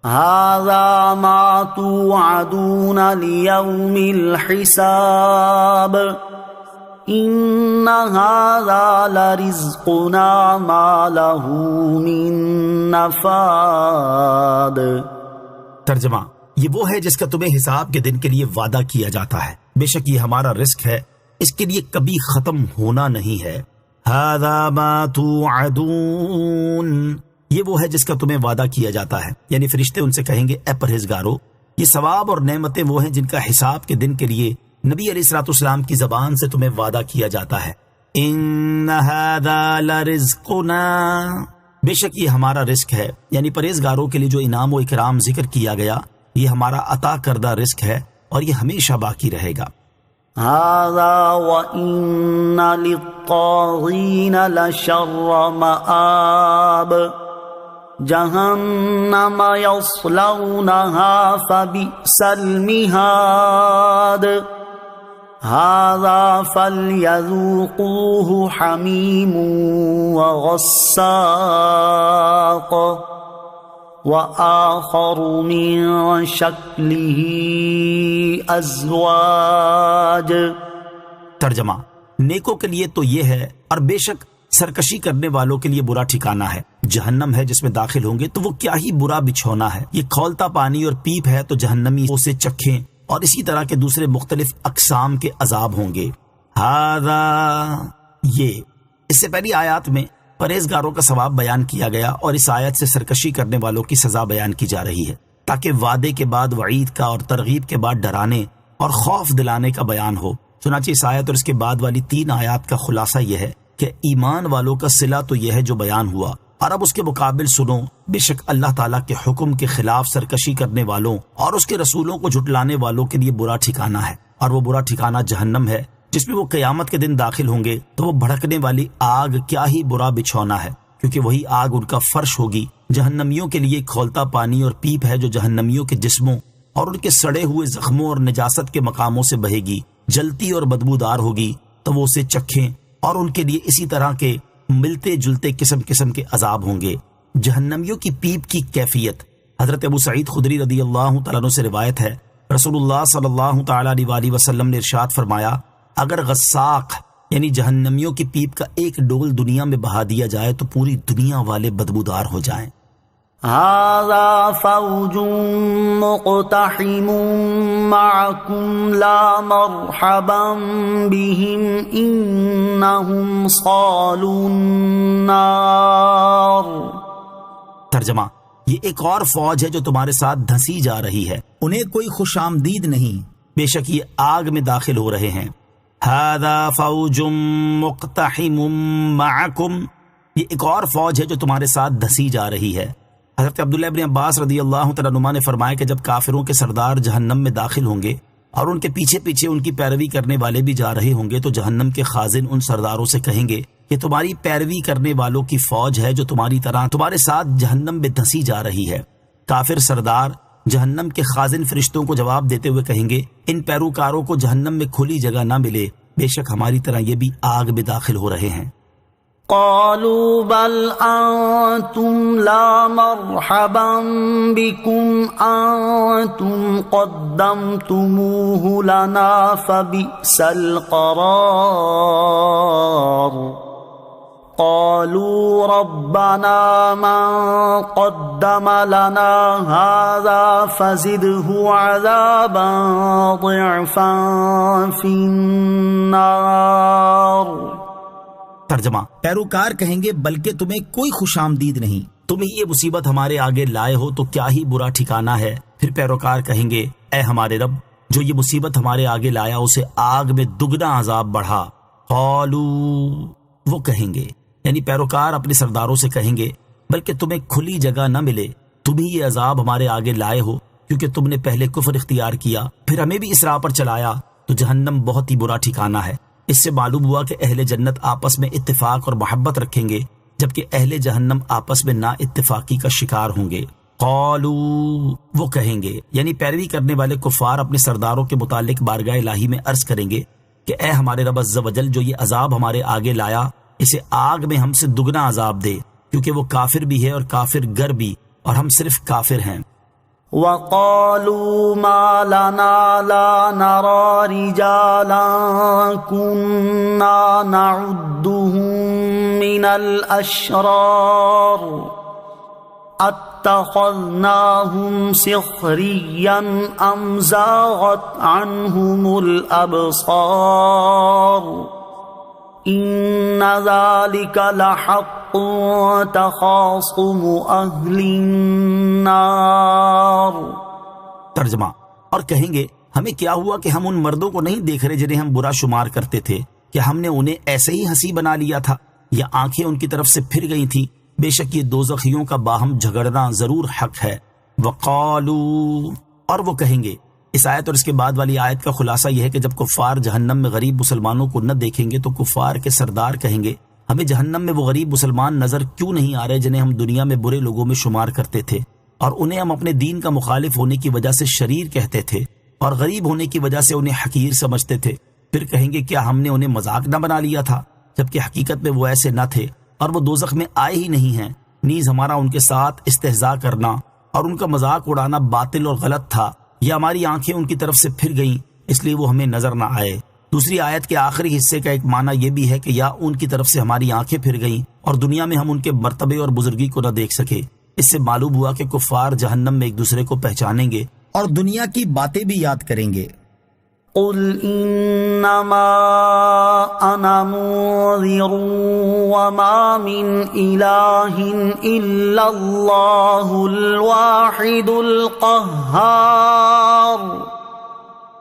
هذا ما توعدون ليوم الحساب ان هذا لرزقنا ما له من نفاد. ترجمہ: یہ وہ ہے جس کا تمہیں حساب کے دن کے لیے وعدہ کیا جاتا ہے. بے شک یہ ہمارا رزق ہے، اس کے لیے کبھی ختم ہونا نہیں ہے. هذا ما توعدون، یہ وہ ہے جس کا تمہیں وعدہ کیا جاتا ہے. یعنی فرشتے ان سے کہیں گے اے پرہیزگارو، یہ ثواب اور نعمتیں وہ ہیں جن کا حساب کے دن کے لیے نبی علیہ الصلوۃ والسلام کی زبان سے تمہیں وعدہ کیا جاتا ہے. ان هذا لرزقنا، بے شک یہ ہمارا رزق ہے. یعنی پرہیزگاروں کے لیے جو انعام و اکرام ذکر کیا گیا یہ ہمارا عطا کردہ رزق ہے اور یہ ہمیشہ باقی رہے گا. هذا وَإِنَّ لِلطَّاغِينَ لَشَرَّ مَآبٍ جَهَنَّمَ يَصْلَوْنَهَا فَبِئْسَ الْمِهَادُ هذا فَلْيَذُوقُوهُ حَمِيمٌ وَغَسَّاقٌ وآخر من شکلہ ازواج. ترجمہ: نیکوں کے لیے تو یہ ہے، اور بے شک سرکشی کرنے والوں کے لیے برا ٹھکانہ ہے. جہنم ہے جس میں داخل ہوں گے تو وہ کیا ہی برا بچھونا ہے. یہ کھولتا پانی اور پیپ ہے تو جہنمی اسے چکھیں، اور اسی طرح کے دوسرے مختلف اقسام کے عذاب ہوں گے. ہذا، یہ اس سے پہلی آیات میں پرہیزگاروں کا ثواب بیان کیا گیا اور اس آیت سے سرکشی کرنے والوں کی سزا بیان کی جا رہی ہے. تاکہ وعدے کے بعد وعید کا اور ترغیب کے بعد ڈرانے اور خوف دلانے کا بیان ہو۔ چنانچہ اس آیت اور اس کے بعد والی 3 آیات کا خلاصہ یہ ہے کہ ایمان والوں کا صلہ تو یہ ہے جو بیان ہوا، اور اب اس کے مقابل سنو، بے شک اللہ تعالیٰ کے حکم کے خلاف سرکشی کرنے والوں اور اس کے رسولوں کو جھٹلانے والوں کے لیے برا ٹھکانہ ہے، اور وہ برا ٹھکانہ جہنم ہے، جس میں وہ قیامت کے دن داخل ہوں گے تو وہ بھڑکنے والی آگ کیا ہی برا بچھونا ہے، کیونکہ وہی آگ ان کا فرش ہوگی۔ جہنمیوں کے لیے کھولتا پانی اور پیپ ہے جو جہنمیوں کے جسموں اور ان کے سڑے ہوئے زخموں اور نجاست کے مقاموں سے بہے گی، جلتی اور بدبودار ہوگی، تو وہ اسے چکھیں، اور ان کے لیے اسی طرح کے ملتے جلتے قسم قسم کے عذاب ہوں گے۔ جہنمیوں کی پیپ کی کیفیت حضرت ابو سعید خدری رضی اللہ تعالیٰ عنہ سے روایت ہے، رسول اللہ صلی اللہ تعالیٰ علیہ وسلم نے ارشاد فرمایا، اگر غساق یعنی جہنمیوں کی پیپ کا ایک ڈول دنیا میں بہا دیا جائے تو پوری دنیا والے بدبودار ہو جائیں۔ هذا فوج مقتحم معكم لا مرحبا بهم انهم صالوا النار۔ ترجمہ، یہ ایک اور فوج ہے جو تمہارے ساتھ دھنسی جا رہی ہے، انہیں کوئی خوش آمدید نہیں، بے شک یہ آگ میں داخل ہو رہے ہیں۔ هذا فوج مقتحم معكم، یہ ایک اور فوج ہے جو تمہارے ساتھ دھنسی جا رہی ہے۔ حضرت عبداللہ ابن عباس رضی اللہ تعالیٰ عنہما نے فرمایا کہ جب کافروں کے سردار جہنم میں داخل ہوں گے اور ان کے پیچھے پیچھے ان کی پیروی کرنے والے بھی جا رہے ہوں گے تو جہنم کے خازن ان سرداروں سے کہیں گے کہ تمہاری پیروی کرنے والوں کی فوج ہے جو تمہاری طرح تمہارے ساتھ جہنم میں دھنسی جا رہی ہے۔ کافر سردار جہنم کے خازن فرشتوں کو جواب دیتے ہوئے کہیں گے، ان پیروکاروں کو جہنم میں کھلی جگہ نہ ملے، بے شک ہماری طرح یہ بھی آگ میں داخل ہو رہے ہیں۔ قالوا بل انتم لا مرحبا بكم انتم قدمتموه لنا فبئس القرار۔ قالوا ربنا من قدم لنا هذا فزده عذابا ضعفا في النار۔ ترجمہ، پیروکار کہیں گے بلکہ تمہیں کوئی خوش آمدید نہیں، تم ہی یہ مصیبت ہمارے آگے لائے ہو تو کیا ہی برا ٹھکانہ ہے۔ پھر پیروکار کہیں گے، اے ہمارے رب، جو یہ مصیبت ہمارے آگے لایا اسے آگ میں دگنا عذاب بڑھا۔ قالو، وہ کہیں گے یعنی پیروکار اپنے سرداروں سے کہیں گے، بلکہ تمہیں کھلی جگہ نہ ملے، تم ہی یہ عذاب ہمارے آگے لائے ہو، کیونکہ تم نے پہلے کفر اختیار کیا پھر ہمیں بھی اس راہ پر چلایا، تو جہنم بہت ہی برا ٹھکانہ ہے۔ اس سے معلوم ہوا کہ اہل جنت آپس میں اتفاق اور محبت رکھیں گے، جبکہ اہل جہنم آپس میں نا اتفاقی کا شکار ہوں گے۔ قالو، وہ کہیں گے یعنی پیروی کرنے والے کفار اپنے سرداروں کے متعلق بارگاہ الہی میں عرض کریں گے کہ اے ہمارے رب عز و جل، جو یہ عذاب ہمارے آگے لایا اسے آگ میں ہم سے دگنا عذاب دے، کیونکہ وہ کافر بھی ہے اور کافر گر بھی، اور ہم صرف کافر ہیں۔ وَقَالُوا مَا لَنَا لَا نَرَى رِجَالًا كُنَّا نَعُدُّهُم مِّنَ الْأَشْرَارِ اتَّخَذْنَاهُمْ سِخْرِيًّا أَمْ زَاغَتْ عَنْهُمُ الْأَبْصَارُ إِنَّ ذَلِكَ لَحَقٌّ تَخَاصُمُ أَهْلِ النَّارِ۔ ترجمہ، اور کہیں گے ہمیں کیا ہوا کہ ہم ان مردوں کو نہیں دیکھ رہے جنہیں ہم برا شمار کرتے تھے، کہ ہم نے انہیں ایسے ہی ہنسی بنا لیا تھا یا آنکھیں ان کی طرف سے پھر گئی تھیں؟ بے شک یہ دوزخیوں کا باہم جھگڑنا ضرور حق ہے۔ وقالوا، اور وہ کہیں گے۔ اس آیت اور اس کے بعد والی آیت کا خلاصہ یہ ہے کہ جب کفار جہنم میں غریب مسلمانوں کو نہ دیکھیں گے تو کفار کے سردار کہیں گے، ہمیں جہنم میں وہ غریب مسلمان نظر کیوں نہیں آ رہے جنہیں ہم دنیا میں برے لوگوں میں شمار کرتے تھے، اور انہیں ہم اپنے دین کا مخالف ہونے کی وجہ سے شریر کہتے تھے اور غریب ہونے کی وجہ سے انہیں حقیر سمجھتے تھے۔ پھر کہیں گے کیا ہم نے انہیں مذاق نہ بنا لیا تھا، جبکہ حقیقت میں وہ ایسے نہ تھے اور وہ دوزخ میں آئے ہی نہیں ہیں، نیز ہمارا ان کے ساتھ استہزاء کرنا اور ان کا مذاق اڑانا باطل اور غلط تھا، یا ہماری آنکھیں ان کی طرف سے پھر گئیں اس لیے وہ ہمیں نظر نہ آئے۔ دوسری آیت کے آخری حصے کا ایک معنی یہ بھی ہے کہ یا ان کی طرف سے ہماری آنکھیں پھر گئیں اور دنیا میں ہم ان کے مرتبے اور بزرگی کو نہ دیکھ سکے۔ اس سے معلوم ہوا کہ کفار جہنم میں ایک دوسرے کو پہچانیں گے اور دنیا کی باتیں بھی یاد کریں گے۔ قل انما انا منذر وما من الہ الا اللہ الواحد القہار۔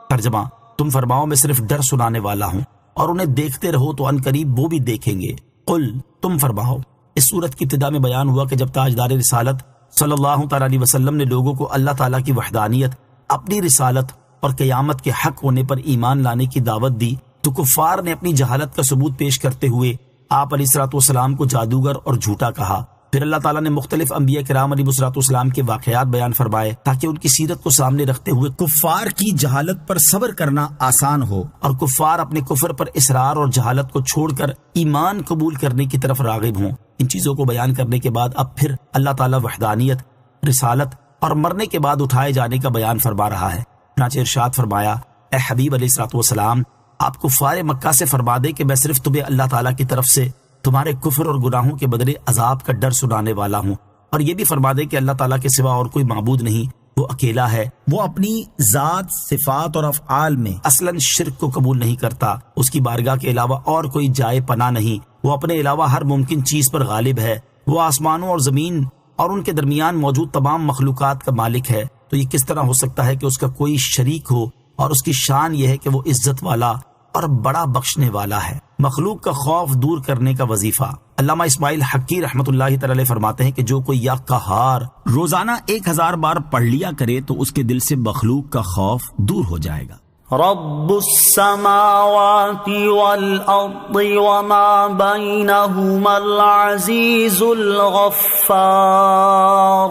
ترجمہ، تم فرماؤ میں صرف ڈر سنانے والا ہوں، اور انہیں دیکھتے رہو تو عنقریب وہ بھی دیکھیں گے۔ قل، تم فرماؤ۔ اس سورت کی ابتدا میں بیان ہوا کہ جب تاجدار رسالت صلی اللہ تعالی علیہ وسلم نے لوگوں کو اللہ تعالیٰ کی وحدانیت، اپنی رسالت اور قیامت کے حق ہونے پر ایمان لانے کی دعوت دی، تو کفار نے اپنی جہالت کا ثبوت پیش کرتے ہوئے آپ علیہ الصلوۃ والسلام کو جادوگر اور جھوٹا کہا۔ پھر اللہ تعالیٰ نے مختلف انبیاء کرام علیہ الصلوۃ والسلام کے واقعات بیان فرمائے تاکہ ان کی سیرت کو سامنے رکھتے ہوئے کفار کی جہالت پر صبر کرنا آسان ہو، اور کفار اپنے کفر پر اصرار اور جہالت کو چھوڑ کر ایمان قبول کرنے کی طرف راغب ہوں۔ ان چیزوں کو بیان کرنے کے بعد اب پھر اللہ تعالیٰ وحدانیت، رسالت اور مرنے کے بعد اٹھائے جانے کا بیان فرما رہا ہے۔ چنانچہ ارشاد فرمایا، اے حبیب علیہ الصلوۃ والسلام، آپ کفار مکہ سے فرما دے کہ میں صرف تمہیں اللہ تعالیٰ کی طرف سے تمہارے کفر اور گناہوں کے بدلے عذاب کا ڈر سنانے والا ہوں، اور یہ بھی فرما دے کہ اللہ تعالیٰ کے سوا اور کوئی معبود نہیں، وہ اکیلا ہے، وہ اپنی ذات، صفات اور افعال میں اصلاً شرک کو قبول نہیں کرتا، اس کی بارگاہ کے علاوہ اور کوئی جائے پناہ نہیں، وہ اپنے علاوہ ہر ممکن چیز پر غالب ہے، وہ آسمانوں اور زمین اور ان کے درمیان موجود تمام مخلوقات کا مالک ہے۔ تو یہ کس طرح ہو سکتا ہے کہ اس کا کوئی شریک ہو، اور اس کی شان یہ ہے کہ وہ عزت والا اور بڑا بخشنے والا ہے۔ مخلوق کا خوف دور کرنے کا وظیفہ۔ علامہ اسماعیل حقی رحمۃ اللہ تعالی فرماتے ہیں کہ جو کوئی یا قہار روزانہ 1000 بار پڑھ لیا کرے تو اس کے دل سے مخلوق کا خوف دور ہو جائے گا۔ رب السماوات والارض وما بینہما العزیز الغفار۔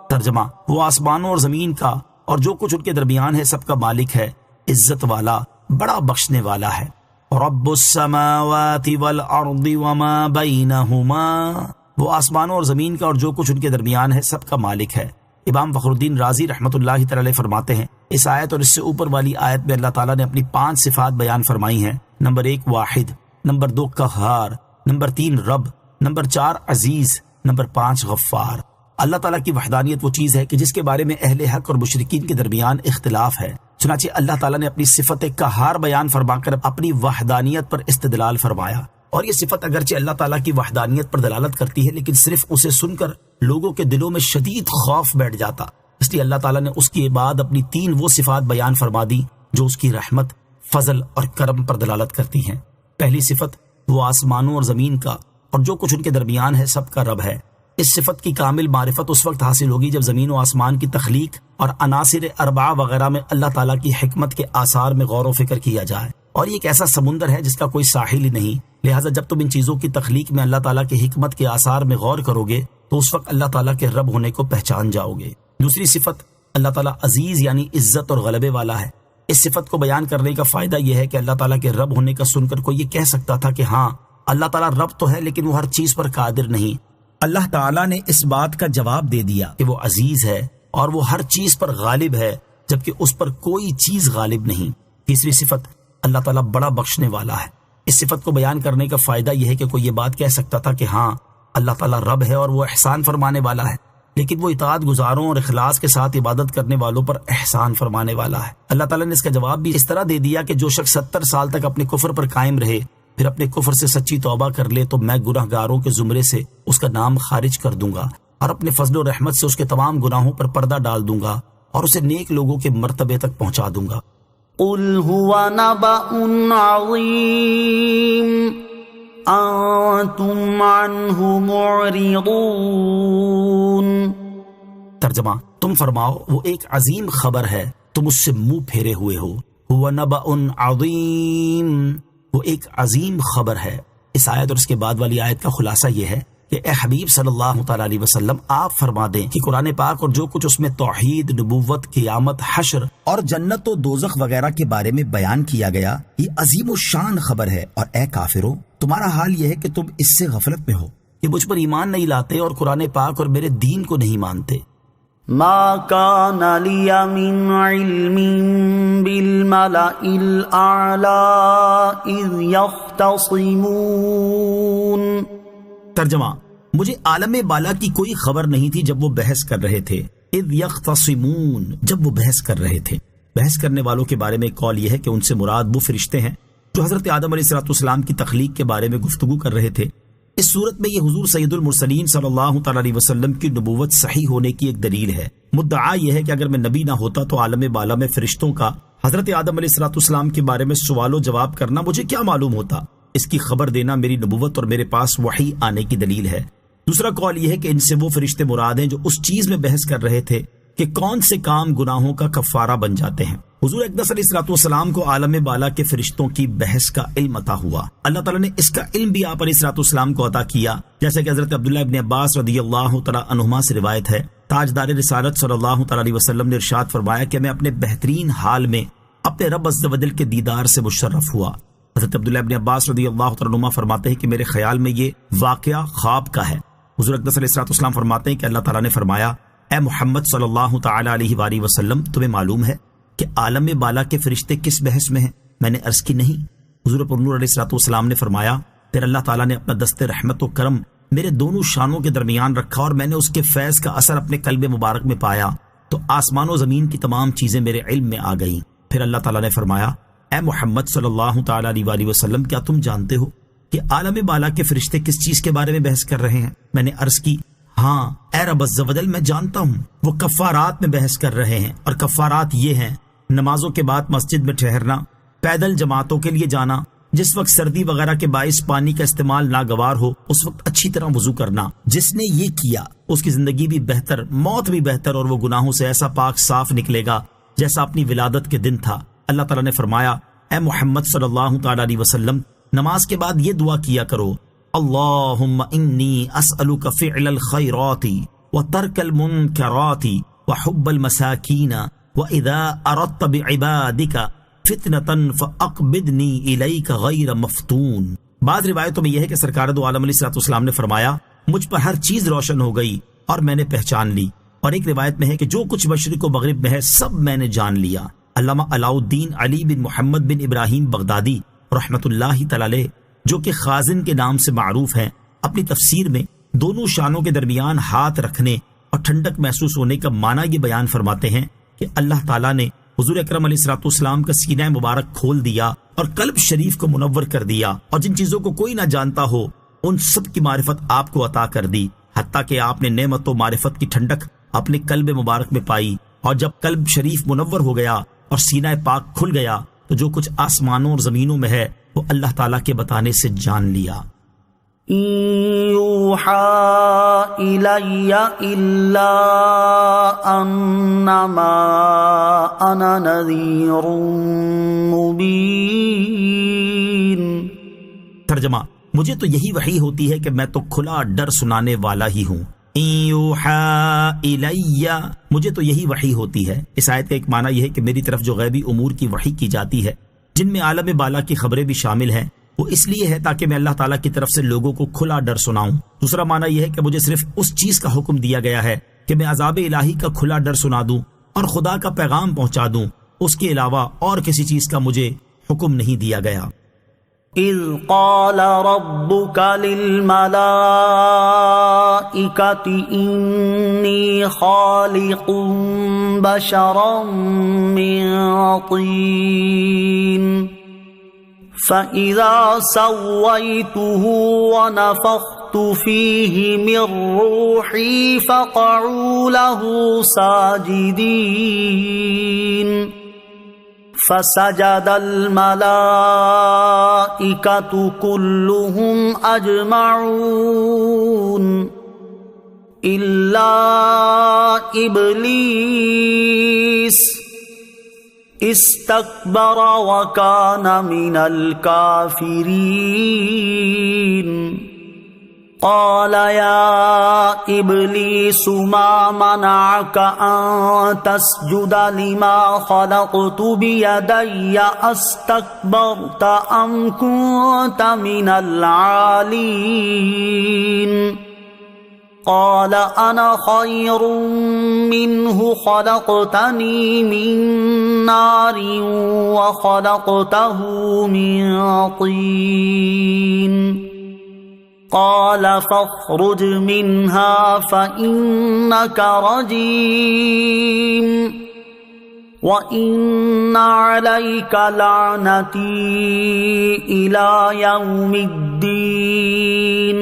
ترجمہ، وہ آسمانوں اور زمین کا اور جو کچھ ان کے درمیان ہے سب کا مالک ہے، عزت والا، بڑا بخشنے والا ہے۔ رب السماوات والارض وما بینہما، وہ آسمانوں اور زمین کا اور جو کچھ ان کے درمیان ہے سب کا مالک ہے۔ امام فخر الدین رازی رحمۃ اللہ تعالی فرماتے ہیں، اس آیت اور اس سے اوپر والی آیت میں اللہ تعالیٰ نے اپنی 5 صفات بیان فرمائی ہیں۔ نمبر 1 واحد، نمبر 2 قہار، نمبر 3 رب، نمبر 4 عزیز، نمبر 5 غفار۔ اللہ تعالیٰ کی وحدانیت وہ چیز ہے کہ جس کے بارے میں اہل حق اور مشرکین کے درمیان اختلاف ہے۔ چنانچہ اللہ تعالیٰ نے اپنی صفت قہار بیان فرما کر اپنی وحدانیت پر استدلال فرمایا، اور یہ صفت اگرچہ اللہ تعالیٰ کی وحدانیت پر دلالت کرتی ہے لیکن صرف اسے سن کر لوگوں کے دلوں میں شدید خوف بیٹھ جاتا، اس لیے اللہ تعالیٰ نے اس کے بعد اپنی 3 وہ صفات بیان فرما دی جو اس کی رحمت، فضل اور کرم پر دلالت کرتی ہیں۔ پہلی صفت، وہ آسمانوں اور زمین کا اور جو کچھ ان کے درمیان ہے سب کا رب ہے۔ اس صفت کی کامل معرفت اس وقت حاصل ہوگی جب زمین و آسمان کی تخلیق اور عناصر اربعہ وغیرہ میں اللہ تعالیٰ کی حکمت کے آثار میں غور و فکر کیا جائے، اور یہ ایک ایسا سمندر ہے جس کا کوئی ساحل ہی نہیں، لہٰذا جب تم ان چیزوں کی تخلیق میں اللہ تعالیٰ کی حکمت کے آثار میں غور کرو گے تو اس وقت اللہ تعالیٰ کے رب ہونے کو پہچان جاؤ گے۔ دوسری صفت، اللہ تعالیٰ عزیز یعنی عزت اور غلبے والا ہے۔ اس صفت کو بیان کرنے کا فائدہ یہ ہے کہ اللہ تعالیٰ کے رب ہونے کا سن کر کوئی یہ کہہ سکتا تھا کہ ہاں اللہ تعالیٰ رب تو ہے لیکن وہ ہر چیز پر قادر نہیں۔ اللہ تعالیٰ نے اس بات کا جواب دے دیا کہ وہ عزیز ہے اور وہ ہر چیز پر غالب ہے جبکہ اس پر کوئی چیز غالب نہیں۔ تیسری صفت، اللہ تعالیٰ بڑا بخشنے والا ہے۔ اس صفت کو بیان کرنے کا فائدہ یہ ہے کہ کوئی یہ بات کہہ سکتا تھا کہ ہاں اللہ تعالیٰ رب ہے اور وہ احسان فرمانے والا ہے، لیکن وہ اطاعت گزاروں اور اخلاص کے ساتھ عبادت کرنے والوں پر احسان فرمانے والا ہے۔ اللہ تعالیٰ نے اس کا جواب بھی اس طرح دے دیا کہ جو شخص 70 سال تک اپنے کفر پر قائم رہے پھر اپنے کفر سے سچی توبہ کر لے تو میں گناہ گاروں کے زمرے سے اس کا نام خارج کر دوں گا اور اپنے فضل و رحمت سے اس کے تمام گناہوں پر پردہ ڈال دوں گا اور اسے نیک لوگوں کے مرتبے تک پہنچا دوں گا۔ قل هو نبأ عظیم انتم عنہ معرضون۔ ترجمہ، تم فرماؤ وہ ایک عظیم خبر ہے، تم اس سے منہ پھیرے ہوئے ہو۔ هو نبأ عظیم، وہ ایک عظیم خبر ہے۔ اس آیت اور اس کے بعد والی آیت کا خلاصہ یہ ہے کہ اے حبیب صلی اللہ تعالی علیہ وسلم آپ فرما دیں کہ قرآن پاک اور جو کچھ اس میں توحید، نبوت، قیامت، حشر اور جنت و دوزخ وغیرہ کے بارے میں بیان کیا گیا یہ عظیم و شان خبر ہے، اور اے کافروں تمہارا حال یہ ہے کہ تم اس سے غفلت میں ہو کہ مجھ پر ایمان نہیں لاتے اور قرآن پاک اور میرے دین کو نہیں مانتے۔ ما كان لي من علم بالملأ الأعلى إذ يختصمون۔ ترجمہ، مجھے عالم بالا کی کوئی خبر نہیں تھی جب وہ بحث کر رہے تھے۔ اذ یختصمون، جب وہ بحث کر رہے تھے۔ بحث کرنے والوں کے بارے میں ایک قول یہ ہے کہ ان سے مراد وہ فرشتے ہیں جو حضرت آدم علیہ السلام کی تخلیق کے بارے میں گفتگو کر رہے تھے۔ اس صورت میں یہ حضور سید المرسلین صلی اللہ تعالی علیہ وسلم کی نبوت صحیح ہونے کی ایک دلیل ہے۔ مدعا یہ ہے کہ اگر میں نبی نہ ہوتا تو عالم بالا میں فرشتوں کا حضرت آدم علیہ السلام کے بارے میں سوال و جواب کرنا مجھے کیا معلوم ہوتا۔ اس کی خبر دینا میری نبوت اور میرے پاس وحی آنے کی دلیل ہے۔ دوسرا قول یہ ہے کہ ان سے وہ فرشتے مراد ہیں جو اس چیز میں بحث کر رہے تھے کہ کون سے کام گناہوں کا کفارہ بن جاتے ہیں۔ حضور اقدس علیہ السلام کو عالم بالا کے فرشتوں کی بحث کا علم عطا ہوا۔ اللہ تعالیٰ نے اس کا علم بھی آپ علیہ السلام کو عطا کیا، جیسے کہ حضرت عبداللہ ابن عباس رضی اللہ تعالیٰ عنہما سے روایت ہے، تاجدار رسالت صلی اللہ تعالیٰ علیہ وسلم نے ارشاد فرمایا کہ میں اپنے بہترین حال میں اپنے رب عز و جل کے دیدار سے مشرف ہوا۔ حضرت عبداللہ ابن عباس رضی اللہ تعالیٰ عنہما فرماتے ہیں کہ میرے خیال میں یہ واقعہ خواب کا ہے۔ حضور اقدس علیہ السلام فرماتے ہیں کہ اللہ تعالیٰ نے فرمایا، اے محمد صلی اللہ تعالی علیہ وآلہ وسلم، تمہیں معلوم ہے کہ عالم بالا کے فرشتے کس بحث میں ہیں؟ میں نے عرض کی نہیں۔ حضور پر نور علیہ السلام نے فرمایا، پھر اللہ تعالیٰ نے اپنا دست رحمت و کرم میرے دونوں شانوں کے درمیان رکھا اور میں نے اس کے فیض کا اثر اپنے قلب مبارک میں پایا تو آسمان و زمین کی تمام چیزیں میرے علم میں آ گئیں۔ پھر اللہ تعالیٰ نے فرمایا، اے محمد صلی اللہ تعالی علیہ وآلہ وسلم، کیا تم جانتے ہو کہ عالم بالا کے فرشتے کس چیز کے بارے میں بحث کر رہے ہیں؟ میں نے عرض کی، ہاں اے رب عز و جل، میں جانتا ہوں، وہ کفارات میں بحث کر رہے ہیں، اور کفارات یہ ہیں: نمازوں کے بعد مسجد میں ٹھہرنا، پیدل جماعتوں کے لیے جانا، جس وقت سردی وغیرہ کے باعث پانی کا استعمال ناگوار ہو اس وقت اچھی طرح وضو کرنا۔ جس نے یہ کیا اس کی زندگی بھی بہتر، موت بھی بہتر، اور وہ گناہوں سے ایسا پاک صاف نکلے گا جیسا اپنی ولادت کے دن تھا۔ اللہ تعالیٰ نے فرمایا، اے محمد صلی اللہ تعالی علیہ وسلم، نماز کے بعد یہ دعا کیا کرو، اللہم انی اسألک فعل الخیرات وترک المنکرات وحب المساکین وَإِذَا أَرَدْتَ بِعِبَادِكَ فِتْنَةً فَأَقْبِضْنِي إِلَيْكَ غَيْرَ مَفْتُونٍ۔ بعض روایتوں میں یہ ہے کہ سرکار دو عالم علیہ السلام نے فرمایا، مجھ پر ہر چیز روشن ہو گئی اور میں نے پہچان لی، اور ایک روایت میں ہے کہ جو کچھ مشرق و مغرب میں ہے سب میں نے جان لیا۔ علامہ علاء الدین علی بن محمد بن ابراہیم بغدادی رحمت اللہ تعالی علیہ، جو کہ خازن کے نام سے معروف ہیں، اپنی تفسیر میں دونوں شانوں کے درمیان ہاتھ رکھنے اور ٹھنڈک محسوس ہونے کا معنی یہ بیان فرماتے ہیں کہ اللہ تعالیٰ نے حضور اکرم علیہ السلام کا سینہ مبارک کھول دیا اور قلب شریف کو منور کر دیا، اور جن چیزوں کو کوئی نہ جانتا ہو ان سب کی معرفت آپ کو عطا کر دی، حتیٰ کہ آپ نے نعمت و معرفت کی ٹھنڈک اپنے قلب مبارک میں پائی، اور جب قلب شریف منور ہو گیا اور سینہ پاک کھل گیا تو جو کچھ آسمانوں اور زمینوں میں ہے وہ اللہ تعالیٰ کے بتانے سے جان لیا۔ یوحا الی الا انما انا نذیر مبین۔ ترجمہ، مجھے تو یہی وحی ہوتی ہے کہ میں تو کھلا ڈر سنانے والا ہی ہوں۔ یوحا الی، مجھے تو یہی وحی ہوتی ہے۔ اس آیت کا ایک معنی یہ ہے کہ میری طرف جو غیبی امور کی وحی کی جاتی ہے، جن میں عالم بالا کی خبریں بھی شامل ہیں، وہ اس لیے ہے تاکہ میں اللہ تعالیٰ کی طرف سے لوگوں کو کھلا ڈر سناؤں۔ دوسرا معنی یہ ہے کہ مجھے صرف اس چیز کا حکم دیا گیا ہے کہ میں عذاب الہی کا کھلا ڈر سنا دوں اور خدا کا پیغام پہنچا دوں، اس کے علاوہ اور کسی چیز کا مجھے حکم نہیں دیا گیا۔ اذ قال ربك للملائكة انی خالق بشرا من طین فَإِذَا سَوَّيْتُهُ وَنَفَخْتُ فِيهِ مِنْ رُوحِي فَقَعُوا لَهُ سَاجِدِينَ فَسَجَدَ الْمَلَائِكَةُ كُلُّهُمْ أَجْمَعُونَ إِلَّا إِبْلِيسَ استكبر وكان من الكافرين قال يا إبليس ما منعك أن تسجد لما خلقت بيدي أستكبرت أم كنت من العالين قال أنا خير منه خلقتني من نار وخلقته من طين قال فاخرج منها فإنك رجيم وَإِنَّ عَلَيْكَ لَعْنَتِي إِلَى يَوْمِ الدِّينِ۔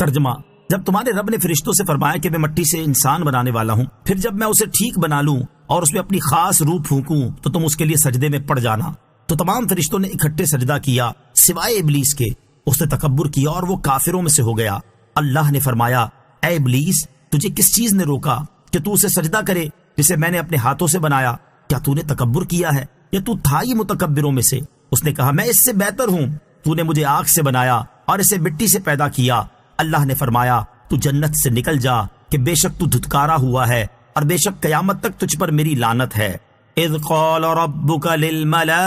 ترجمہ: جب تمہارے رب نے فرشتوں سے فرمایا کہ میں مٹی سے انسان بنانے والا ہوں، پھر جب میں اسے ٹھیک بنا لوں اور اس میں اپنی خاص روح پھونکوں تو تم اس کے لیے سجدے میں پڑ جانا۔ تو تمام فرشتوں نے اکٹھے سجدہ کیا سوائے ابلیس کے۔ اس نے تکبر کیا اور وہ کافروں میں سے ہو گیا۔ اللہ نے فرمایا: اے ابلیس، تجھے کس چیز نے روکا کہ تو اسے سجدہ کرے جسے میں نے اپنے ہاتھوں سے بنایا؟ کیا تو نے تکبر کیا ہے یا تو تھا ہی متکبروں میں سے؟ اس نے کہا: میں اس سے بہتر ہوں، تو نے مجھے آگ سے بنایا اور اسے مٹی سے پیدا کیا۔ اللہ نے فرمایا: تو جنت سے نکل جا کہ بے شک تو دھتکارا ہوا ہے اور بے شک قیامت تک تجھ پر میری لعنت ہے۔ اذ قال ربک للملائکہ،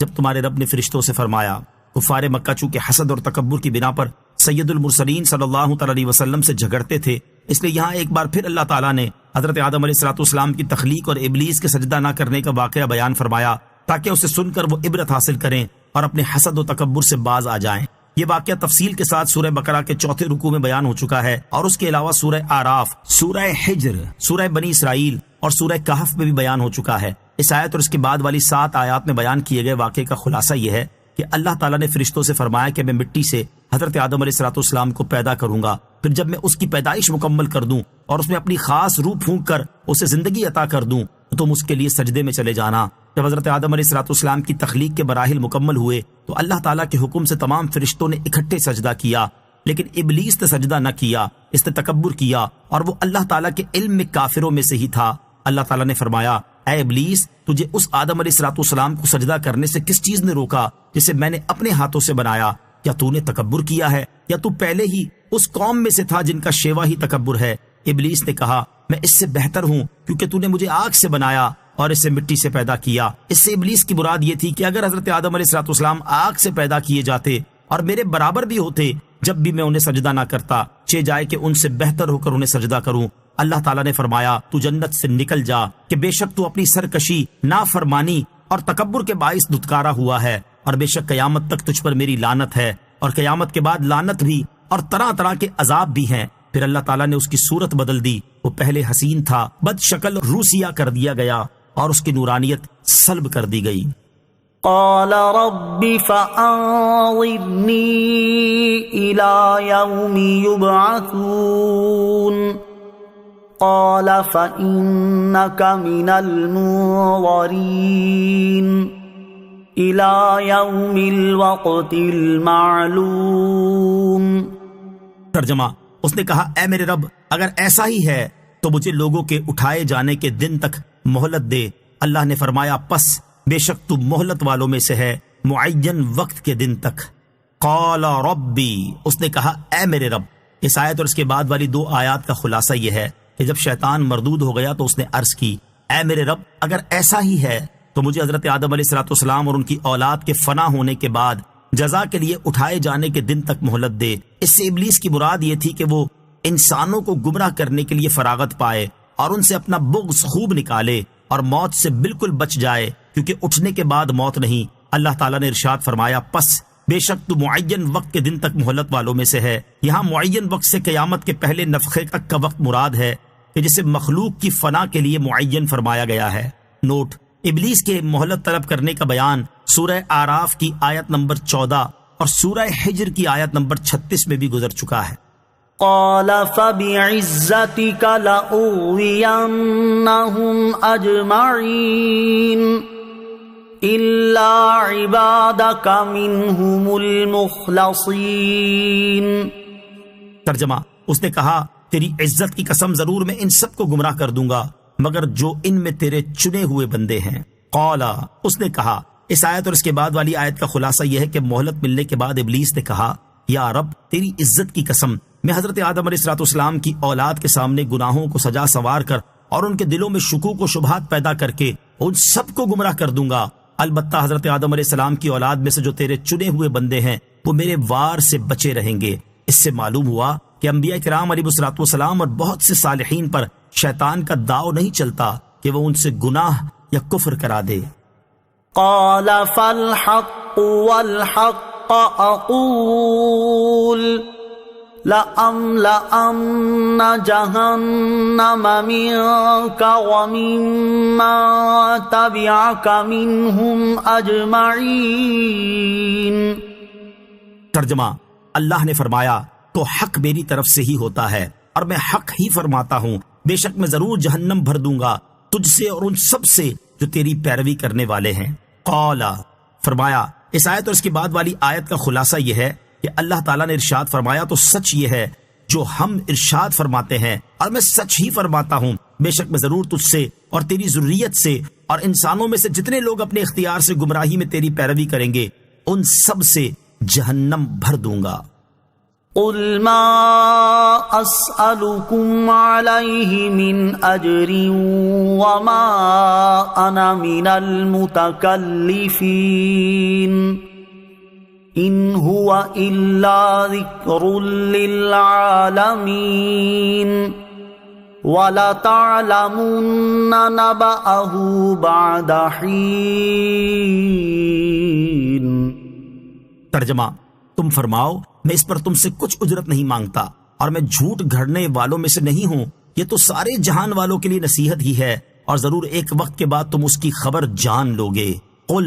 جب تمہارے رب نے فرشتوں سے فرمایا۔ کفار مکہ چونکہ حسد اور تکبر کی بنا پر سید المرسلین صلی اللہ تعالی علیہ وسلم سے جھگڑتے تھے، اس لیے یہاں ایک بار پھر اللہ تعالیٰ نے حضرت آدم علیہ السلام کی تخلیق اور ابلیس کے سجدہ نہ کرنے کا واقعہ بیان فرمایا تاکہ اسے سن کر وہ عبرت حاصل کریں اور اپنے حسد و تکبر سے باز آ جائیں۔ یہ واقعہ تفصیل کے ساتھ سورہ بقرہ کے 4 رکوع میں بیان ہو چکا ہے، اور اس کے علاوہ سورہ آراف، سورہ حجر، سورہ بنی اسرائیل اور سورہ کہف میں بھی بیان ہو چکا ہے۔ اس آیت اور اس کے بعد والی 7 آیات میں بیان کیے گئے واقعے کا خلاصہ یہ ہے کہ اللہ تعالیٰ نے فرشتوں سے فرمایا کہ میں مٹی سے حضرت آدم علیہ السلام کو پیدا کروں گا، پھر جب میں اس کی پیدائش مکمل کر دوں اور اس میں اپنی خاص روح پھونک کر اسے زندگی عطا کر دوں تو تم اس کے لیے سجدے میں چلے جانا۔ جب حضرت آدم علیہ السلام کی تخلیق کے مراحل مکمل ہوئے تو اللہ تعالیٰ کے حکم سے تمام فرشتوں نے اکٹھے سجدہ کیا، لیکن ابلیس نے سجدہ نہ کیا، اس نے تکبر کیا اور وہ اللہ تعالیٰ کے علم میں کافروں میں سے ہی تھا۔ اللہ تعالیٰ نے فرمایا: اے ابلیس، تجھے اس آدم علیہ السلام کو سجدہ کرنے سے کس چیز نے روکا جسے میں نے اپنے ہاتھوں سے بنایا؟ کیا تو نے تکبر کیا ہے یا تو پہلے ہی اس قوم میں سے تھا جن کا شیوا ہی تکبر ہے؟ ابلیس نے کہا: میں اس سے بہتر ہوں کیونکہ تو نے مجھے آگ سے بنایا اور اسے مٹی سے پیدا کیا۔ اس سے ابلیس کی مراد یہ تھی کہ اگر حضرت آدم علیہ السلام آگ سے پیدا کیے جاتے اور میرے برابر بھی ہوتے، جب بھی میں انہیں سجدہ نہ کرتا، چہ جائے کہ ان سے بہتر ہو کر انہیں سجدہ کروں۔ اللہ تعالیٰ نے فرمایا: تو جنت سے نکل جا کہ بے شک تو اپنی سرکشی، نافرمانی اور تکبر کے باعث دھتکارا ہوا ہے، اور بے شک قیامت تک تجھ پر میری لعنت ہے، اور قیامت کے بعد لعنت بھی اور طرح طرح کے عذاب بھی ہیں۔ پھر اللہ تعالیٰ نے اس کی صورت بدل دی، وہ پہلے حسین تھا، بد شکل روسیہ کر دیا گیا اور اس کی نورانیت سلب کر دی گئی۔ قال رب فأنظرني إلى يوم يبعثون قال فإنك من المنظرين إلى يوم الوقت المعلوم۔ ترجمہ: اس نے کہا: اے میرے رب، اگر ایسا ہی ہے تو مجھے لوگوں کے اٹھائے جانے کے دن تک مہلت دے۔ اللہ نے فرمایا: پس بے شک تو مہلت والوں میں سے ہے، معین وقت کے دن تک۔ قال ربی، اس نے کہا: اے میرے رب۔ اس آیت اور اس کے بعد والی 2 آیات کا خلاصہ یہ ہے کہ جب شیطان مردود ہو گیا تو اس نے عرض کی: اے میرے رب، اگر ایسا ہی ہے تو مجھے حضرت آدم علیہ السلام اور ان کی اولاد کے فنا ہونے کے بعد جزا کے لیے اٹھائے جانے کے دن تک مہلت دے۔ اس سے ابلیس کی مراد یہ تھی کہ وہ انسانوں کو گمراہ کرنے کے لیے فراغت پائے اور ان سے اپنا بغض خوب نکالے اور موت سے بالکل بچ جائے، کیونکہ اٹھنے کے بعد موت نہیں۔ اللہ تعالیٰ نے ارشاد فرمایا: پس بے شک تو معین وقت کے دن تک مہلت والوں میں سے ہے۔ یہاں معین وقت سے قیامت کے پہلے نفخے تک کا وقت مراد ہے کہ جسے مخلوق کی فنا کے لیے معین فرمایا گیا ہے۔ نوٹ: ابلیس کے مہلت طلب کرنے کا بیان سورہ آراف کی آیت نمبر 14 اور سورہ حجر کی آیت نمبر 36 میں بھی گزر چکا ہے۔ قال فبعزتك لأغوينهم أجمعين إلا عبادك منهم المخلصين۔ ترجمہ: اس نے کہا: تیری عزت کی قسم، ضرور میں ان سب کو گمراہ کر دوں گا مگر جو ان میں تیرے چنے ہوئے بندے ہیں۔ قال، اس نے کہا۔ اس آیت اور اس کے بعد والی آیت کا خلاصہ یہ ہے کہ مہلت ملنے کے بعد ابلیس نے کہا: یا رب، تیری عزت کی قسم، میں حضرت آدم علیہ السلام کی اولاد کے سامنے گناہوں کو سجا سوار کر اور ان کے دلوں میں شکوک و شبہات پیدا کر کے ان سب کو گمراہ کر دوں گا۔ البتہ حضرت آدم علیہ السلام کی اولاد میں سے جو تیرے چنے ہوئے بندے ہیں وہ میرے وار سے بچے رہیں گے۔ اس سے معلوم ہوا کہ انبیاء کرام علیہ السلام اور بہت سے صالحین پر شیطان کا داؤ نہیں چلتا کہ وہ ان سے گناہ یا کفر کرا دے۔ قال فالحق والحق اقول لَأَمْلَأَنَّ جَهَنَّمَ مِنكَ وَمِمَّن تَبِعَكَ مِنْهُمْ أَجْمَعِينَ۔ ترجمہ، اللہ نے فرمایا تو حق میری طرف سے ہی ہوتا ہے اور میں حق ہی فرماتا ہوں، بے شک میں ضرور جہنم بھر دوں گا تجھ سے اور ان سب سے جو تیری پیروی کرنے والے ہیں۔ قال، فرمایا، اس آیت اور اس کے بعد والی آیت کا خلاصہ یہ ہے کہ اللہ تعالیٰ نے ارشاد فرمایا تو سچ یہ ہے جو ہم ارشاد فرماتے ہیں، اور میں سچ ہی فرماتا ہوں، بے شک میں ضرور تجھ سے اور تیری ذریت سے اور انسانوں میں سے جتنے لوگ اپنے اختیار سے گمراہی میں تیری پیروی کریں گے ان سب سے جہنم بھر دوں گا۔ قُلْ مَا أَسْأَلُكُمْ عَلَيْهِ مِنْ أَجْرٍ وَمَا أَنَا مِنَ الْمُتَكَلِّفِينَ إِنْ هُوَ إِلَّا ذِكْرٌ لِلْعَالَمِينَ وَلَتَعْلَمُنَّ نَبَأَهُ بَعْدَ حِينٍ۔ ترجمہ، تم فرماؤ میں اس پر تم سے کچھ اجرت نہیں مانگتا اور میں جھوٹ گھڑنے والوں میں سے نہیں ہوں، یہ تو سارے جہان والوں کے لیے نصیحت ہی ہے، اور ضرور ایک وقت کے بعد تم اس کی خبر جان لوگے۔ قل،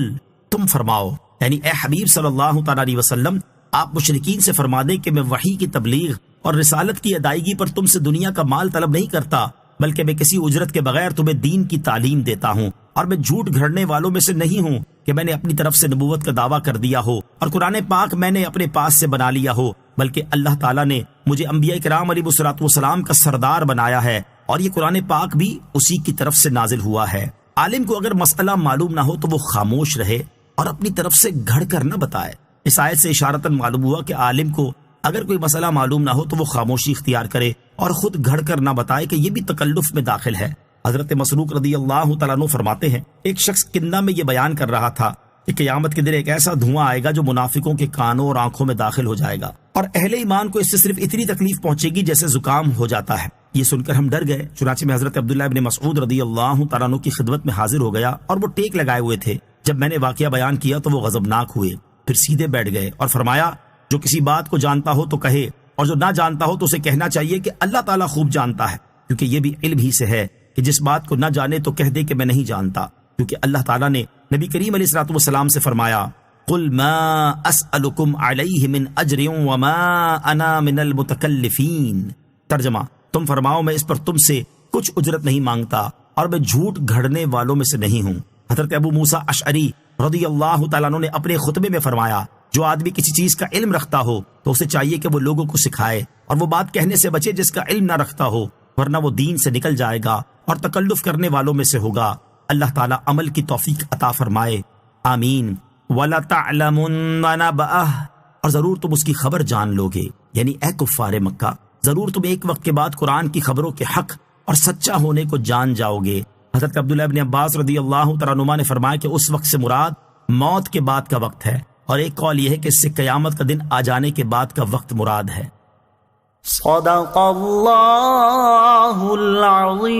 تم فرماؤ، یعنی اے حبیب صلی اللہ تعالیٰ علیہ وسلم، آپ مشرکین سے فرما دیں کہ میں وحی کی تبلیغ اور رسالت کی ادائیگی پر تم سے دنیا کا مال طلب نہیں کرتا، بلکہ میں کسی اجرت کے بغیر تمہیں دین کی تعلیم دیتا ہوں، اور میں جھوٹ گھڑنے والوں میں سے نہیں ہوں کہ میں نے اپنی طرف سے نبوت کا دعویٰ کر دیا ہو اور قرآن پاک میں نے اپنے پاس سے بنا لیا ہو، بلکہ اللہ تعالیٰ نے مجھے انبیاء کرام علیہ الصلوۃ والسلام کا سردار بنایا ہے، اور یہ قرآن پاک بھی اسی کی طرف سے نازل ہوا ہے۔ عالم کو اگر مسئلہ معلوم نہ ہو تو وہ خاموش رہے اور اپنی طرف سے گھڑ کر نہ بتائے۔ اس آیت سے اشارتاً معلوم ہوا کہ عالم کو اگر کوئی مسئلہ معلوم نہ ہو تو وہ خاموشی اختیار کرے اور خود گھڑ کر نہ بتائے کہ یہ بھی تکلف میں داخل ہے۔ حضرت مسروق رضی اللہ تعالیٰ عنہ فرماتے ہیں، ایک شخص کندہ میں یہ بیان کر رہا تھا کہ قیامت کے دن ایک ایسا دھواں آئے گا جو منافقوں کے کانوں اور آنکھوں میں داخل ہو جائے گا، اور اہل ایمان کو اس سے صرف اتنی تکلیف پہنچے گی جیسے زکام ہو جاتا ہے۔ یہ سن کر ہم ڈر گئے، چنانچہ میں حضرت عبداللہ ابن مسعود رضی اللہ تعالیٰ عنہ کی خدمت میں حاضر ہو گیا، اور وہ ٹیک لگائے ہوئے تھے۔ جب میں نے واقعہ بیان کیا تو وہ غضبناک ہوئے، پھر سیدھے بیٹھ گئے اور فرمایا، جو کسی بات کو جانتا ہو تو کہے، اور جو نہ جانتا ہو تو اسے کہنا چاہیے کہ اللہ تعالیٰ خوب جانتا ہے، کیونکہ یہ بھی علم ہی سے ہے کہ جس بات کو نہ جانے تو کہہ دے کہ میں نہیں جانتا، کیونکہ اللہ تعالیٰ نے نبی کریم علیہ الصلوۃ والسلام سے فرمایا، قل ما اسألکم علیہ من اجر وما انا من المتکلفین۔ ترجمہ، تم فرماؤ میں اس پر تم سے کچھ اجرت نہیں مانگتا اور میں جھوٹ گھڑنے والوں میں سے نہیں ہوں۔ حضرت ابو موسیٰ اشعری رضی اللہ تعالیٰ عنہ نے اپنے خطبے میں فرمایا، جو آدمی کسی چیز کا علم رکھتا ہو تو اسے چاہیے کہ وہ لوگوں کو سکھائے اور وہ بات کہنے سے بچے جس کا علم نہ رکھتا ہو، ورنہ وہ دین سے نکل جائے گا اور تکلف کرنے والوں میں سے ہوگا۔ اللہ تعالیٰ عمل کی توفیق عطا فرمائے، آمین۔ وَلَتَعْلَمُنَّ نَبَأَهُ، اور ضرور تم اس کی خبر جان لوگے، یعنی اے کفار مکہ، ضرور تم ایک وقت کے بعد قرآن کی خبروں کے حق اور سچا ہونے کو جان جاؤ گے۔ حضرت عبداللہ ابن عباس رضی اللہ تعالیٰ عنہما نے فرمایا کہ اس وقت سے مراد موت کے بعد کا وقت ہے، اور ایک قول یہ ہے کہ اس سے قیامت کا دن آ جانے کے بعد کا وقت مراد ہے۔ صدق اللہ العظیم۔